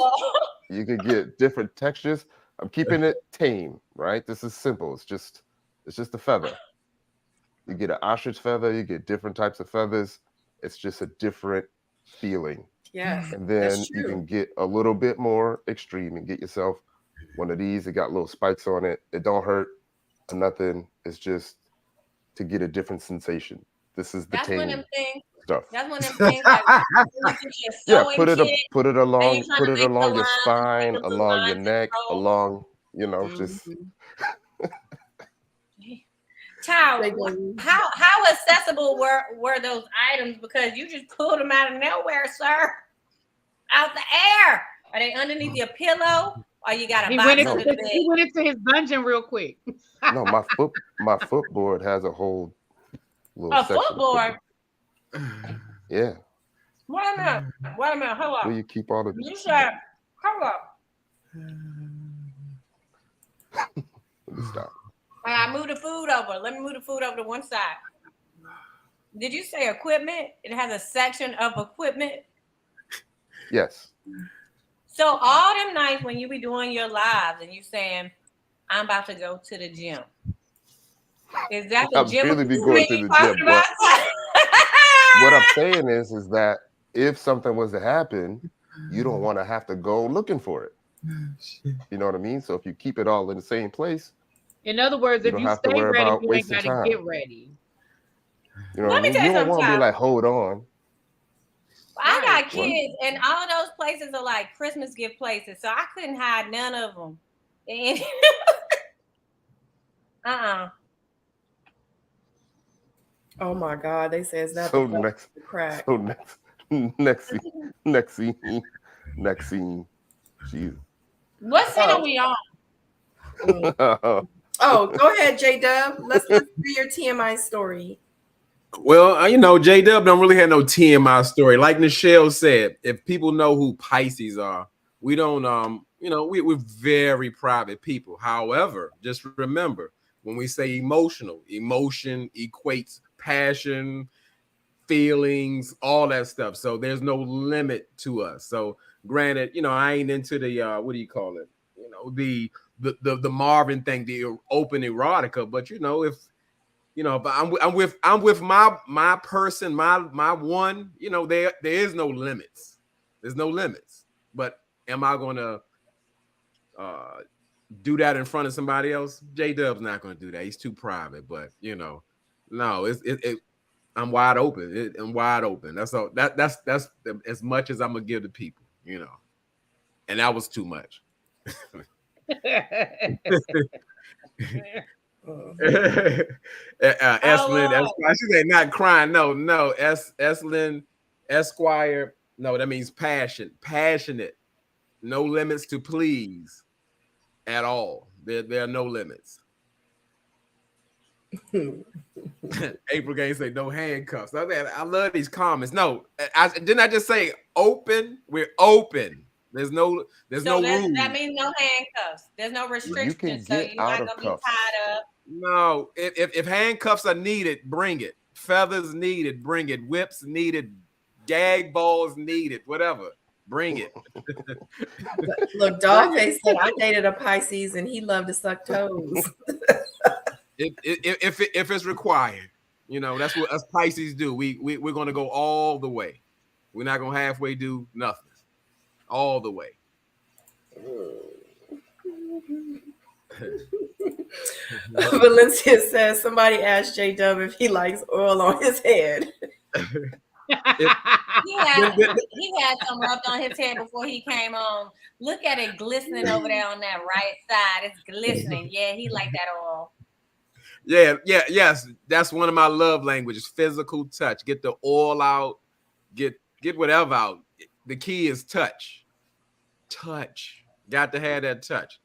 You can get different textures. I'm keeping it tame, right? This is simple. It's just a feather. You get an ostrich feather. You get different types of feathers. It's just a different feeling. Yeah. And then you can get a little bit more extreme and get yourself one of these. It got little spikes on it. It don't hurt or nothing. It's just to get a different sensation. This is the tame stuff. That's one of them things. Like, put it along your spine, along your neck, along, just. Child, how accessible were those items? Because you just pulled them out of nowhere, sir. Out the air. Are they underneath your pillow? Or you got a box under the bed? He went into his dungeon real quick. No, my footboard has a whole little a footboard. Yeah. Wait a minute. Hold up. Where you keep all the? You said, hold up. Let me stop. I moved the food over. Let me move the food over to one side. Did you say equipment? It has a section of equipment. Yes. So all them nights when you be doing your lives and you saying, "I'm about to go to the gym." Is that the gym? Really be going to the gym. But what I'm saying is that if something was to happen, you don't want to have to go looking for it. You know what I mean? So if you keep it all in the same place. In other words, if you stay ready, you ain't got to get ready. You know what I mean? You don't want to be like, hold on. I got kids, and all of those places are like Christmas gift places, so I couldn't hide none of them. And Oh my God! They say it's not so the next crack. So next scene. Jeez. What scene are we on? Oh, go ahead, J Dub. Let's do your TMI story. Well, J Dub don't really have no TMI story. Like Nichelle said, if people know who Pisces are, we don't. We're very private people. However, just remember when we say emotional, emotion equates passion, feelings, all that stuff. So there's no limit to us. So granted, I ain't into the what do you call it? The Marvin thing, the open erotica. But if I'm with my person, my one, there is no limits. There's no limits. But am I gonna do that in front of somebody else? J-Dub's not gonna do that. He's too private. But no, I'm wide open. I'm wide open. That's all. That's as much as I'm gonna give to people. And that was too much. Eslyn, she said not crying. No, Eslyn Esquire. No, that means passionate. No limits to please at all. There are no limits. April Gaines say no handcuffs. I love these comments. No, didn't I just say open? We're open. There's no rules. That means no handcuffs. There's no restrictions. So you're not gonna be tied up. No, if handcuffs are needed, bring it. Feathers needed, bring it. Whips needed, gag balls needed, whatever. Bring it. Look, Dogface said I dated a Pisces and he loved to suck toes. If it's required, that's what us Pisces do. We're gonna go all the way. We're not gonna halfway do nothing. All the way. Valencia says somebody asked J-Dub if he likes oil on his head. He had some rubbed on his head before he came on. Look at it glistening over there on that right side. It's glistening. Yeah, he liked that oil. Yes. That's one of my love languages. Physical touch. Get the oil out. Get whatever out. The key is touch. Touch. Got to have that touch.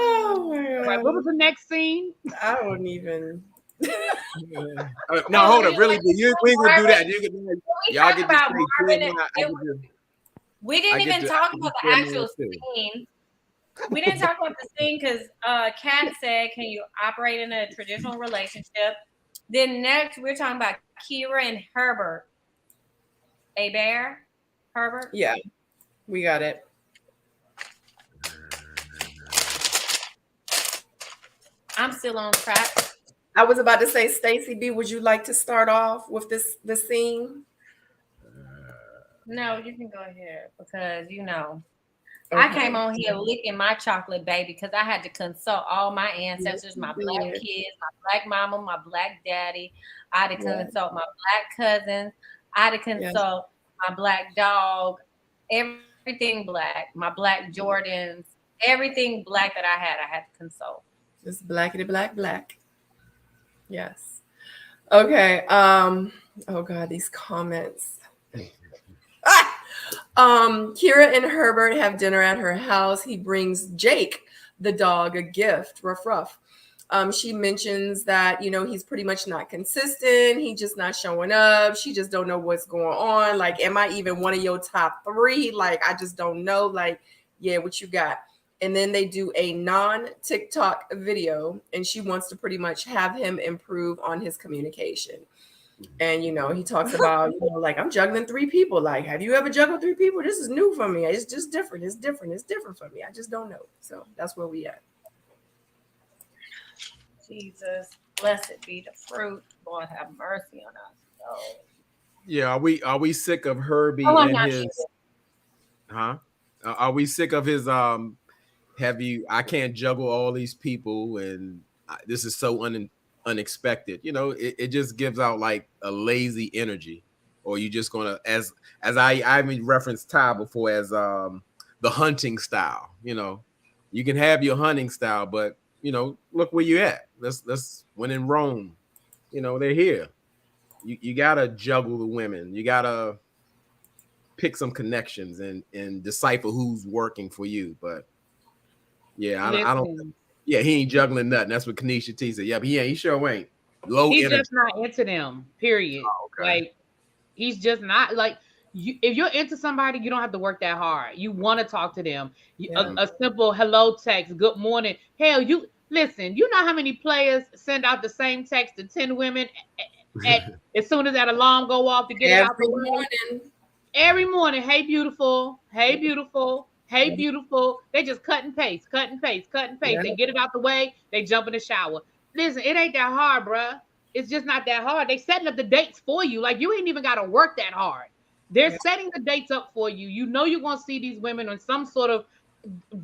Oh my God. Right, what was the next scene? I don't even. No, hold up. Really, we gonna do that. Y'all get about Marvin. We didn't even talk about the actual scene. We didn't talk about the scene because Kat said, "Can you operate in a traditional relationship?" Then next, we're talking about Kira and Herbert. Herbert? Yeah, we got it. I'm still on track. I was about to say, Stacey B, would you like to start off with this scene? No, you can go ahead because Okay. I came on here licking my chocolate baby because I had to consult all my ancestors, my black kids, my black mama, my black daddy. I had to consult my black cousins. I had to consult my black dog, everything black, my black Jordans, everything black that I had to consult. Just blackity black. Yes. Okay. Oh God, these comments. Kira and Herbert have dinner at her house. He brings Jake, the dog, a gift. Ruff. She mentions that, he's pretty much not consistent. He just not showing up. She just don't know what's going on. Like, am I even one of your top 3? Like, I just don't know. Like, yeah, what you got? And then they do a non-TikTok video, and she wants to pretty much have him improve on his communication. And, he talks about, like, I'm juggling 3 people. Like, have you ever juggled 3 people? This is new for me. It's just different. It's different for me. I just don't know. So that's where we at. Jesus, blessed be the fruit. Lord have mercy on us. So. Yeah, are we sick of Herbie and his? Are we sick of his? I can't juggle all these people, and this is so unexpected. It just gives out like a lazy energy, or you just gonna as I even referenced Ty before as the hunting style. You can have your hunting style, but look where you at. Let's when in Rome, they're here. You gotta juggle the women. You gotta pick some connections and decipher who's working for you. But yeah, I don't. Yeah, he ain't juggling nothing. That's what Kanisha T said. Yeah, but he sure ain't. Low He's energy. just not into them. Period. Oh, okay. Like he's just not like if you're into somebody, you don't have to work that hard. You want to talk to them. Yeah. A simple hello text, good morning. Hell, you listen. You know how many players send out the same text to 10 women as soon as that alarm go off to get it out the way? Morning. Every morning, hey beautiful, hey beautiful, hey beautiful. They just cut and paste, cut and paste, cut and paste. Yeah. They get it out the way. They jump in the shower. Listen, it ain't that hard, bruh. It's just not that hard. They setting up the dates for you. Like you ain't even got to work that hard. They're setting the dates up for you. You know you're gonna see these women on some sort of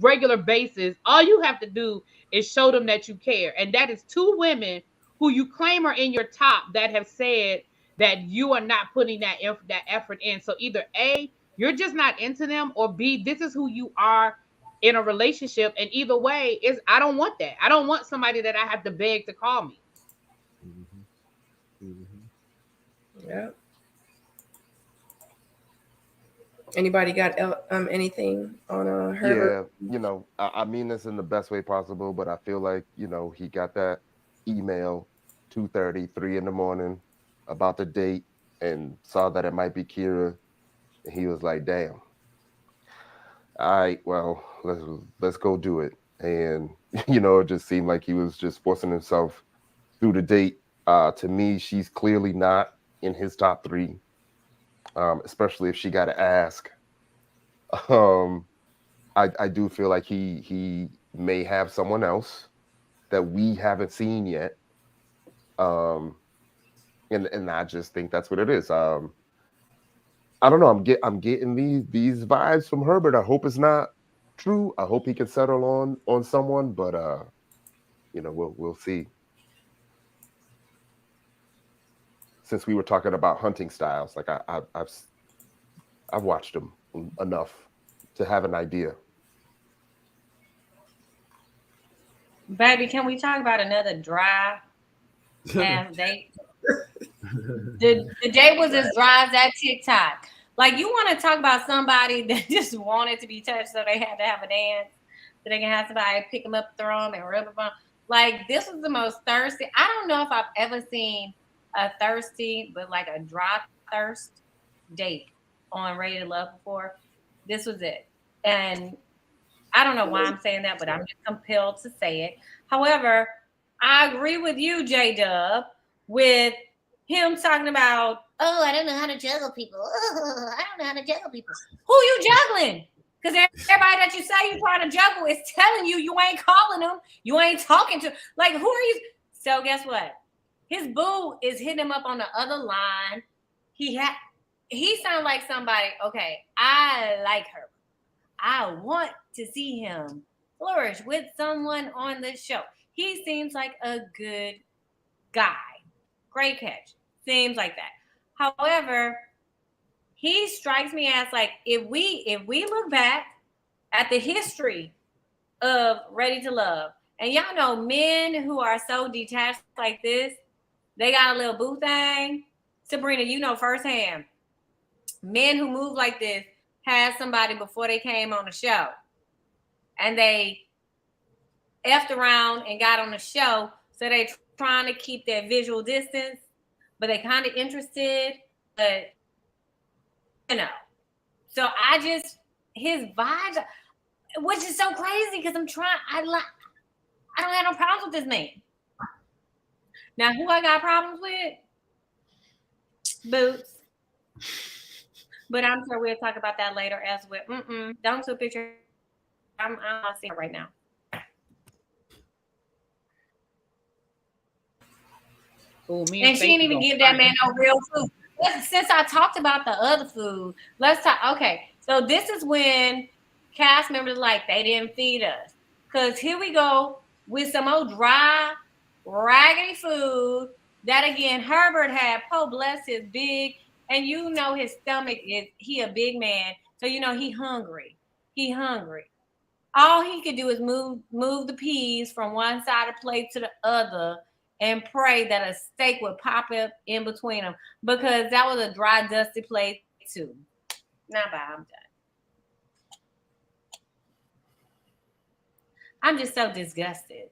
regular basis. All you have to do is show them that you care, and that is 2 women who you claim are in your top that have said that you are not putting that effort in. So either A, you're just not into them, or B, this is who you are in a relationship. And either way, I don't want that. I don't want somebody that I have to beg to call me. Yeah. Anybody got anything on Herbert? Yeah, I mean this in the best way possible, but I feel like, he got that email 2:30, 3 in the morning about the date and saw that it might be Kira. And he was like, damn. All right, well, let's go do it. And, it just seemed like he was just forcing himself through the date. To me, she's clearly not in his top 3. Especially if she got to ask. I do feel like he may have someone else that we haven't seen yet. And I just think that's what it is. I don't know. I'm getting these vibes from Herbert. I hope it's not true. I hope he can settle on someone, but we'll see. Since we were talking about hunting styles, like I've watched them enough to have an idea. Baby, can we talk about another dry ass date? The date was as dry as that TikTok. Like, you want to talk about somebody that just wanted to be touched, so they had to have a dance, so they can have somebody pick them up, throw them, and rub them on. Like, this was the most thirsty. I don't know if I've ever seen a thirsty, but like a dry thirst date on Ready to Love before. This was it. And I don't know why I'm saying that, but I'm just compelled to say it. However, I agree with you, J-Dub, with him talking about, I don't know how to juggle people. I don't know how to juggle people. Who you juggling? Because everybody that you say you're trying to juggle is telling you ain't calling them. You ain't talking to. Like, who are you? So guess what? His boo is hitting him up on the other line. He sounds like somebody, okay, I like her. I want to see him flourish with someone on this show. He seems like a good guy. Great catch. Seems like that. However, he strikes me as like, if we look back at the history of Ready to Love, and y'all know men who are so detached like this, they got a little boo thing. Sabrina, you know firsthand. Men who move like this had somebody before they came on the show. And they effed around and got on the show. So they're trying to keep their visual distance, but they kind of interested. But, So his vibes, which is so crazy because I don't have no problems with this man. Now, who I got problems with? Boots. But I'm sure we'll talk about that later as well. Don't do a picture. I'm not seeing it right now. Ooh, and she didn't even give that man no real food. Since I talked about the other food, let's talk. Okay, so this is when cast members they didn't feed us. Because here we go with some old dry, raggedy food that, again, Herbert had. Oh, bless his big, and his stomach he a big man. So, he hungry. He hungry. All he could do is move the peas from one side of the plate to the other and pray that a steak would pop up in between them, because that was a dry, dusty plate too. Now, bye, I'm done. I'm just so disgusted.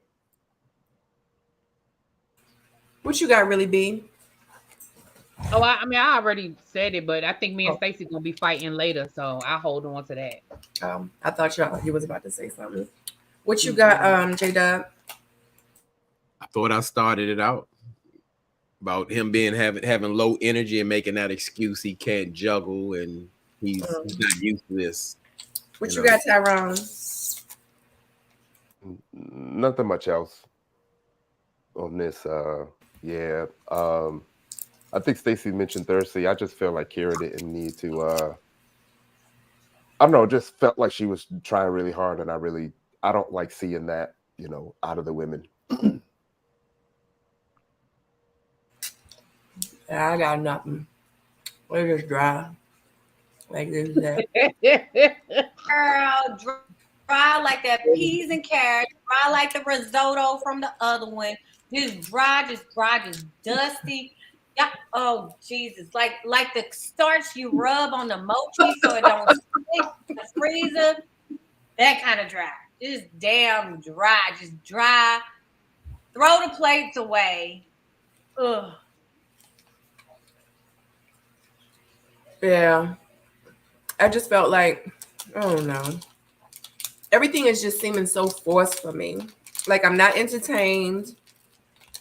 What you got, really, B? Oh, I mean, I already said it, but I think me and Oh. Stacey gonna be fighting later, so I hold on to that. I thought you was about to say something. What you got, J-Dub? I thought I started it out about him being having low energy and making that excuse he can't juggle and he's not used to this. What you got, Tyrone? Nothing much else on this. Yeah. I think Stacey mentioned Thursday. I just feel like Kira didn't need to. I don't know. Just felt like she was trying really hard, and I don't like seeing that. Out of the women. Yeah, I got nothing. We're just dry. Like this is that. Girl, dry like that peas and carrots, dry like the risotto from the other one. Just dry, just dusty. Yeah. Oh Jesus! Like the starch you rub on the mochi so it don't stick in the freezer. That kind of dry. Just damn dry. Just dry. Throw the plates away. Ugh. Yeah. I just felt like, I don't know. Everything is just seeming so forced for me. Like I'm not entertained.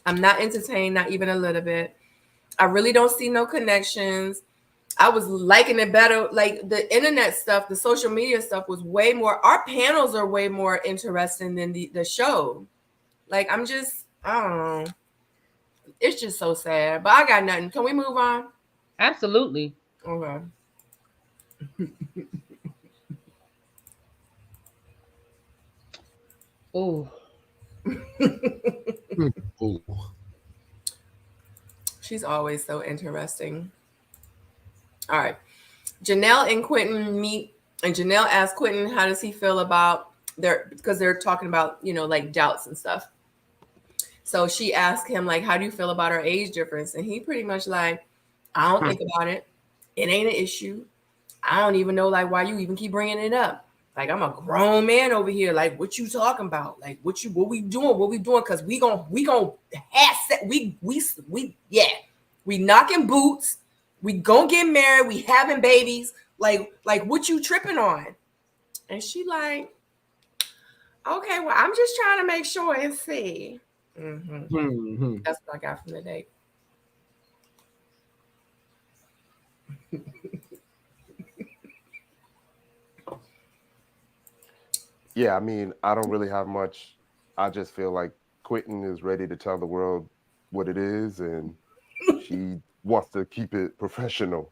Not even a little bit. I really don't see no connections. I was liking it better. Like the internet stuff, the social media stuff was way more. Our panels are way more interesting than the show. Like I don't know. It's just so sad. But I got nothing. Can we move on? Absolutely. Okay. Oh. Ooh. She's always so interesting. All right. Janelle and Quentin meet, and Janelle asks Quentin, how does he feel about because they're talking about, like doubts and stuff. So she asked him, like, how do you feel about our age difference? And he pretty much like, I don't think about it. It ain't an issue. I don't even know, like, why you even keep bringing it up. Like, I'm a grown man over here. Like, what you talking about? Like, what we doing? What we doing? Because we gonna we knocking boots. We gonna get married. We having babies. Like what you tripping on? And she like, okay, well, I'm just trying to make sure and see. That's what I got from the date. Yeah, I mean, I don't really have much. I just feel like Quentin is ready to tell the world what it is, and she wants to keep it professional.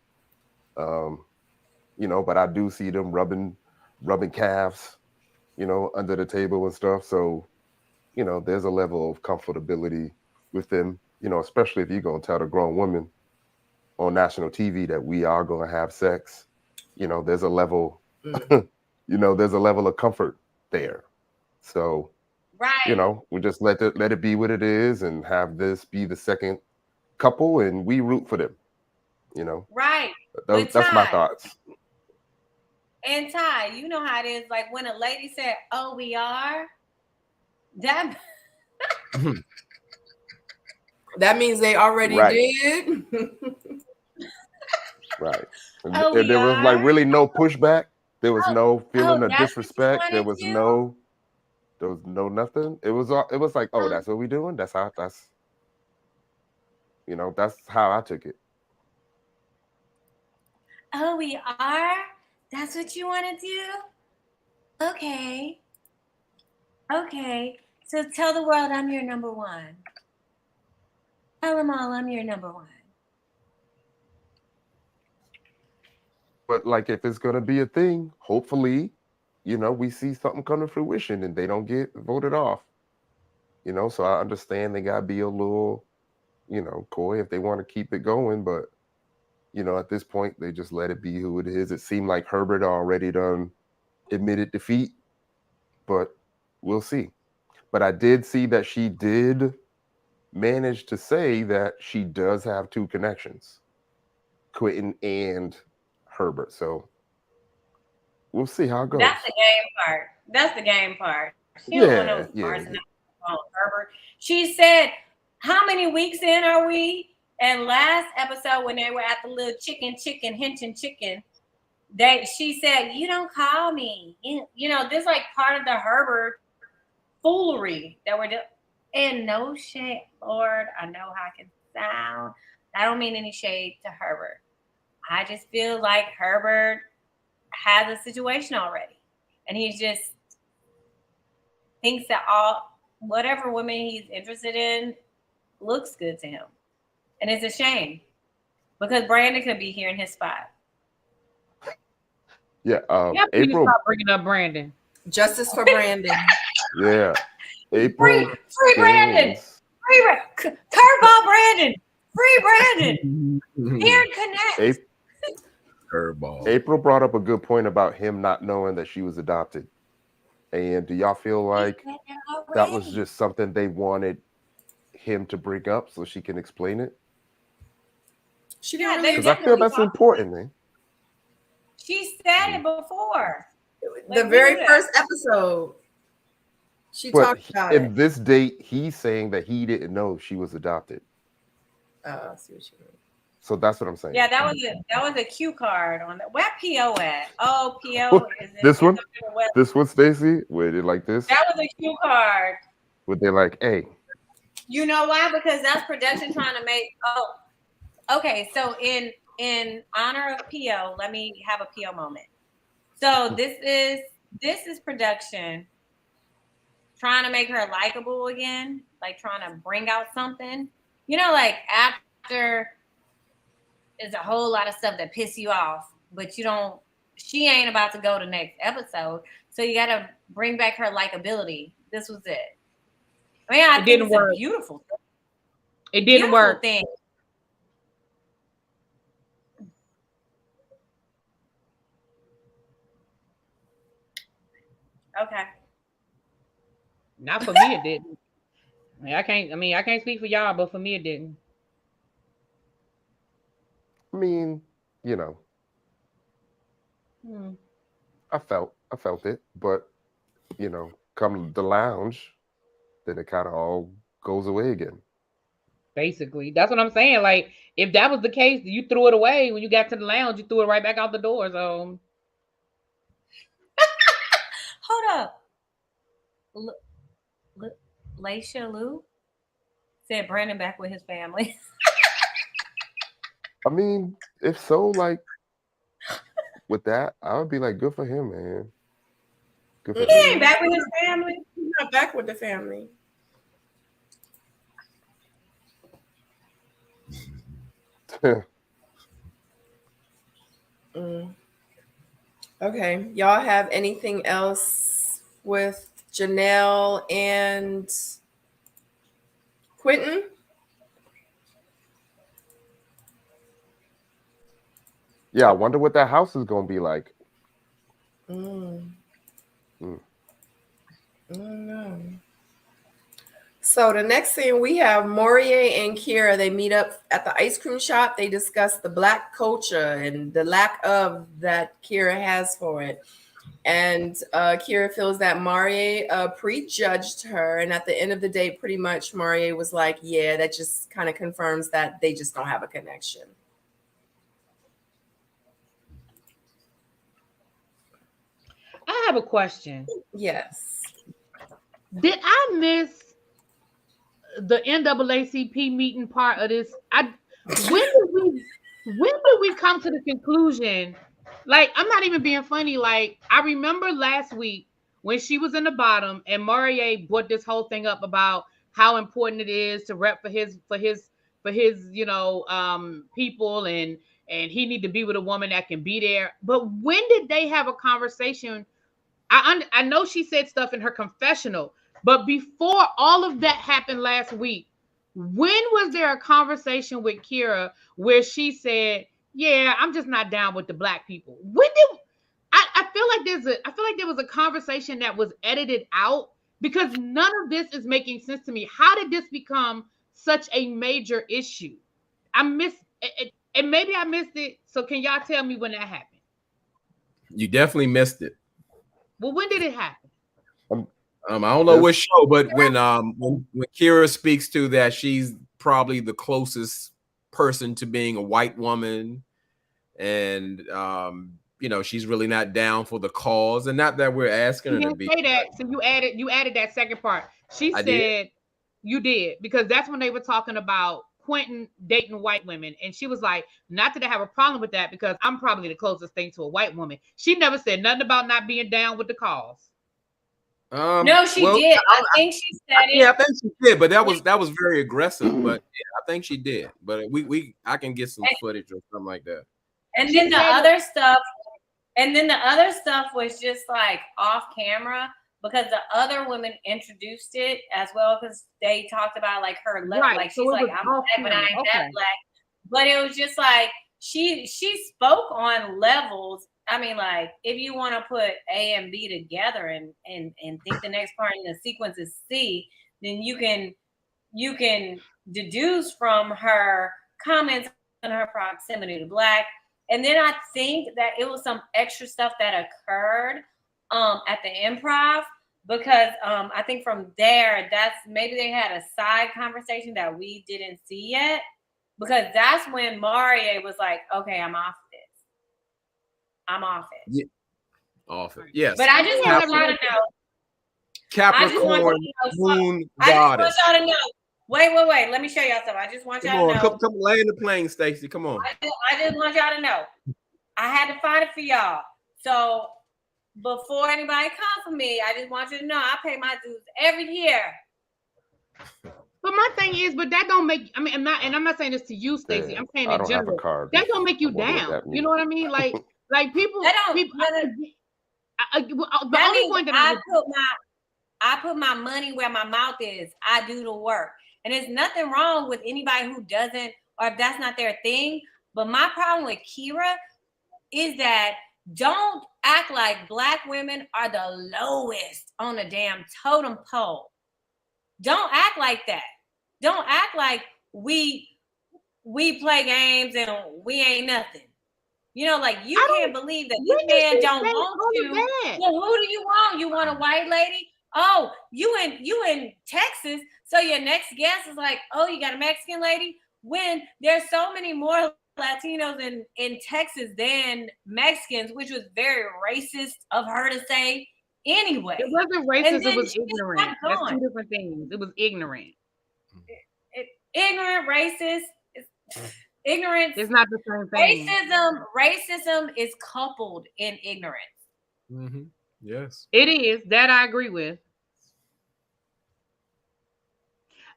But I do see them rubbing calves, under the table and stuff. So, there's a level of comfortability with them, especially if you're going to tell the grown woman on national TV that we are going to have sex. There's a level, there's a level of comfort there. So, right. We just let it be what it is and have this be the second couple, and we root for them. Right. That's my thoughts. And Ty, you know how it is. Like when a lady said, "Oh, we are," that that means they already did. Right. And there was like really no pushback. There was no feeling of disrespect. There was no nothing. It was like, oh, that's what we doing. That's how that's how I took it. Oh, we are? That's what you want to do? Okay. So tell the world I'm your number one. Tell them all I'm your number one. But like, if it's gonna be a thing, hopefully, we see something come to fruition and they don't get voted off. So I understand they gotta be a little, coy if they want to keep it going, but at this point they just let it be who it is. It seemed like Herbert already done admitted defeat, but we'll see. But I did see that she did manage to say that she does have two connections, Quentin and Herbert. So we'll see how it goes. That's the game part. She don't want no Herbert. She said, how many weeks in are we? And last episode, when they were at the little chicken, she said, "You don't call me." You know, this like part of the Herbert foolery that we're doing. And no shade, Lord, I know how I can sound. I don't mean any shade to Herbert. I just feel like Herbert has a situation already, and he just thinks that whatever women he's interested in looks good to him. And it's a shame because Brandon could be here in his spot. Yeah, Yeah, please stop bringing up Brandon. Justice for Brandon. Yeah, April. Free Brandon. Curveball Brandon. Free Brandon. Here connect. Curveball. April brought up a good point about him not knowing that she was adopted. And do y'all feel like that was just something they wanted him to bring up so she can explain it? She didn't really. Because I feel that's important, man. She said it before. The very first episode. She talked about in it. this date, he's saying that he didn't know she was adopted. I see what you mean. So that's what I'm saying. Yeah, that was a cue card on that. Where PO at? Oh, PO is this one. This one, Stacy. Where they like this? That was a cue card. Where they like, hey. You know why? Because that's production trying to make. Oh, okay. So in honor of PO, let me have a PO moment. So this is production trying to make her likable again, like trying to bring out something. You know, like after there's a whole lot of stuff that piss you off, but she ain't about to go to next episode. So you got to bring back her likability. This was it. I mean, it didn't work. Beautiful. It didn't work. Thing. Okay. Not for me, it didn't. I can't speak for y'all, but for me, it didn't. I mean, you know, I felt it, but you know, come the lounge, then it kind of all goes away again. Basically, that's what I'm saying. Like, if that was the case, you threw it away when you got to the lounge. You threw it right back out the door. So, hold up, Laisha Lou said Brandon back with his family. I mean, if so, like with that, I would be like, good for him, man. Good for him. He ain't back with his family. He's not back with the family. Okay, y'all have anything else with Janelle and Quentin? Yeah, I wonder what that house is going to be like. I don't know. So the next thing we have Morier and Kira. They meet up at the ice cream shop. They discuss the Black culture and the lack of that Kira has for it. And Kira feels that Morier prejudged her. And at the end of the day, pretty much Morier was like, yeah, that just kind of confirms that they just don't have a connection. I have a question. Yes. Did I miss the NAACP meeting part of this? When did we come to the conclusion? Like, I'm not even being funny. Like, I remember last week when she was in the bottom and Morier brought this whole thing up about how important it is to rep for his you know, people, and he need to be with a woman that can be there. But when did they have a conversation? I know she said stuff in her confessional, but before all of that happened last week, when was there a conversation with Kira where she said, yeah, I'm just not down with the Black people? When did I feel like there was a conversation that was edited out, because none of this is making sense to me. How did this become such a major issue? I missed it, and maybe I missed it. So can y'all tell me when that happened? You definitely missed it. Well, when did it happen? I don't know what show, but when Kira speaks to that, she's probably the closest person to being a white woman, and she's really not down for the cause, and not that we're asking her to be. Say that. So you added that second part. She said you did, because that's when they were talking about Quentin dating white women, and she was like, not that I have a problem with that, because I'm probably the closest thing to a white woman. She never said nothing about not being down with the cause. No, she did. I think she said it. Yeah, I think she did, but that was very aggressive. But yeah, I think she did. But I can get some footage or something like that. And then the other stuff was just like off camera, because the other women introduced it as well, because they talked about like her level, right. like so she's like, I'm black, but I ain't that black. But it was just like she spoke on levels. I mean, like, if you want to put A and B together and think the next part in the sequence is C, then you can deduce from her comments on her proximity to black. And then I think that it was some extra stuff that occurred at the Improv, because I think from there, that's maybe they had a side conversation that we didn't see yet, because that's when Maria was like, okay, I'm off this. I'm off it. Yeah. Off it. Yes. But I just want y'all to know. Capricorn moon goddess. I just want y'all to know. Wait. Let me show y'all something. I just want y'all to know. Come land the plane, Stacey. Come on. I just want y'all to know. I had to find it for y'all. So before anybody comes for me, I just want you to know I pay my dues every year. But my thing is, but that don't make. I mean, I'm not saying this to you, Stacey. I'm saying in general. That don't make you down. You know what I mean? Like people. That don't. People, the only point that I put my money where my mouth is. I do the work, and there's nothing wrong with anybody who doesn't, or if that's not their thing. But my problem with Kira is that don't act like black women are the lowest on the damn totem pole. Don't act like that. Don't act like we play games and we ain't nothing. You know, like you can't believe that this man don't want you. Well, who do you want? You want a white lady? Oh, you in Texas. So your next guest is like, oh, you got a Mexican lady? When there's so many more Latinos in Texas than Mexicans, which was very racist of her to say anyway. It wasn't racist, it was ignorant. That's two different things. It was ignorant. Ignorant, racist. Ignorance. It's not the same thing. Racism is coupled in ignorance. Mm-hmm. Yes. It is. That I agree with.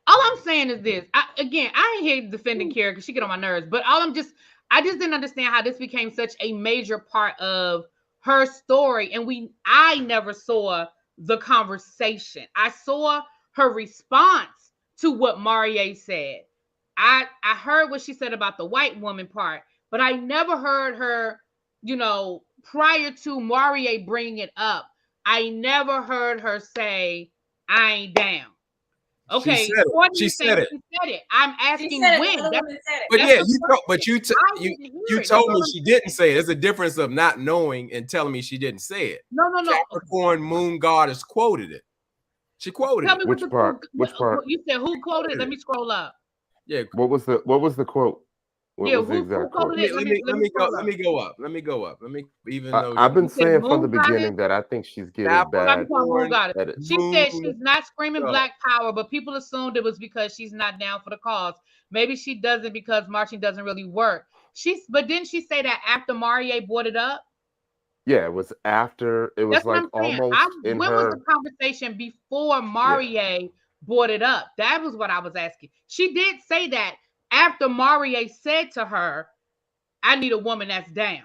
All I'm saying is this. I ain't here defending Kara because she get on my nerves. But I just didn't understand how this became such a major part of her story. And I never saw the conversation. I saw her response to what Maria said. I heard what she said about the white woman part, but I never heard her, prior to Maria bringing it up, I never heard her say, I ain't down. Okay, she said it. I'm asking when. But yeah, you told me she didn't say it. There's a difference of not knowing and telling me she didn't say it. No. Capricorn Moon Goddess quoted it. She quoted it. Which part? You said who quoted it? Let me scroll up. Yeah. What was the quote? What was the exact quote? Let me go up. I've been saying from the beginning that I think she's getting bad. She said she's not screaming black power, but people assumed it was because she's not down for the cause. Maybe she does it because marching doesn't really work. But didn't she say that after Maria brought it up? Yeah, it was after. It was like almost in when her. Was the conversation before Maria brought it up? That was what I was asking. She did say that after Maria said to her, I need a woman that's down.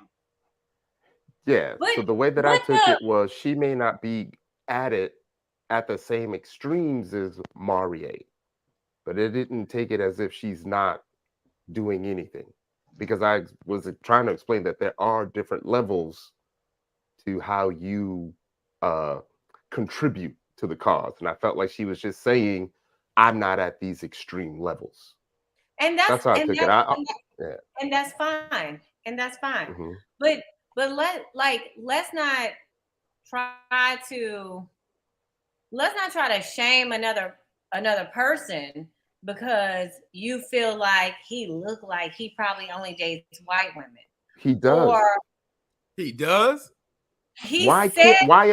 Yeah. So the way that I took it was she may not be at it at the same extremes as Maria, but it didn't take it as if she's not doing anything, because I was trying to explain that there are different levels to how you contribute to the cause. And I felt like she was just saying, I'm not at these extreme levels. And that's how I took it. And that's fine. Mm-hmm. But let's not try to shame another person because you feel like he looked like he probably only dates white women. He does. Or He does. he Why said why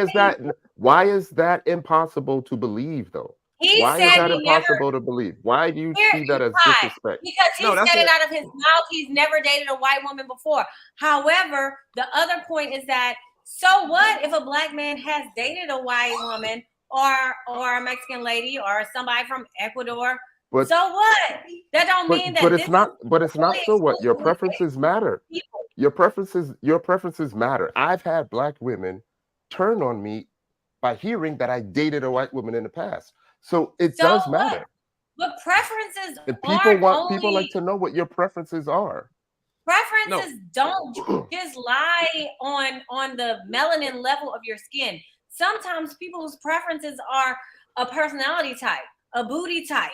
is that impossible to believe though? he Why said is that he never impossible to believe? Why do you Here, see that as why? disrespect? Because he No, that's said it it. out of his mouth. He's never dated a white woman before. However, the other point is that so what if a black man has dated a white woman or a Mexican lady or somebody from Ecuador? But So what? That don't mean that it's not so what your preferences matter. Your preferences matter. I've had black women turn on me by hearing that I dated a white woman in the past. So it does matter. But preferences And people like to know what your preferences are. Preferences don't just lie on the melanin level of your skin. Sometimes people's preferences are a personality type, a booty type,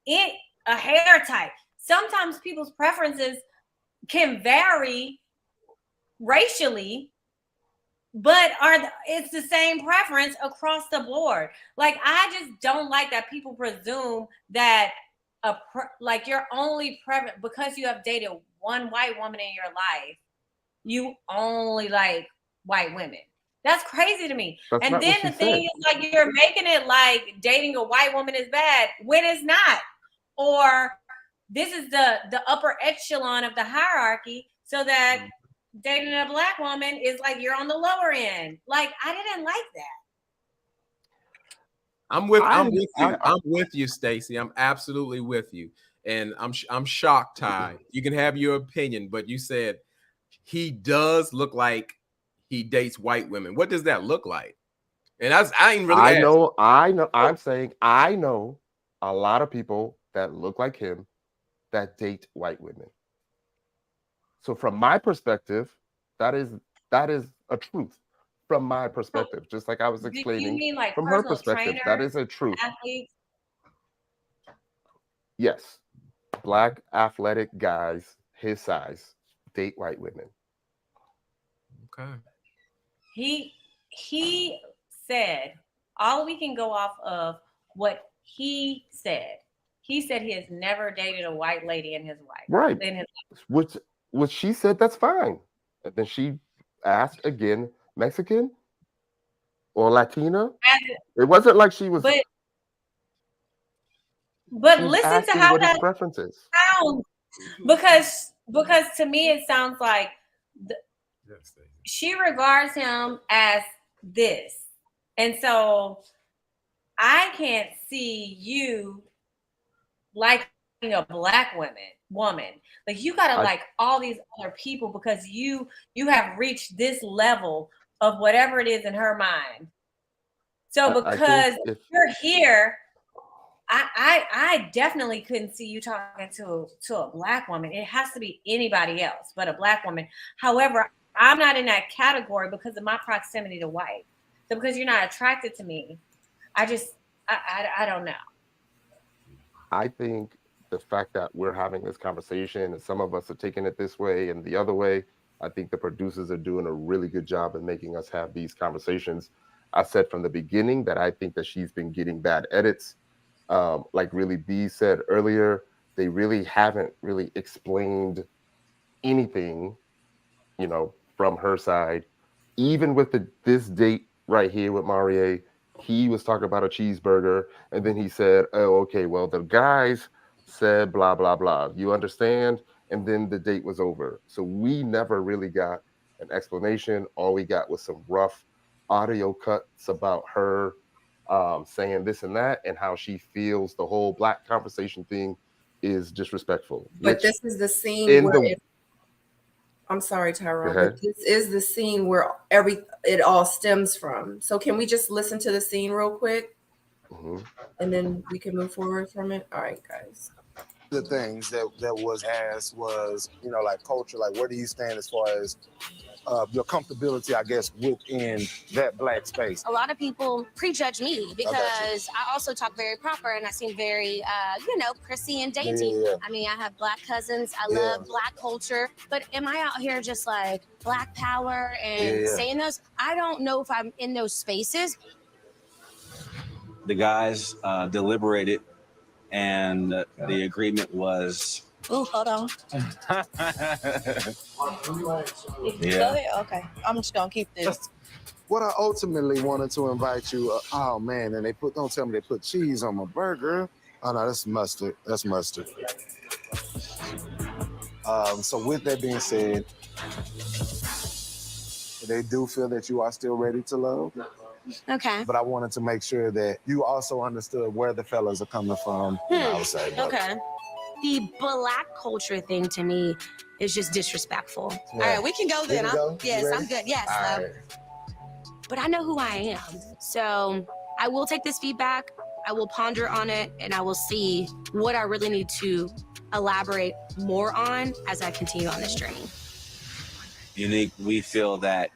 a hair type. Sometimes people's preferences can vary racially, but it's the same preference across the board. Like, I just don't like that people presume that like your only preference because you have dated one white woman in your life, you only like white women. That's crazy to me. That's and then the thing is, like, you're making it like dating a white woman is bad when it's not, or this is the upper echelon of the hierarchy, so that dating a black woman is like you're on the lower end. Like, I didn't like that. I'm with you, Stacey. I'm absolutely with you. And I'm shocked, Ty. You can have your opinion, but you said he does look like he dates white women. What does that look like? And I ain't really. I know. I'm saying I know a lot of people that look like him that date white women. So from my perspective, that is a truth. From my perspective, just like I was explaining, you mean like from her perspective, that is a truth. Athletes? Yes, black athletic guys his size date white women. Okay. He said, all we can go off of what he said. He said he has never dated a white lady in his life. Right. Which she said that's fine. And then she asked again, Mexican or Latina? It wasn't like she was. But listen to how that preferences sounds, because to me it sounds like she regards him as this, and so I can't see you liking a black woman. Like, you gotta like all these other people because you have reached this level of whatever it is in her mind. So because you're here, I definitely couldn't see you talking to a black woman. It has to be anybody else but a black woman. However, I'm not in that category because of my proximity to white. So because you're not attracted to me, I don't know. I think the fact that we're having this conversation and some of us are taking it this way and the other way, I think the producers are doing a really good job of making us have these conversations. I said from the beginning that I think that she's been getting bad edits. Like really B said earlier, they really haven't really explained anything, from her side. Even with this date right here with Marie, he was talking about a cheeseburger, and then he said, oh, okay, well, the guys said blah, blah, blah. You understand? And then the date was over. So we never really got an explanation. All we got was some rough audio cuts about her saying this and that, and how she feels the whole black conversation thing is disrespectful. But this is the scene where I'm sorry, Tyrone, but this is the scene where it all stems from. So can we just listen to the scene real quick? Mm-hmm. And then we can move forward from it? All right, guys. The things that was asked was, like culture, like where do you stand as far as your comfortability, I guess, within that black space? A lot of people prejudge me because I also talk very proper and I seem very, prissy and dainty. Yeah. I mean, I have black cousins. I love black culture. But am I out here just like black power and saying those? I don't know if I'm in those spaces. The guys deliberated and the agreement was. Oh, hold on. Yeah. Go ahead. Okay. I'm just gonna keep this. What I ultimately wanted to invite you. Oh man, and don't tell me they put cheese on my burger. Oh no, that's mustard. That's mustard. So with that being said, they do feel that you are still ready to love. Okay. But I wanted to make sure that you also understood where the fellas are coming from. I would say, Okay. The black culture thing to me is just disrespectful. All right, we can go then. Yes, I'm good. Yes, love. Right. But I know who I am. So I will take this feedback. I will ponder on it, and I will see what I really need to elaborate more on as I continue on this journey. Unique, we feel that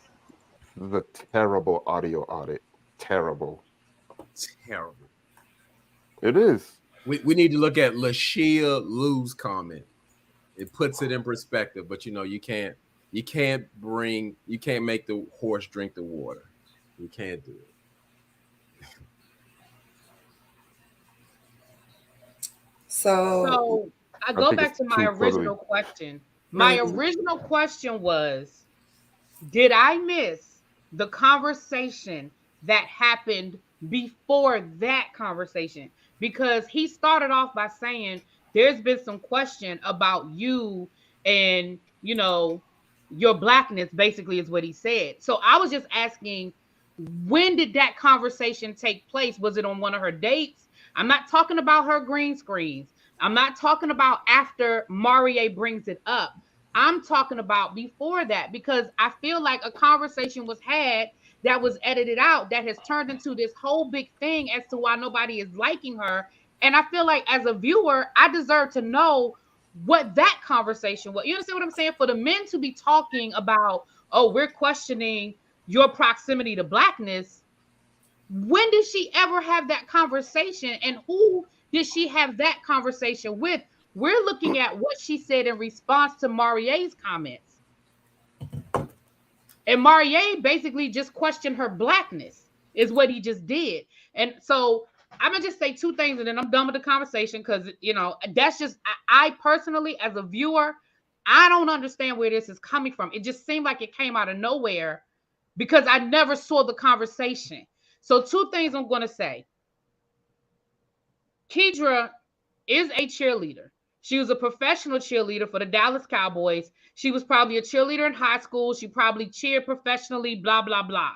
The terrible audio audit. Terrible. Terrible. It is. We need to look at Lashia Lou's comment. It puts it in perspective, but you can't make the horse drink the water. You can't do it. So I go think back it's to my too original totally- question. My original question was, did I miss the conversation that happened before that conversation? Because he started off by saying there's been some question about you and, your blackness, basically is what he said. So I was just asking, when did that conversation take place? Was it on one of her dates? I'm not talking about her green screens. I'm not talking about after Marie brings it up. I'm talking about before that, because I feel like a conversation was had that was edited out that has turned into this whole big thing as to why nobody is liking her. And I feel like as a viewer, I deserve to know what that conversation was. You understand what I'm saying? For the men to be talking about, oh, we're questioning your proximity to blackness. When did she ever have that conversation, and who did she have that conversation with? We're looking at what she said in response to Marie's comments. And Marie basically just questioned her blackness, is what he just did. And so I'm going to just say two things and then I'm done with the conversation, because, that's just, I personally, as a viewer, I don't understand where this is coming from. It just seemed like it came out of nowhere because I never saw the conversation. So two things I'm going to say. Kedra is a cheerleader. She was a professional cheerleader for the Dallas Cowboys. She was probably a cheerleader in high school. She probably cheered professionally, blah, blah, blah.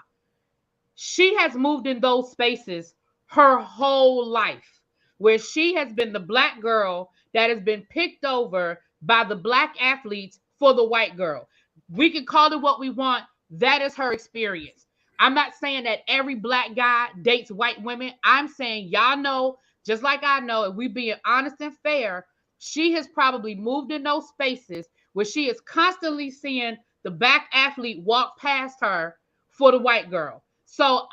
She has moved in those spaces her whole life, where she has been the black girl that has been picked over by the black athletes for the white girl. We can call it what we want. That is her experience. I'm not saying that every black guy dates white women. I'm saying y'all know, just like I know, if we being honest and fair, she has probably moved in those spaces where she is constantly seeing the black athlete walk past her for the white girl. So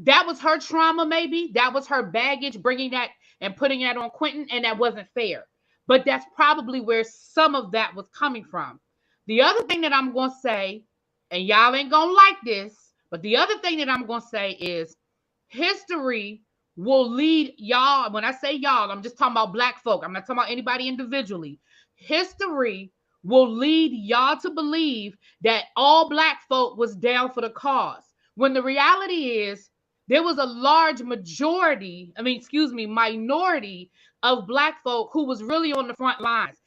that was her trauma, maybe. That was her baggage, bringing that and putting that on Quentin, and that wasn't fair. But that's probably where some of that was coming from. The other thing that I'm going to say, and y'all ain't going to like this, but the other thing that I'm going to say is history will lead y'all. When I say y'all, I'm just talking about black folk. I'm not talking about anybody individually. History will lead y'all to believe that all black folk was down for the cause, when the reality is there was a large minority of black folk who was really on the front lines.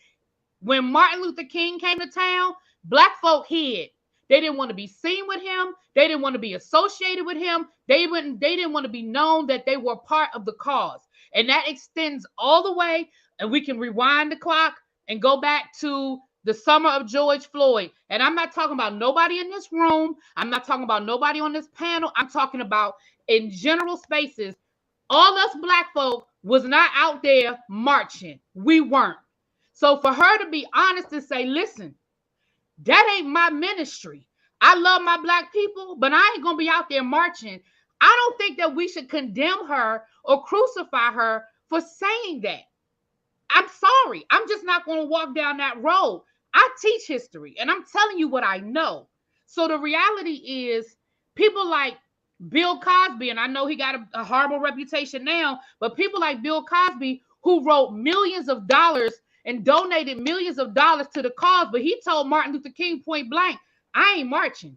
When Martin Luther King came to town, black folk hid. They didn't want to be seen with him. They didn't want to be associated with him. They didn't want to be known that they were part of the cause. And that extends all the way, and we can rewind the clock and go back to the summer of George Floyd. And I'm not talking about nobody in this room. I'm not talking about nobody on this panel. I'm talking about in general spaces. All us black folk was not out there marching. We weren't. So for her to be honest and say, listen, that ain't my ministry. I love my black people, but I ain't going to be out there marching. I don't think that we should condemn her or crucify her for saying that. I'm sorry. I'm just not going to walk down that road. I teach history, and I'm telling you what I know. So the reality is people like Bill Cosby, and I know he got a horrible reputation now, but people like Bill Cosby who wrote millions of dollars and donated millions of dollars to the cause, but he told Martin Luther King point blank, I ain't marching.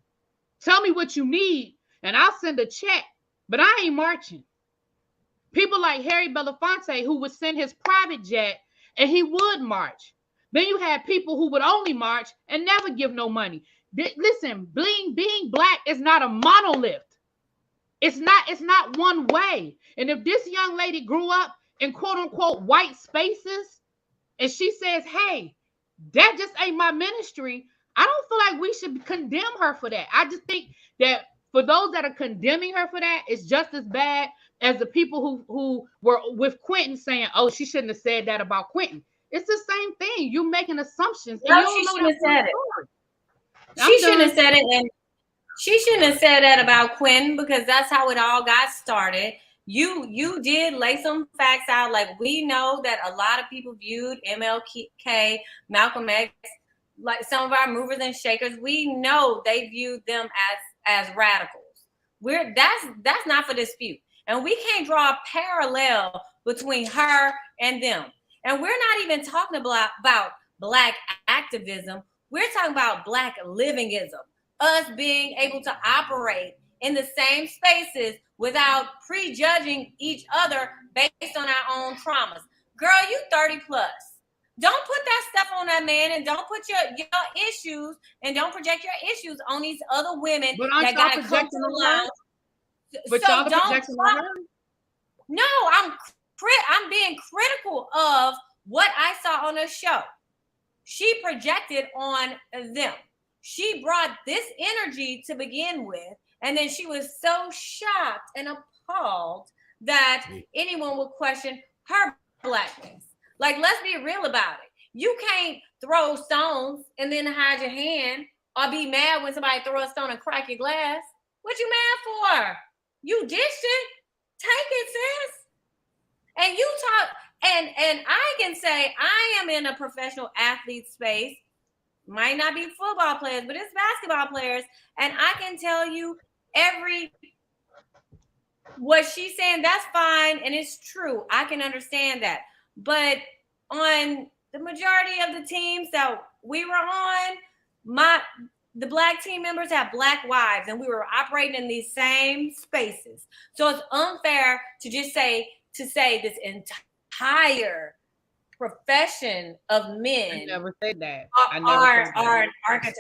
Tell me what you need and I'll send a check, but I ain't marching. People like Harry Belafonte, who would send his private jet and he would march. Then you had people who would only march and never give no money. Listen, being black is not a monolith. It's not one way. And if this young lady grew up in quote unquote white spaces and she says, hey, that just ain't my ministry, I don't feel like we should condemn her for that. I just think that for those that are condemning her for that, it's just as bad as the people who were with Quentin saying, oh, she shouldn't have said that about Quentin. It's the same thing. You're making assumptions. No, she shouldn't have said it. She shouldn't have said it. And she shouldn't have said that about Quentin, because that's how it all got started. You did lay some facts out. Like, we know that a lot of people viewed MLK, Malcolm X, like some of our movers and shakers. We know they viewed them as radicals. That's not for dispute. And we can't draw a parallel between her and them. And we're not even talking about black activism. We're talking about black livingism. Us being able to operate in the same spaces without prejudging each other based on our own traumas. Girl, you 30 plus. Don't put that stuff on that man, and don't put your issues and don't project your issues on these other women that got to come to the line. But so y'all projecting on her? No, I'm being critical of what I saw on the show. She projected on them. She brought this energy to begin with, and then she was so shocked and appalled that anyone would question her blackness. Like, let's be real about it. You can't throw stones and then hide your hand, or be mad when somebody throws a stone and crack your glass. What you mad for? You dished it. Take it, sis. And you talk, and I can say I am in a professional athlete space. Might not be football players, but it's basketball players. And I can tell you what she's saying, that's fine. And it's true. I can understand that. But on the majority of the teams that we were on, the black team members have black wives, and we were operating in these same spaces. So it's unfair to just say this entire profession of men. I never said that. Are an archetype.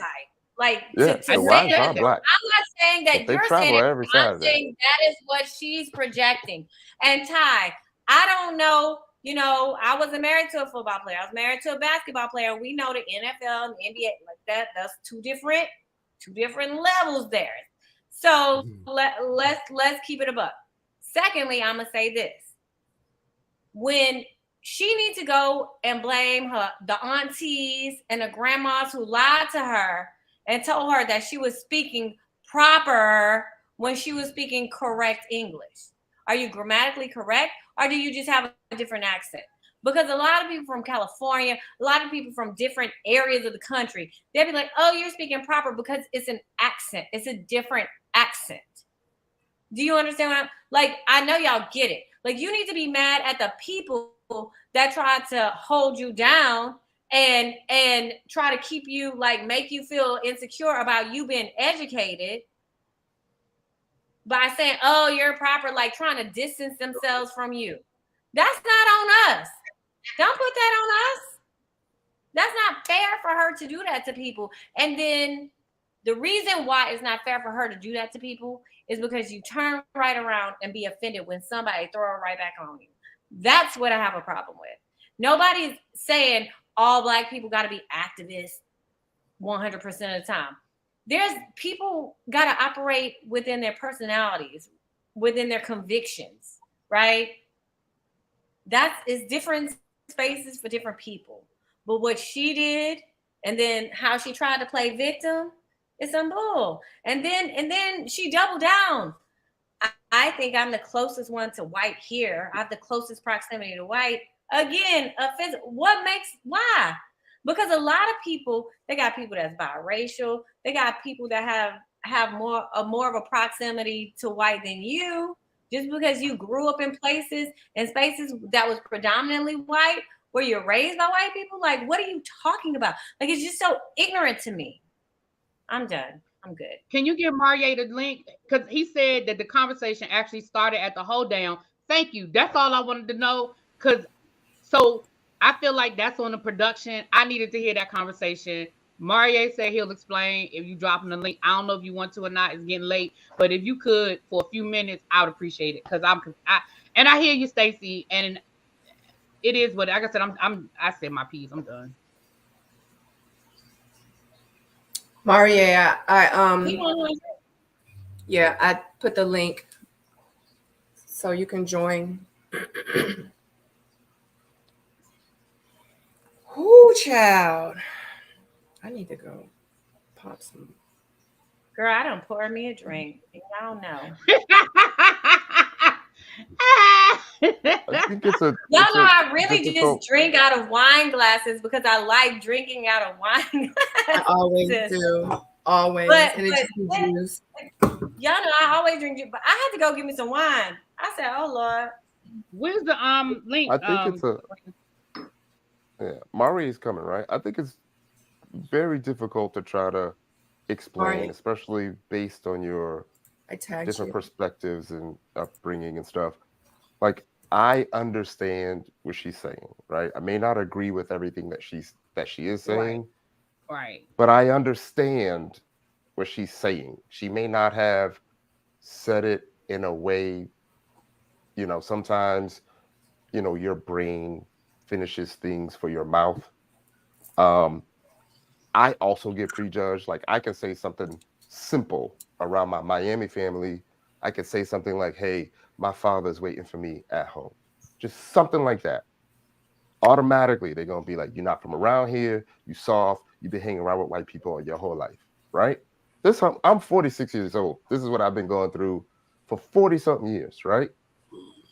Like, yeah, to say wives that, are black. I'm not saying that But you're saying it. I'm saying that is what she's projecting. And Ty, I don't know. You know, I wasn't married to a football player. I was married to a basketball player. We know the NFL and the NBA like that. That's two different levels there. So let's keep it above. Secondly, I'm gonna say this: when she needs to go and blame the aunties and the grandmas who lied to her and told her that she was speaking proper when she was speaking correct English. Are you grammatically correct, or do you just have a different accent? Because a lot of people from California, a lot of people from different areas of the country, they'll be like, oh, you're speaking proper because it's an accent. It's a different accent. Do you understand what I'm like? I know y'all get it. Like, you need to be mad at the people that try to hold you down and try to keep you, like, make you feel insecure about you being educated by saying, oh, you're proper, like trying to distance themselves from you. That's not on us. Don't put that on us. That's not fair for her to do that to people. And then the reason why it's not fair for her to do that to people is because you turn right around and be offended when somebody throw it right back on you. That's what I have a problem with. Nobody's saying all black people got to be activists 100% of the time. There's people got to operate within their personalities, within their convictions, right? Is different spaces for different people. But what she did, and then how she tried to play victim, is some bull. And then she doubled down. I think I'm the closest one to white here. I have the closest proximity to white. Again, why? Because a lot of people, they got people that's biracial. They got people that have more of a proximity to white than you. just because you grew up in places and spaces that was predominantly white, where you're raised by white people. Like, what are you talking about? Like, it's just so ignorant to me. I'm done. I'm good. Can you give Marie the link? Because he said that the conversation actually started at the hold down. Thank you. That's all I wanted to know. So I feel like that's on the production. I needed to hear that conversation. Marie said he'll explain if you drop him the link. I don't know if you want to or not. It's getting late, but if you could for a few minutes, I would appreciate it. Because I hear you, Stacey, and it is what, like I said, I said my piece. I'm done. Marie, I put the link so you can join. Whoo, child. I need to go pop some. Girl, I don't pour me a drink. I don't know. I think it's a. Y'all know I really just drink out of wine glasses because I like drinking out of wine glasses. I always do. Always. But and it's juice. Y'all know I always drink juice, but I had to go get me some wine. I said, "Oh Lord." Where's the link? I think it's a. Yeah, Mari is coming, right? I think it's very difficult to try to explain, especially based on your different perspectives and upbringing and stuff. Like, I understand what she's saying, right? I may not agree with everything that she is saying, right? But I understand what she's saying. She may not have said it in a way, you know, sometimes, you know, your brain finishes things for your mouth. I also get prejudged. Like, I can say something simple around my Miami family. I could say something like, hey, my father's waiting for me at home. Just something like that. Automatically, they're going to be like, you're not from around here. You soft. You've been hanging around with white people your whole life, right? I'm 46 years old. This is what I've been going through for 40-something years, right?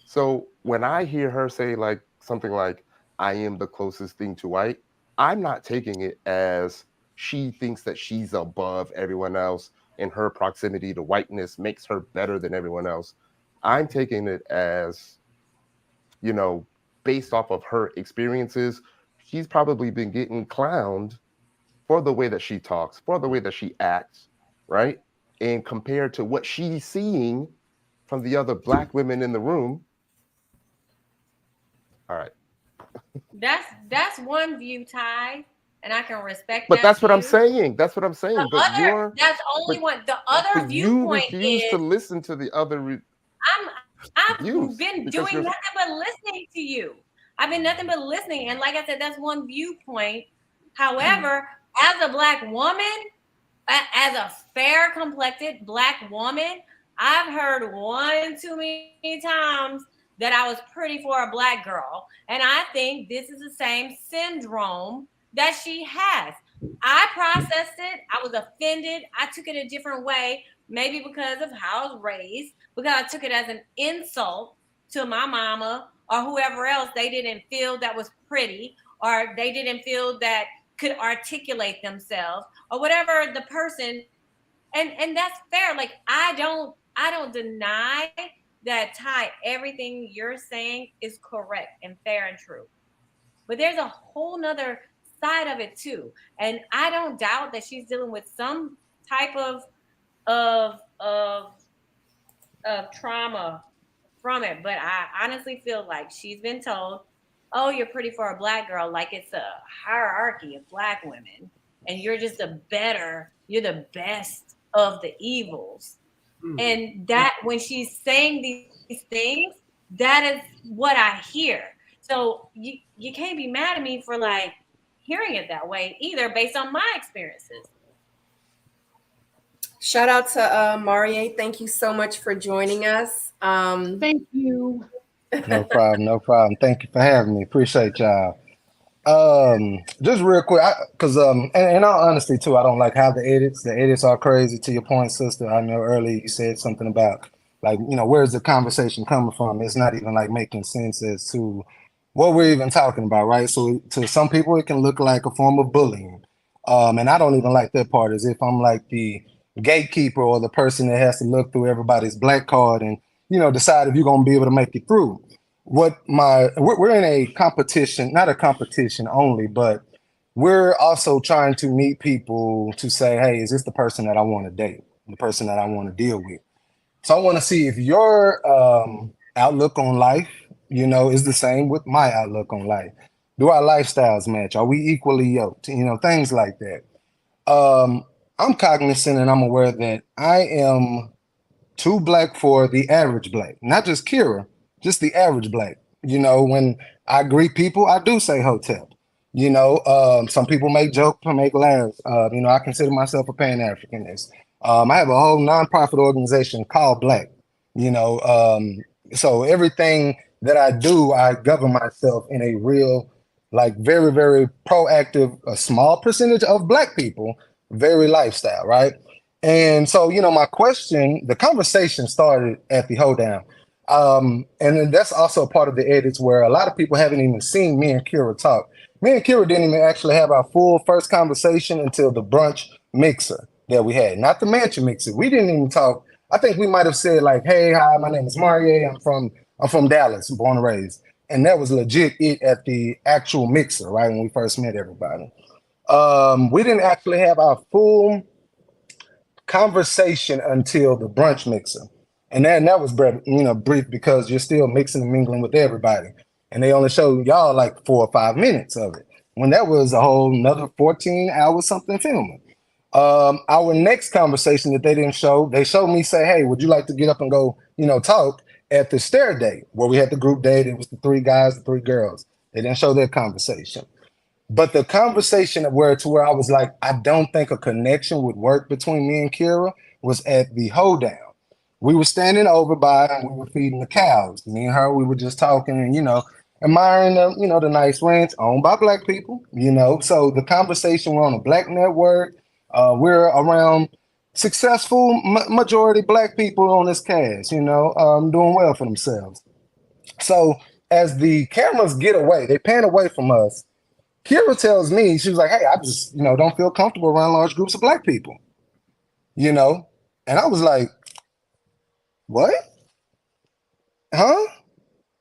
So when I hear her say like something like, I am the closest thing to white, I'm not taking it as she thinks that she's above everyone else and her proximity to whiteness makes her better than everyone else. I'm taking it as, you know, based off of her experiences, she's probably been getting clowned for the way that she talks, for the way that she acts, right? And compared to what she's seeing from the other Black women in the room. All right. That's one view, Ty, and I can respect but that. But that's view. what I'm saying. That's what I'm saying. That's only one. The other viewpoint you refuse to listen to the other. I've been doing nothing but listening to you. I've been nothing but listening, and like I said, that's one viewpoint. However, as a Black woman, as a fair complected Black woman, I've heard one too many times that I was pretty for a Black girl. And I think this is the same syndrome that she has. I processed it. I was offended. I took it a different way, maybe because of how I was raised, because I took it as an insult to my mama or whoever else they didn't feel that was pretty, or they didn't feel that could articulate themselves, or whatever the person. And that's fair. Like, I don't deny that, Ty, everything you're saying is correct and fair and true. But there's a whole nother side of it too. And I don't doubt that she's dealing with some type of trauma from it. But I honestly feel like she's been told, oh, you're pretty for a Black girl, like it's a hierarchy of Black women. And you're just you're the best of the evils. And that when she's saying these things, that is what I hear. So you can't be mad at me for like hearing it that way either, based on my experiences. Shout out to Marie. Thank you so much for joining us. Thank you. No problem. Thank you for having me. Appreciate y'all. Just real quick, because in all honesty too, I don't like how the edits are crazy. To your point, sister, I know earlier you said something about like, you know, where's the conversation coming from? It's not even like making sense as to what we're even talking about, right? So to some people, it can look like a form of bullying, and I don't even like that part. As if I'm like the gatekeeper or the person that has to look through everybody's Black card and decide if you're going to be able to make it through. We're in a competition, not a competition only, but we're also trying to meet people to say, hey, is this the person that I want to date, the person that I want to deal with? So I want to see if your outlook on life, is the same with my outlook on life. Do our lifestyles match? Are we equally yoked? Things like that. I'm cognizant and I'm aware that I am too black for the average black, not just Kira, just the average black. When I greet people, I do say hotep. Some people make jokes or make laughs. I consider myself a Pan-Africanist. I have a whole nonprofit organization called Black. So everything that I do, I govern myself in a real, very, very proactive, a small percentage of Black people, very lifestyle, right? And so, my question, the conversation started at the hoedown. And then that's also part of the edits where a lot of people haven't even seen me and Kira talk. Me and Kira didn't even actually have our full first conversation until the brunch mixer that we had, not the mansion mixer. We didn't even talk. I think we might have said hey, hi, my name is Marie. I'm from Dallas, born and raised. And that was legit it at the actual mixer, right? When we first met everybody. We didn't actually have our full conversation until the brunch mixer. And that was brief because you're still mixing and mingling with everybody. And they only showed y'all 4 or 5 minutes of it. When that was a whole another 14 hours something filming. Our next conversation that they didn't show, they showed me say, hey, would you like to get up and go, talk at the stair date where we had the group date? It was the 3 guys, the 3 girls. They didn't show that conversation. But the conversation where I was like, I don't think a connection would work between me and Kira was at the hoedown. We were standing over by and we were feeding the cows. Me and her, we were just talking and, admiring the, the nice ranch owned by Black people, So the conversation, we're on a Black network. We're around successful majority Black people on this cast, doing well for themselves. So as the cameras get away, they pan away from us. Kira tells me, she was like, hey, I just, don't feel comfortable around large groups of Black people, and I was like, what? Huh?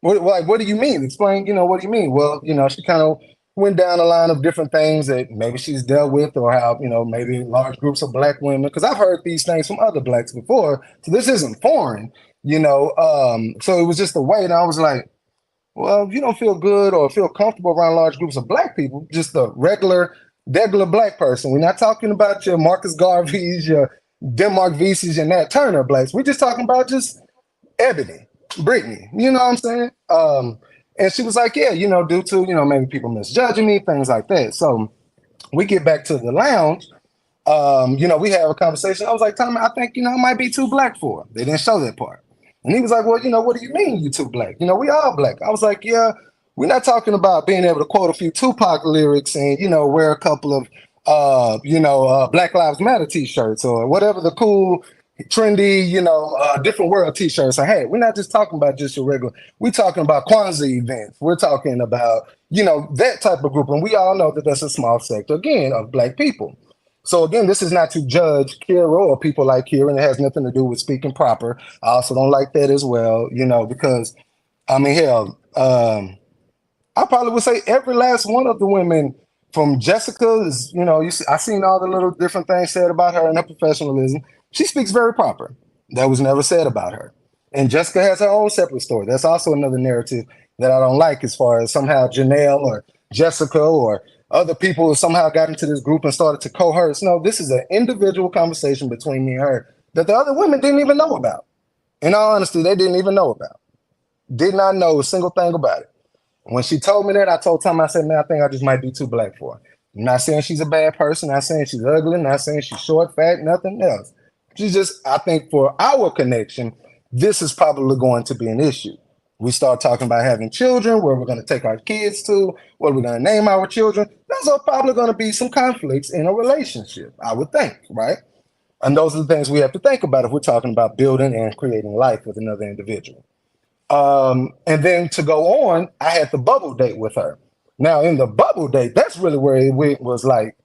What do you mean? Explain, what do you mean? Well, she kind of went down a line of different things that maybe she's dealt with or how, maybe large groups of Black women, because I've heard these things from other Blacks before. So this isn't foreign, so it was just a way. And I was like, well, if you don't feel good or feel comfortable around large groups of Black people, just a regular Black person. We're not talking about your Marcus Garveys, your Denmark Vesey's, and Nat Turner Blacks. We're just talking about just Ebony, Brittany, you know what I'm saying? And she was like, yeah, due to, maybe people misjudging me, things like that. So we get back to the lounge. We have a conversation. I was like, Tommy, I think, I might be too Black for her. They didn't show that part. And he was like, well, what do you mean you too Black? We all Black. I was like, yeah, we're not talking about being able to quote a few Tupac lyrics and, wear a couple of, Black Lives Matter t-shirts or whatever the cool, trendy, different world t-shirts I had. We're not just talking about just your regular, we're talking about Kwanzaa events. We're talking about, that type of group. And we all know that that's a small sector, again, of Black people. So again, this is not to judge Kira or people like Kira, and it has nothing to do with speaking proper. I also don't like that as well, because, hell, I probably would say every last one of the women from Jessica is, I seen all the little different things said about her and her professionalism. She speaks very proper. That was never said about her. And Jessica has her own separate story. That's also another narrative that I don't like, as far as somehow Janelle or Jessica or other people somehow got into this group and started to coerce. No, this is an individual conversation between me and her that the other women didn't even know about. In all honesty, they didn't even know about. Did not know a single thing about it. When she told me that, I told Tom, I said, man, I think I just might be too Black for her. I'm not saying she's a bad person. Not saying she's ugly. Not saying she's short, fat, nothing else. She's just, I think for our connection, this is probably going to be an issue. We start talking about having children, where we're going to take our kids to, what we're going to name our children. Those are probably going to be some conflicts in a relationship, I would think, right? And those are the things we have to think about if we're talking about building and creating life with another individual. And then to go on, I had the bubble date with her. Now, in the bubble date, that's really where it was like,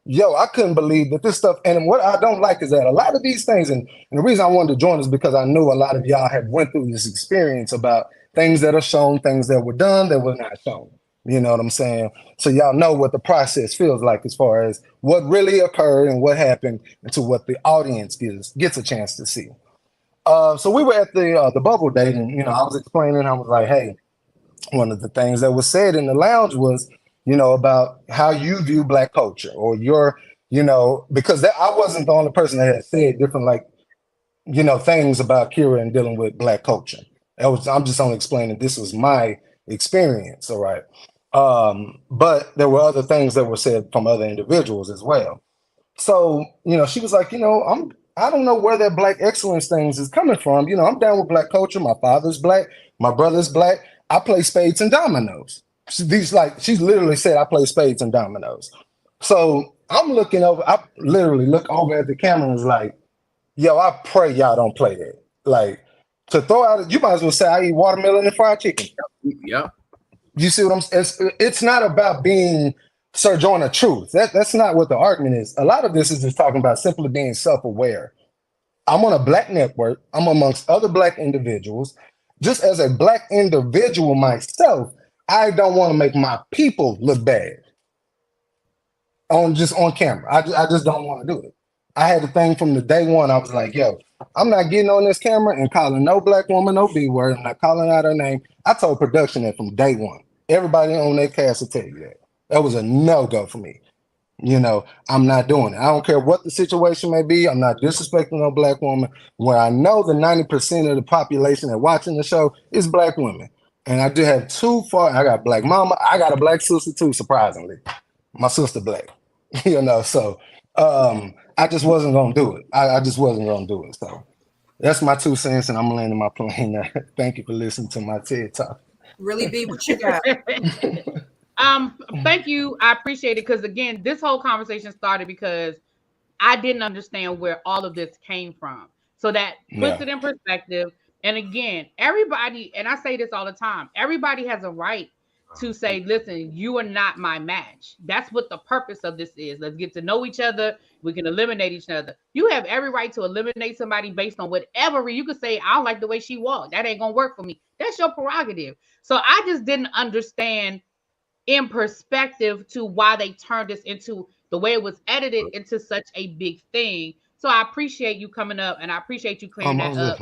yo, I couldn't believe that this stuff. And what I don't like is that a lot of these things, and the reason I wanted to join is because I knew a lot of y'all had went through this experience about things that are shown, things that were done that were not shown. You know what I'm saying? So y'all know what the process feels like as far as what really occurred and what happened, and to what the audience gets a chance to see. So we were at the bubble date, and you know, I was explaining. I was like, hey, one of the things that was said in the lounge was, you know, about how you view Black culture, or your, you know, because I wasn't the only person that had said different, like, you know, things about Kira and dealing with Black culture. I'm just only explaining this was my experience, all right. But there were other things that were said from other individuals as well. So, you know, she was like, you know, I don't know where that Black excellence things is coming from. You know, I'm down with Black culture. My father's Black. My brother's Black. I play spades and dominoes. She's literally said I play spades and dominoes. So I'm looking over, I literally look over at the camera and was like, yo, I pray y'all don't play that. Like, to throw out, you might as well say I eat watermelon and fried chicken. Yeah. You see what I'm saying? It's not about being Sir Jordan truth. That's not what the argument is. A lot of this is just talking about simply being self-aware. I'm on a Black network. I'm amongst other Black individuals. Just as a Black individual myself, I don't want to make my people look bad on camera. I just don't want to do it. I had the thing from the day one. I was like, yo, I'm not getting on this camera and calling no Black woman no B word. I'm not calling out her name. I told production that from day one. Everybody on that cast will tell you that. That was a no-go for me. You know, I'm not doing it. I don't care what the situation may be. I'm not disrespecting no Black woman. Where I know the 90% of the population that watching the show is Black women. And I do have I got Black mama. I got a Black sister too, surprisingly. My sister Black. You know, so I just wasn't gonna do it. I just wasn't gonna do it. So that's my 2 cents, and I'm landing my plane there. Thank you for listening to my TED Talk. Really be what you got. Thank you. I appreciate it, because again, this whole conversation started because I didn't understand where all of this came from. So that puts it in perspective. And again, everybody, and I say this all the time, everybody has a right to say, listen, you are not my match. That's what the purpose of this is. Let's get to know each other. We can eliminate each other. You have every right to eliminate somebody based on whatever. You could say, I don't like the way she walked. That ain't going to work for me. That's your prerogative. So I just didn't understand in perspective to why they turned this into the way it was edited into such a big thing. So I appreciate you coming up, and I appreciate you clearing that up.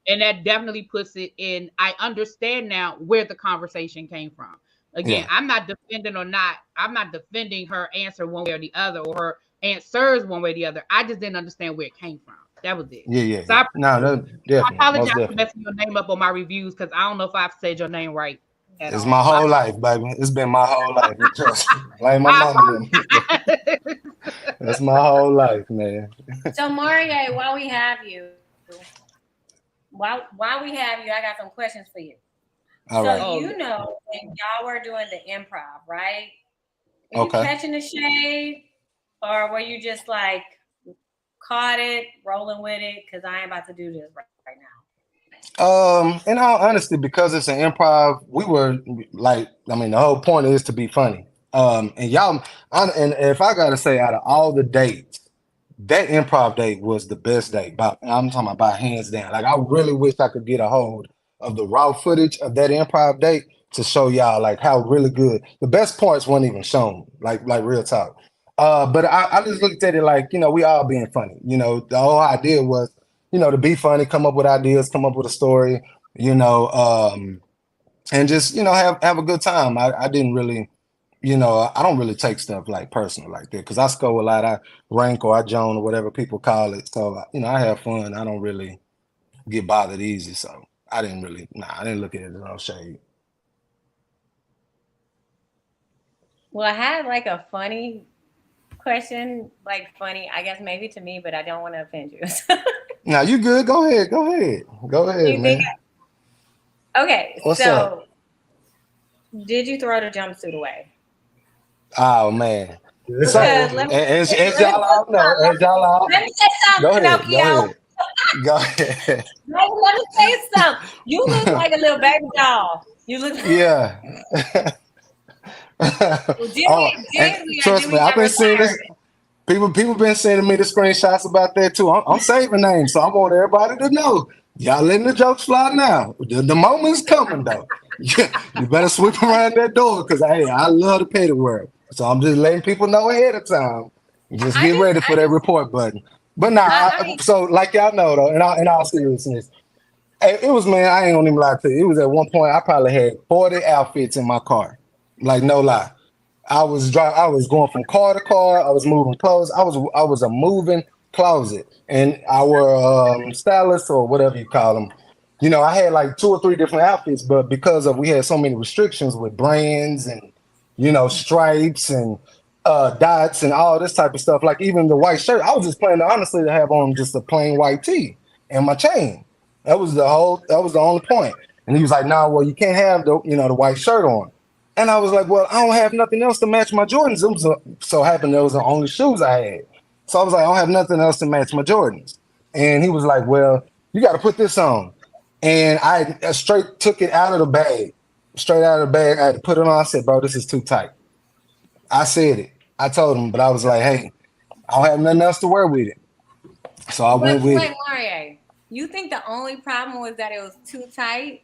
And that definitely puts it in. I understand now where the conversation came from. Again, I'm not defending her answer one way or the other, or her answers one way or the other. I just didn't understand where it came from. That was it. Yeah. So I apologize for messing your name up on my reviews, because I don't know if I've said your name right. It's my whole life, baby. It's been my whole life. Like my mama did. That's my whole life, man. So Marie, while we have you, I got some questions for you. All right. You know, when y'all were doing the improv, right? Were you catching the shade, or were you just like caught it, rolling with it? Because I ain't about to do this right now. In all honesty, because it's an improv, we were like, I mean, the whole point is to be funny. And if I gotta say, out of all the dates, that improv date was the best date. I'm talking about hands down. Like, I really wish I could get a hold of the raw footage of that improv date to show y'all like how really good. The best parts weren't even shown, like real talk. But I just looked at it like, you know, we all being funny. You know, the whole idea was, you know, to be funny, come up with ideas, come up with a story, you know, and just, you know, have a good time. I didn't really, you know, I don't really take stuff like personal like that, because I score a lot. I rank or I joan or whatever people call it. So, you know, I have fun. I don't really get bothered easy. So I didn't look at it as no shade. Well, I had like a funny question, like funny, I guess maybe to me, but I don't want to offend you. Now you good? Go ahead, man. Okay, What's so up? Did you throw the jumpsuit away? Oh man. Because So, let y'all all know, me say something, Pinocchio. Go ahead. Let me say something. You look like a little baby doll. You look. Yeah. Trust me, I've been seeing this. People been sending me the screenshots about that too. I'm saving names, so I want everybody to know. Y'all letting the jokes fly now. The moment's coming though. You better sweep around that door because I love the petty world. So I'm just letting people know ahead of time. Just get ready for that report button. But so like y'all know though, in all seriousness, it was, man, I ain't gonna even lie to you. It was at one point I probably had 40 outfits in my car. Like no lie. I was going from car to car. I was moving clothes. I was a moving closet. And our stylist or whatever you call them, you know, I had like 2 or 3 different outfits, but because we had so many restrictions with brands and, you know, stripes and dots and all this type of stuff, like even the white shirt, I was just planning honestly to have on just a plain white tee and my chain. That was the only point. And he was like, "No, well, you can't have the white shirt on." And I was like, "Well, I don't have nothing else to match my Jordans." It so happened those are the only shoes I had. So I was like, "I don't have nothing else to match my Jordans." And he was like, "Well, you got to put this on." And I straight took it out of the bag. Straight out of the bag. I had to put it on. I said, "Bro, this is too tight." I said it. I told him, but I was like, "Hey, I don't have nothing else to wear with it." So I went with it. Mario, you think the only problem was that it was too tight?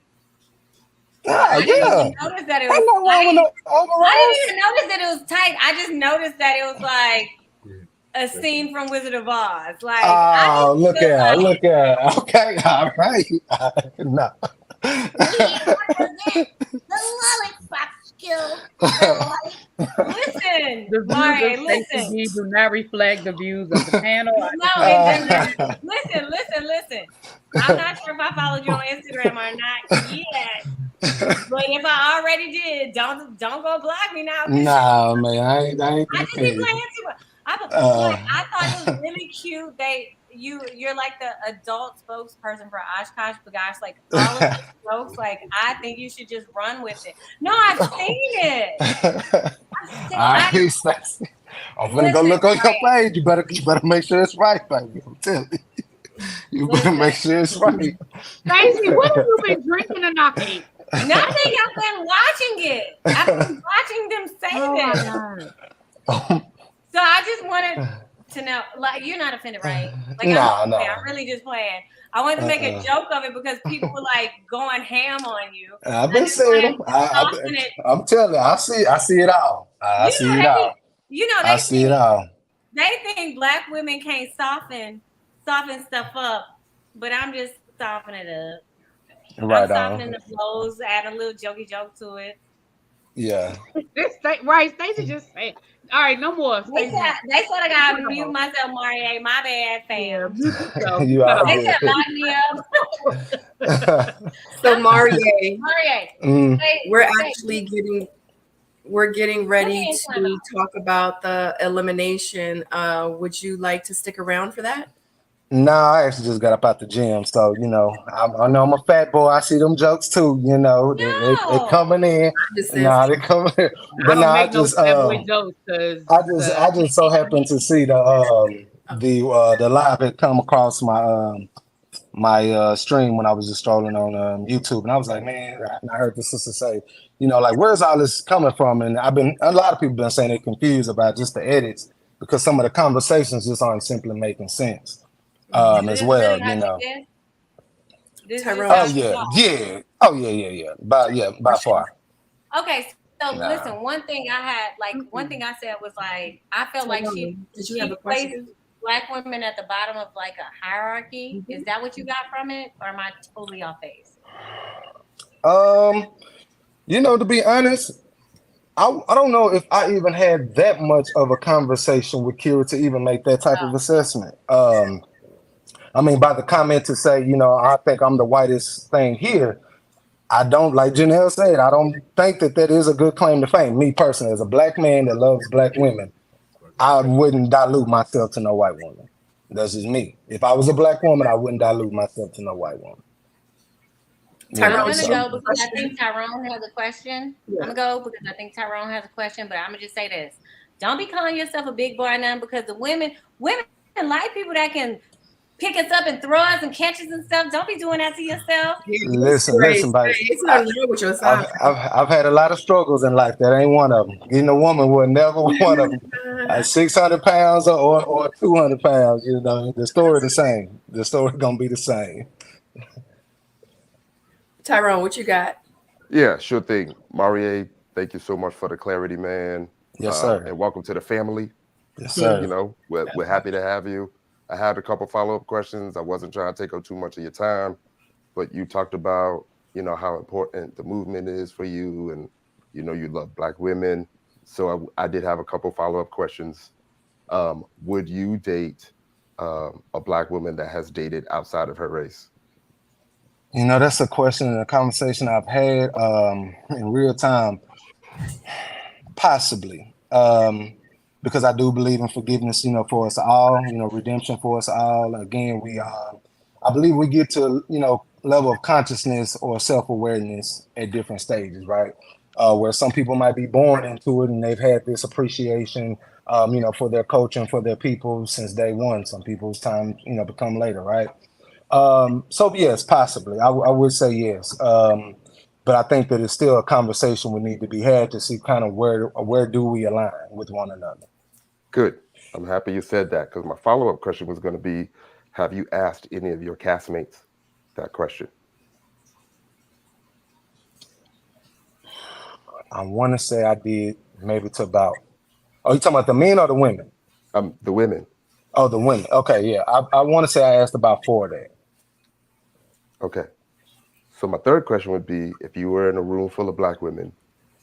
I didn't even notice that it was tight. I didn't even notice that it was tight. I just noticed that it was like a scene from Wizard of Oz. Like, oh, look at. Okay, all right. No. The lollipop skill. Listen, Mario, listen. Do not reflect the views of the panel. No, it doesn't. Listen. I'm not sure if I followed you on Instagram or not yet. But if I already did, don't go block me now. Nah, man, I ain't I just be playing too much. I thought it was really cute. You're like the adult spokesperson for Oshkosh B'gosh. Like all of the jokes, like I think you should just run with it. No, I've seen it. I'm gonna go look on your page. You better make sure it's right, baby. I'm telling you. You better make sure it's right. Stacey, what have you been drinking tonight? Nothing. I've been watching it. I've been watching them say that. So I just wanted to know, like, you're not offended, right? Like, I'm really just playing. I wanted to make a joke of it because people were like going ham on you. I've been saying it. I'm telling you, I see it all. I see it all. You know, I see it all. They think Black women can't soften stuff up, but I'm just softening it up. Right, I'm softening the blows, add a little jokey joke to it. Yeah. Right, Stacey just said. All right, no more. They said I gotta mute myself, Mario. My bad, fam. They said lock me up. So Mario, we're getting ready to talk about the elimination. Would you like to stick around for that? No, I actually just got up out the gym, so I know I'm a fat boy. I see them jokes too. They coming in. They coming in. But I just so happened to see the live had come across my stream when I was just strolling on YouTube, and I was like, man, I heard the sister say, like, where's all this coming from? And a lot of people been saying they're confused about just the edits because some of the conversations just aren't simply making sense. As well, Tyrone. By far. Okay, so listen. One thing I said was like, I felt like she places Black women at the bottom of like a hierarchy. Is that what you got from it, or am I totally off base? To be honest, I don't know if I even had that much of a conversation with Kira to even make that type of assessment. I mean, by the comment to say, I think I'm the whitest thing here. I don't, like Janelle said, I don't think that is a good claim to fame. Me personally, as a Black man that loves Black women, I wouldn't dilute myself to no white woman. That's just me. If I was a Black woman, I wouldn't dilute myself to no white woman. I'm going to go because I think Tyrone has a question. Yeah. I'm going to go because I think Tyrone has a question, but I'm going to just say this. Don't be calling yourself a big boy or nothing, because the women like people that can pick us up and throw us and catch us and stuff. Don't be doing that to yourself. Listen, buddy. It's not real with yourself. I've had a lot of struggles in life. That ain't one of them. Getting a woman was never one of them. 600 pounds or 200 pounds, you know, the story the same. The story gonna be the same. Tyrone, what you got? Yeah, sure thing. Marie, thank you so much for the clarity, man. Yes, sir. And welcome to the family. Yes, sir. You know, we're happy to have you. I had a couple follow-up questions. I wasn't trying to take up too much of your time, but you talked about, you know, how important the movement is for you, and you know, you love Black women. So I did have a couple follow-up questions. Would you date a Black woman that has dated outside of her race? You know, that's a question and a conversation I've had in real time. Possibly. Because I do believe in forgiveness, you know, for us all, you know, redemption for us all. Again, I believe we get to, you know, level of consciousness or self-awareness at different stages, right? Where some people might be born into it and they've had this appreciation, you know, for their culture and for their people since day one. Some people's time, you know, become later, right? So yes, possibly. I would say yes. But I think that it's still a conversation we need to be had to see kind of where do we align with one another. Good. I'm happy you said that, because my follow-up question was going to be, have you asked any of your castmates that question? I want to say I did, maybe to about, oh, you talking about the men or the women? The women. Oh, the women. Okay, yeah. I want to say I asked about 4 of that. Okay. So my third question would be, if you were in a room full of Black women,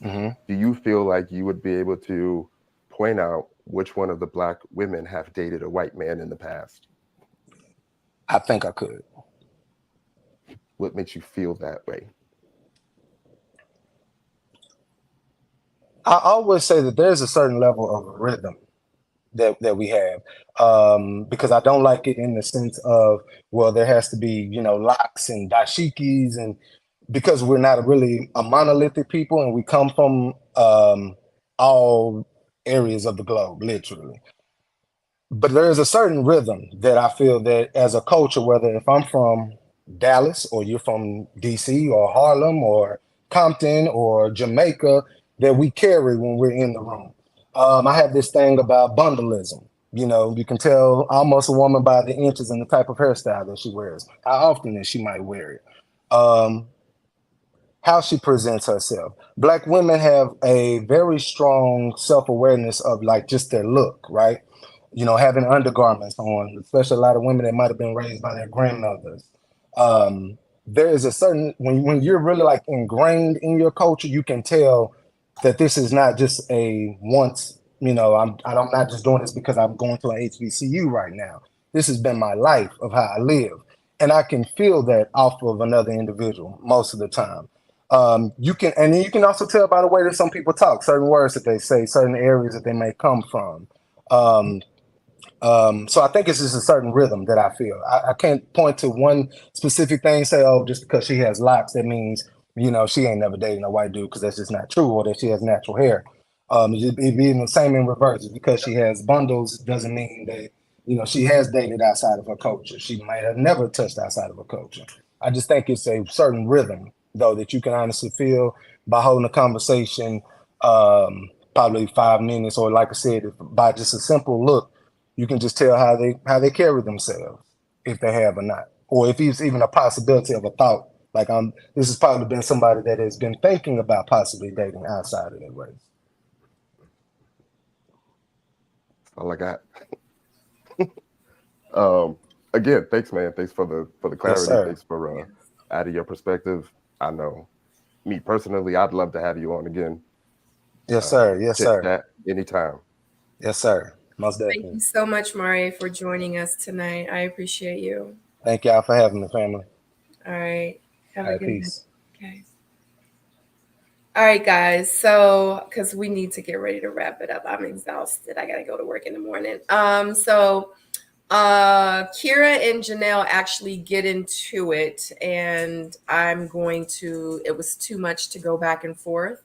do you feel like you would be able to point out which one of the Black women have dated a white man in the past? I think I could. What makes you feel that way? I always say that there's a certain level of rhythm that we have, because I don't like it in the sense of, well, there has to be, you know, locks and dashikis, and because we're not really a monolithic people and we come from all areas of the globe, literally. But there is a certain rhythm that I feel that as a culture, whether if I'm from Dallas or you're from DC or Harlem or Compton or Jamaica, that we carry when we're in the room. I have this thing about bundleism. You know, you can tell almost a woman by the inches and the type of hairstyle that she wears, how often that she might wear it, how she presents herself. Black women have a very strong self-awareness of like just their look, right? You know, having undergarments on, especially a lot of women that might have been raised by their grandmothers. There is a certain, when you're really like ingrained in your culture, you can tell that this is not just a once, you know, I'm not just doing this because I'm going to an HBCU right now. This has been my life of how I live. And I can feel that off of another individual most of the time. You can also tell by the way that some people talk, certain words that they say, certain areas that they may come from. So I think it's just a certain rhythm that I feel. I can't point to one specific thing, say, oh, just because she has locks, that means, you know, she ain't never dating a white dude, because that's just not true, or that she has natural hair. It'd be the same in reverse. Just because she has bundles doesn't mean that, you know, she has dated outside of her culture. She might have never touched outside of her culture. I just think it's a certain rhythm, though, that you can honestly feel by holding a conversation, probably 5 minutes, or like I said, by just a simple look. You can just tell how they carry themselves, if they have or not, or if it's even a possibility of a thought. Like this has probably been somebody that has been thinking about possibly dating outside of their race. All I got. Again, thanks, man. Thanks for the clarity. Yes, thanks for adding your perspective. I know, me personally, I'd love to have you on again. Yes, sir. Yes, sir. Anytime. Yes, sir. Most definitely. Thank you so much, Mari, for joining us tonight. I appreciate you. Thank y'all for having me, family. All right. Have a good peace. night. Okay. All right, guys. So, because we need to get ready to wrap it up. I'm exhausted. I got to go to work in the morning. So Kira and Janelle actually get into it, and it was too much to go back and forth.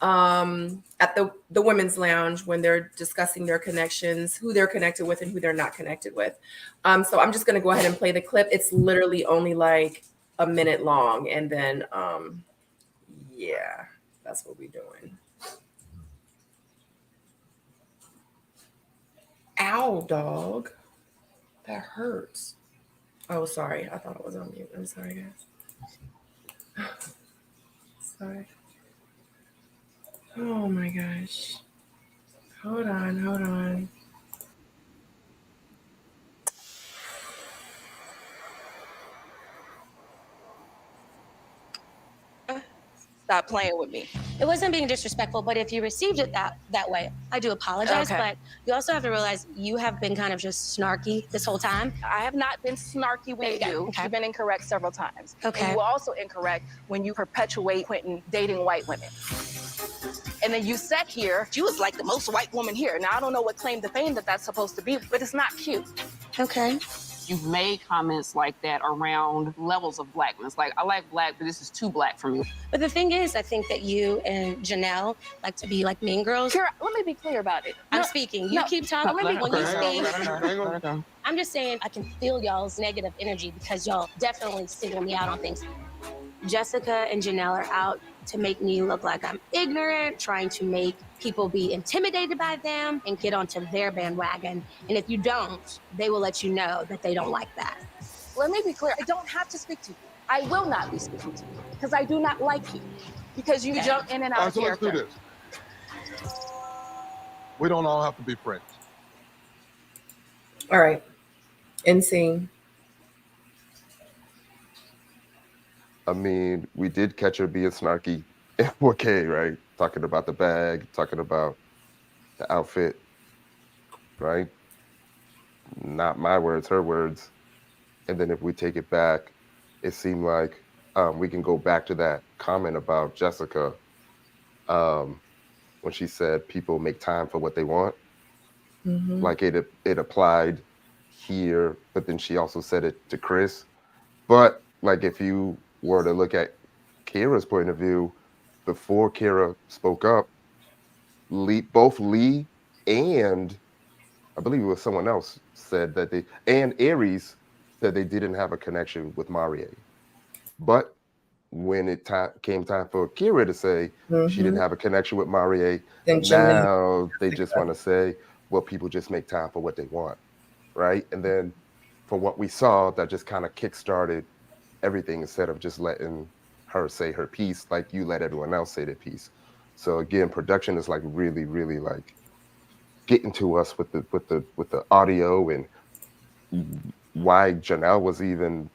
At the women's lounge, when they're discussing their connections, who they're connected with and who they're not connected with. So I'm just going to go ahead and play the clip. It's literally only like a minute long. And then, yeah, that's what we're doing. Ow, dog. That hurts. Oh, sorry. I thought I was on mute. I'm sorry, guys. Sorry. Oh my gosh. Hold on. Stop playing with me. It wasn't being disrespectful, but if you received it that way, I do apologize. Okay. But you also have to realize you have been kind of just snarky this whole time. I have not been snarky with you. Okay. You've been incorrect several times. Okay. And you were also incorrect when you perpetuate Quentin dating white women. And then you sat here, you was like the most white woman here. Now, I don't know what claim to fame that's supposed to be, but it's not cute. Okay. You've made comments like that around levels of blackness. Like, I like black, but this is too black for me. But the thing is, I think that you and Janelle like to be like mean girls. Kira, let me be clear about it. I'm No, speaking. You no, keep talking. let me- When you Okay, speak, hang on. I'm just saying I can feel y'all's negative energy because y'all definitely single me out on things. Jessica and Janelle are out to make me look like I'm ignorant, trying to make people be intimidated by them and get onto their bandwagon. And if you don't, they will let you know that they don't like that. Let me be clear. I don't have to speak to you. I will not be speaking to you because I do not like you. Because you jump in and out All right, of so let's do character. this. We don't all have to be friends. All right. Insane. I mean, we did catch her being snarky in 4K, right? Talking about the bag, talking about the outfit, right? Not my words, her words. And then if we take it back, it seemed like we can go back to that comment about Jessica when she said people make time for what they want. Mhm. Like it applied here, but then she also said it to Chris. But like if you were to look at Kira's point of view, before Kira spoke up, both Lee and I believe it was someone else said that and Aries said they didn't have a connection with Marie. But when it came time for Kira to say she didn't have a connection with Marie, Then Janelle- now they just want to say, well, people just make time for what they want, right? And then for what we saw, that just kind of kickstarted everything instead of just letting her say her piece like you let everyone else say their piece. So again, production is like really, really like getting to us with the audio and why Janelle was even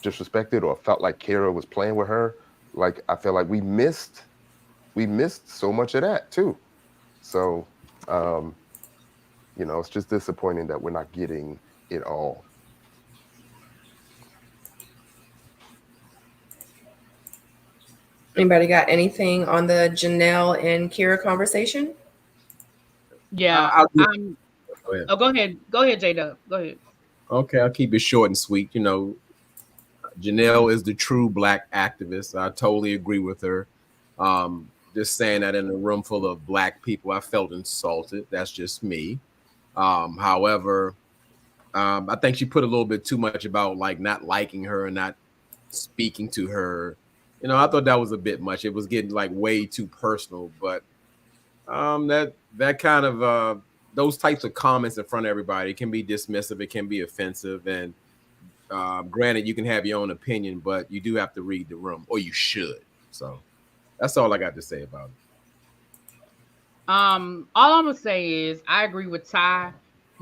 disrespected or felt like Kira was playing with her. Like I feel like we missed so much of that too. So it's just disappointing that we're not getting it all. Anybody got anything on the Janelle and Kira conversation? Yeah. Go ahead. Oh, go ahead, J-Dub. Go ahead. Okay, I'll keep it short and sweet. Janelle is the true black activist. I totally agree with her. Just saying that in a room full of black people, I felt insulted. That's just me. However, I think she put a little bit too much about like not liking her and not speaking to her. I thought that was a bit much. It was getting like way too personal. But that kind of those types of comments in front of everybody can be dismissive. It can be offensive. And granted, you can have your own opinion, but you do have to read the room, or you should. So that's all I got to say about it. All I'm gonna say is I agree with Ty.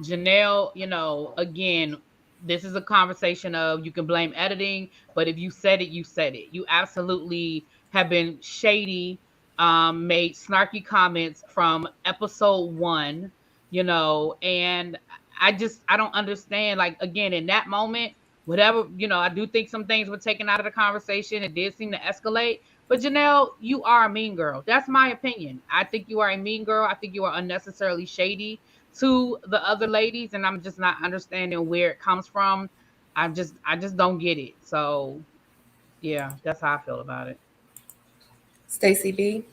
Janelle, again, this is a conversation of you can blame editing, but if you said it, you said it. You absolutely have been shady, made snarky comments from episode 1, and I don't understand. Like, again, in that moment, whatever, I do think some things were taken out of the conversation. It did seem to escalate. But Janelle, you are a mean girl. That's my opinion. I think you are a mean girl. I think you are unnecessarily shady to the other ladies, and I'm just not understanding where it comes from. I just don't get it. So, yeah, that's how I feel about it. Stacey B.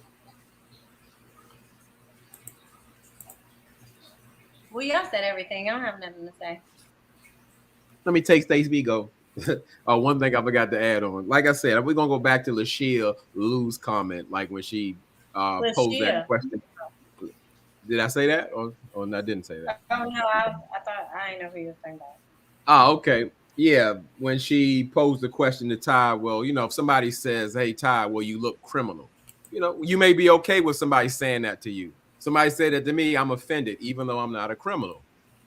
Well, y'all said everything. I don't have nothing to say. Let me take Stacey B go. One thing I forgot to add on. Like I said, we're gonna go back to Lashia Lou's comment, like when she posed that question. Did I say that or I didn't say that? Oh no, I thought I didn't know who you were saying that. Oh, okay. Yeah, when she posed the question to Ty, well, if somebody says, "Hey, Ty, well, you look criminal," you may be okay with somebody saying that to you. Somebody said that to me, I'm offended, even though I'm not a criminal.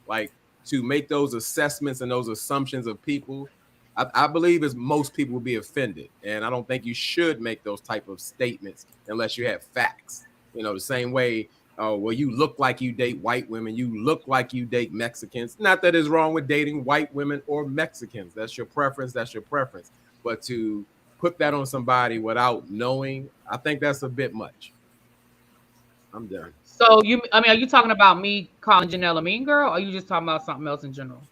Like, to make those assessments and those assumptions of people, I believe as most people will be offended, and I don't think you should make those type of statements unless you have facts. The same way. Oh, well, you look like you date white women. You look like you date Mexicans. Not that it's wrong with dating white women or Mexicans. That's your preference. That's your preference. But to put that on somebody without knowing, I think that's a bit much. I'm done. So are you talking about me calling Janelle a mean girl, or are you just talking about something else in general?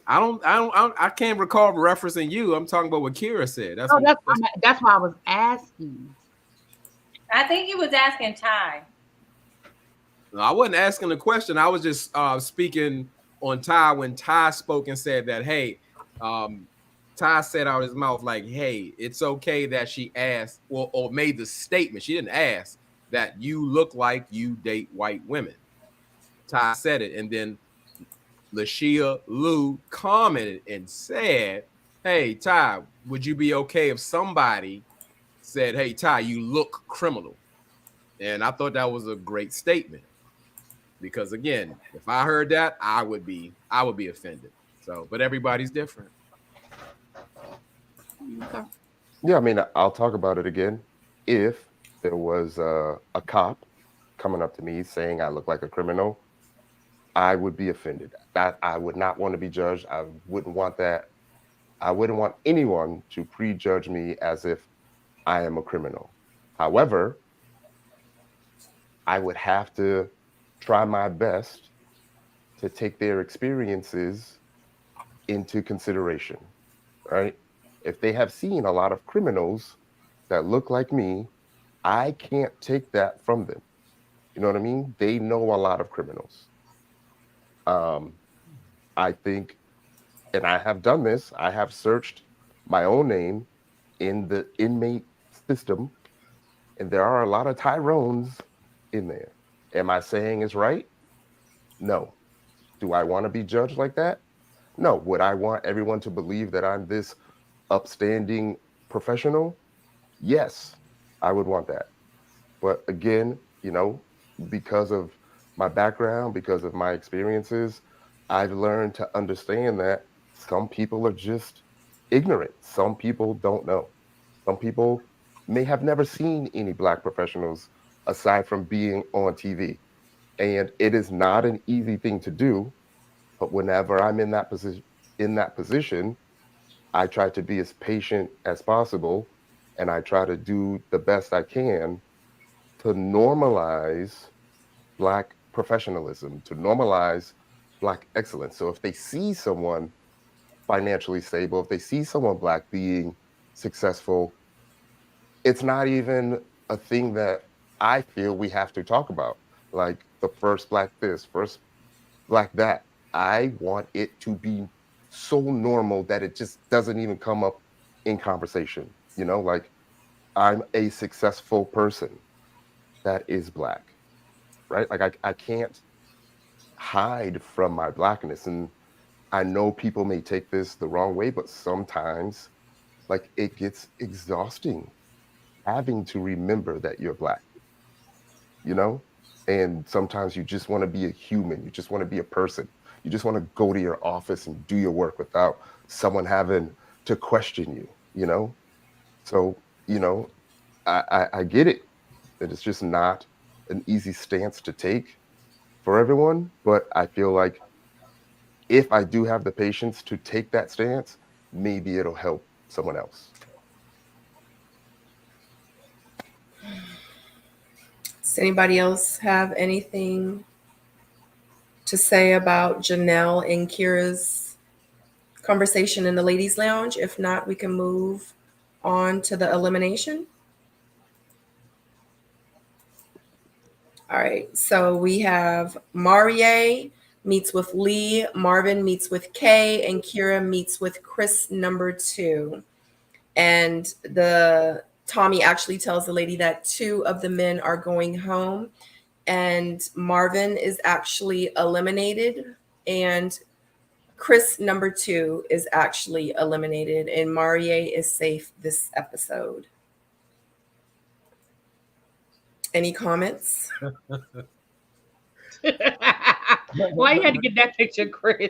I can't recall referencing you. I'm talking about what Kira said. That's why I was asking. I think he was asking Ty. No, I wasn't asking the question. I was just speaking on Ty when Ty spoke and said that, hey, Ty said out of his mouth, like, hey, it's okay that she asked or made the statement. She didn't ask that you look like you date white women. Ty said it. And then Lashia Lou commented and said, hey, Ty, would you be okay if somebody said, hey, Ty, you look criminal? And I thought that was a great statement because, again, if I heard that, I would be offended. So, but everybody's different. Okay. Yeah, I mean, I'll talk about it again. If there was a cop coming up to me saying I look like a criminal, I would be offended. That I would not want to be judged. I wouldn't want that. I wouldn't want anyone to prejudge me as if I am a criminal. However, I would have to try my best to take their experiences into consideration, right? If they have seen a lot of criminals that look like me, I can't take that from them. You know what I mean? They know a lot of criminals. I think, and I have done this, I have searched my own name in the inmate system, and there are a lot of Tyrones in there. Am I saying it's right? No. Do I want to be judged like that? No. Would I want everyone to believe that I'm this upstanding professional? Yes, I would want that. But again, because of my background, because of my experiences, I've learned to understand that some people are just ignorant. Some people don't know. Some people may have never seen any Black professionals aside from being on TV. And it is not an easy thing to do. But whenever I'm in that position, I try to be as patient as possible, and I try to do the best I can to normalize Black professionalism, to normalize Black excellence. So if they see someone financially stable, if they see someone Black being successful, it's not even a thing that I feel we have to talk about, like the first Black this, first Black that. I want it to be so normal that it just doesn't even come up in conversation. Like, I'm a successful person that is Black, right? Like, I can't hide from my Blackness. And I know people may take this the wrong way, but sometimes, like, it gets exhausting having to remember that you're Black, and sometimes you just want to be a human. You just want to be a person. You just want to go to your office and do your work without someone having to question you, So, I get it. That it's just not an easy stance to take for everyone. But I feel like if I do have the patience to take that stance, maybe it'll help someone else. Does anybody else have anything to say about Janelle and Kira's conversation in the ladies' lounge? If not, we can move on to the elimination. All right, so we have Marie meets with Lee, Marvin meets with Kay, and Kira meets with Chris number 2. And the Tommy actually tells the lady that 2 of the men are going home, and Marvin is actually eliminated, and Chris number 2 is actually eliminated, and Marie is safe this episode. Any comments? Why you had to get that picture, Chris?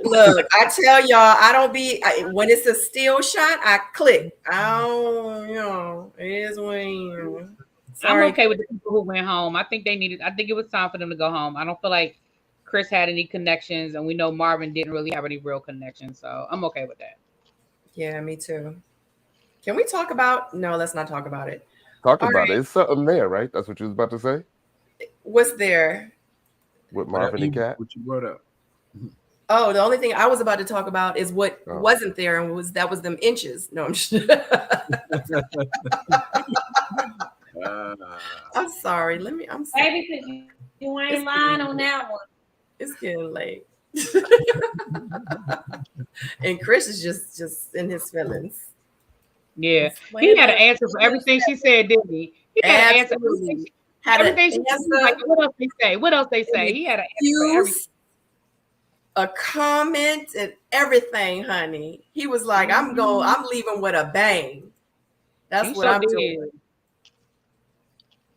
Look, I tell y'all, I don't be when it's a still shot, I click. I don't, it is when. Sorry. I'm okay with the people who went home. I think it was time for them to go home. I don't feel like Chris had any connections, and we know Marvin didn't really have any real connections, so I'm okay with that. Yeah, me too. Can we talk about? No, let's not talk about it. Talk about it. It's something there, right? That's what you was about to say? What's there? With Marvin and Kat? What you brought up? Oh, the only thing I was about to talk about is what wasn't there, and was them inches. No, I'm just I'm sorry. I'm sorry. Baby, because you ain't lying on that one. It's getting late. And Chris is just in his feelings. Yeah, he had an answer for everything she said, didn't he? He had an answer for everything she said. Like, what else they say? What else they say? He had an answer for everything. A comment and everything, honey. He was like, I'm leaving with a bang. That's what I'm doing.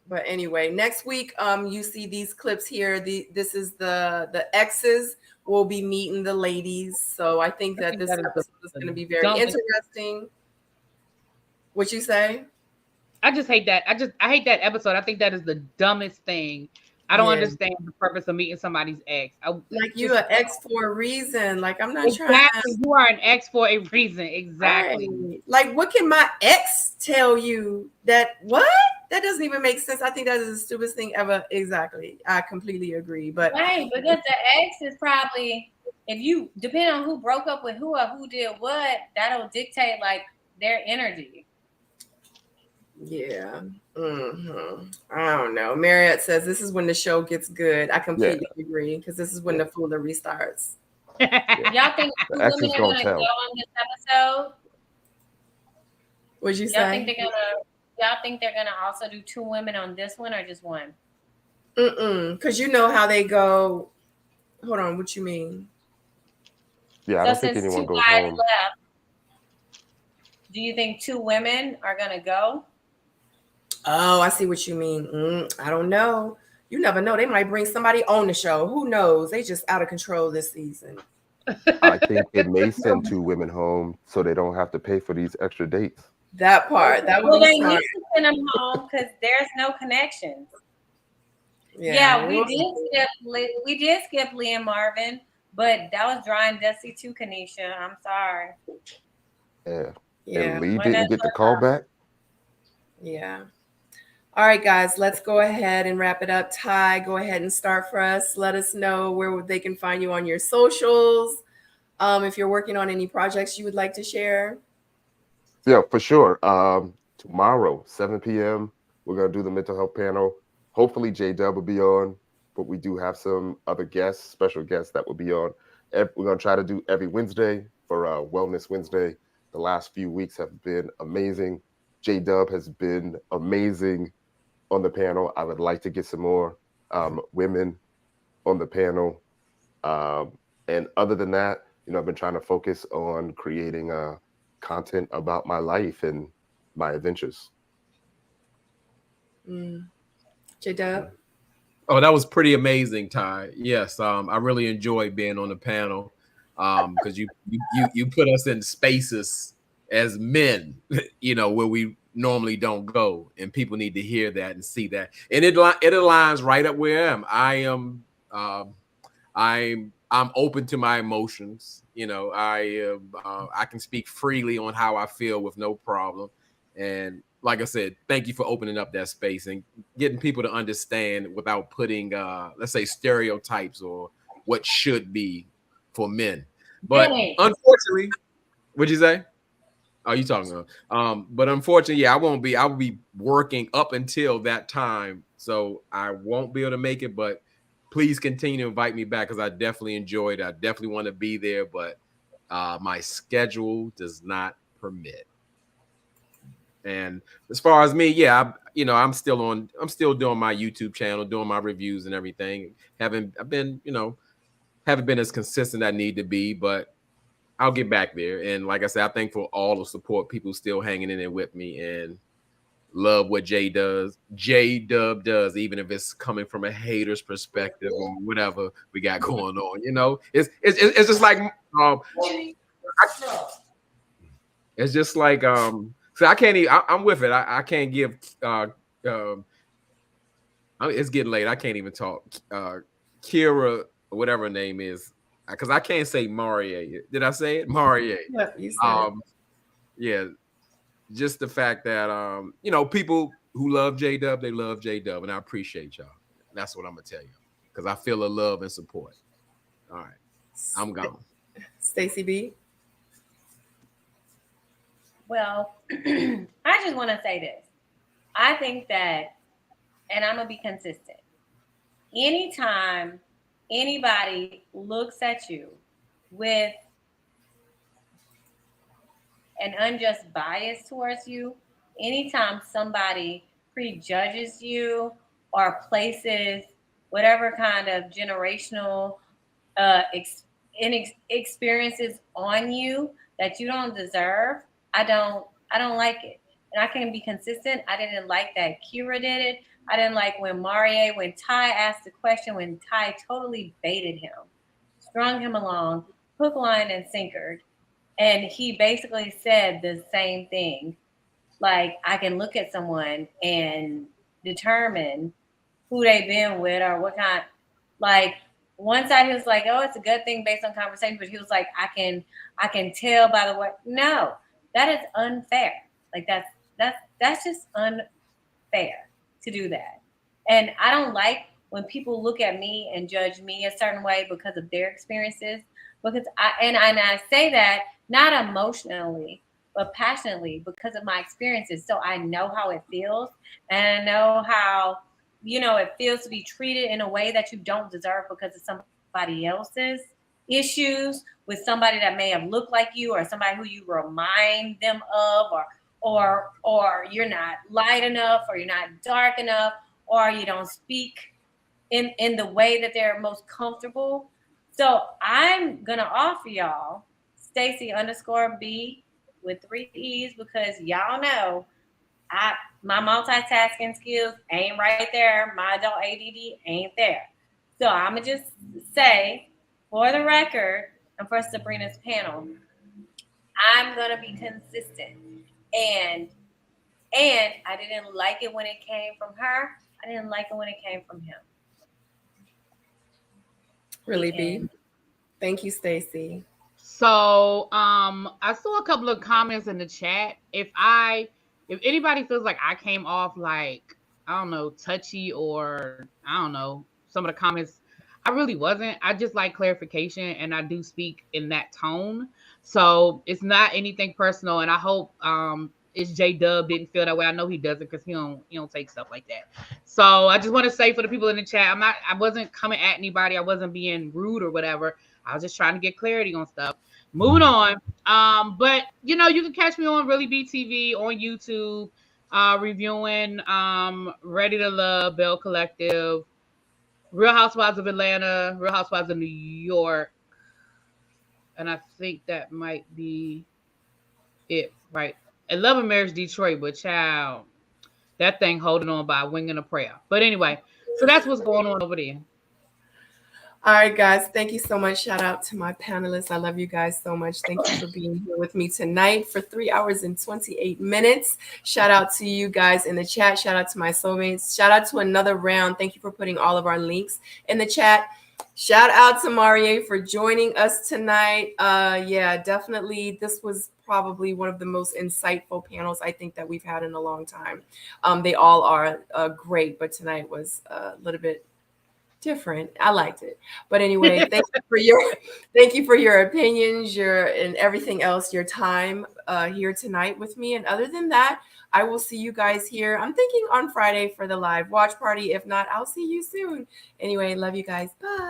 But anyway, next week, you see these clips here. This is the exes will be meeting the ladies. So I think that this episode is going to be very interesting. What you say? I just hate that. I hate that episode. I think that is the dumbest thing. I don't understand the purpose of meeting somebody's ex. You're an ex for a reason. Like, I'm not trying to. You are an ex for a reason. Exactly. Right. Like, what can my ex tell you that what? That doesn't even make sense. I think that is the stupidest thing ever. Exactly. I completely agree. But right, because the ex is probably, if you depend on who broke up with who or who did what, that'll dictate like their energy. Yeah. Mm-hmm. I don't know. Marriott says this is when the show gets good. I completely agree, because this is when the foolery starts. Y'all think the women are gonna go on this episode? What'd you say? Y'all think they're gonna also do 2 women on this one, or just one? Because you know how they go. Hold on, what you mean? Yeah, I don't think anyone goes home. Left, do you think 2 women are gonna go? Oh, I see what you mean. I don't know. You never know. They might bring somebody on the show. Who knows? They just out of control this season. I think it may send 2 women home so they don't have to pay for these extra dates. That part. That well, would they be need to send them home because there's no connections. Yeah, we did skip Lee and Marvin, but that was dry and dusty too, Kanisha. I'm sorry. Yeah. And Lee didn't get the call back. Yeah. All right, guys, let's go ahead and wrap it up. Ty, go ahead and start for us. Let us know where they can find you on your socials. If you're working on any projects you would like to share. Yeah, for sure. Tomorrow, 7 p.m., we're going to do the mental health panel. Hopefully, J-Dub will be on, but we do have some other guests, special guests that will be on. We're going to try to do every Wednesday for Wellness Wednesday. The last few weeks have been amazing. J-Dub has been amazing on the panel. I would like to get some more women on the panel. And other than that, I've been trying to focus on creating content about my life and my adventures. J-Dub? Oh, that was pretty amazing, Ty. Yes, I really enjoyed being on the panel because you put us in spaces as men, where we normally don't go, and people need to hear that and see that, and it aligns right up where I am. I'm open to my emotions. I can speak freely on how I feel with no problem, and like I said, thank you for opening up that space and getting people to understand without putting, let's say, stereotypes or what should be for men. But unfortunately, what'd you say? Oh, you talking about? But unfortunately, I won't be. I will be working up until that time, so I won't be able to make it. But please continue to invite me back because I definitely enjoyed it. I definitely want to be there, but my schedule does not permit. And as far as me, yeah, I'm still doing my YouTube channel, doing my reviews and everything. Haven't been as consistent as I need to be, but I'll get back there. And like I said, I thank for all the support, people still hanging in there with me and love what J-Dub does, even if it's coming from a hater's perspective or whatever we got going on. It's just like it's just like so I can't even, I'm with it. I can't give it's getting late. I can't even talk. Kira, whatever her name is, because I can't say Marie. Did I say it? Marie. Yeah, you said it. Yeah. Just the fact that people who love J-Dub, they love J-Dub, and I appreciate y'all. That's what I'm gonna tell you, because I feel the love and support. All right, I'm gone. Stacey B. Well, I just want to say this. I think that, and I'm gonna be consistent. Anytime anybody looks at you with an unjust bias towards you, anytime somebody prejudges you or places whatever kind of generational experiences on you that you don't deserve, I don't like it. And I can be consistent. I didn't like that Kira did it. I didn't like when Ty asked the question, when Ty totally baited him, strung him along, hook, line, and sinker. And he basically said the same thing. Like, I can look at someone and determine who they've been with or what kind. Like, one side he was like, oh, it's a good thing based on conversation. But he was like, I can tell by the way. No, that is unfair. Like, that's just unfair to do that. And I don't like when people look at me and judge me a certain way because of their experiences. Because I say that not emotionally, but passionately because of my experiences. So I know how it feels, and I know how, it feels to be treated in a way that you don't deserve because of somebody else's issues with somebody that may have looked like you or somebody who you remind them of, or you're not light enough, or you're not dark enough, or you don't speak in the way that they're most comfortable. So I'm gonna offer y'all Stacey_B with 3 E's, because y'all know my multitasking skills ain't right there. My adult ADD ain't there. So I'm gonna just say, for the record, and for Sabrina's panel, I'm gonna be consistent. And I didn't like it when it came from her. I didn't like it when it came from him. Really, B. Thank you, Stacey. So I saw a couple of comments in the chat. If anybody feels like I came off like, I don't know, touchy, or I don't know, some of the comments, I really wasn't. I just like clarification, and I do speak in that tone. So it's not anything personal, and I hope it's J-Dub didn't feel that way. I know he doesn't, because he don't take stuff like that. So I just want to say for the people in the chat, I wasn't coming at anybody. I wasn't being rude or whatever. I was just trying to get clarity on stuff. Moving on. But you can catch me on Really BTV on YouTube, reviewing Ready to Love, Bell Collective, Real Housewives of Atlanta, Real Housewives of New York. And I think that might be it, right? I Love and Marriage Detroit, but child, that thing holding on by a wing and a prayer. But anyway, so that's what's going on over there. All right, guys. Thank you so much. Shout out to my panelists. I love you guys so much. Thank you for being here with me tonight for 3 hours and 28 minutes. Shout out to you guys in the chat. Shout out to my soulmates. Shout out to Another Round. Thank you for putting all of our links in the chat. Shout out to Marie for joining us tonight. Yeah, definitely. This was probably one of the most insightful panels I think that we've had in a long time. They all are great, but tonight was a little bit different. I liked it. But anyway, thank you for your opinions, and everything else, your time here tonight with me. And other than that, I will see you guys here. I'm thinking on Friday for the live watch party. If not, I'll see you soon. Anyway, love you guys. Bye.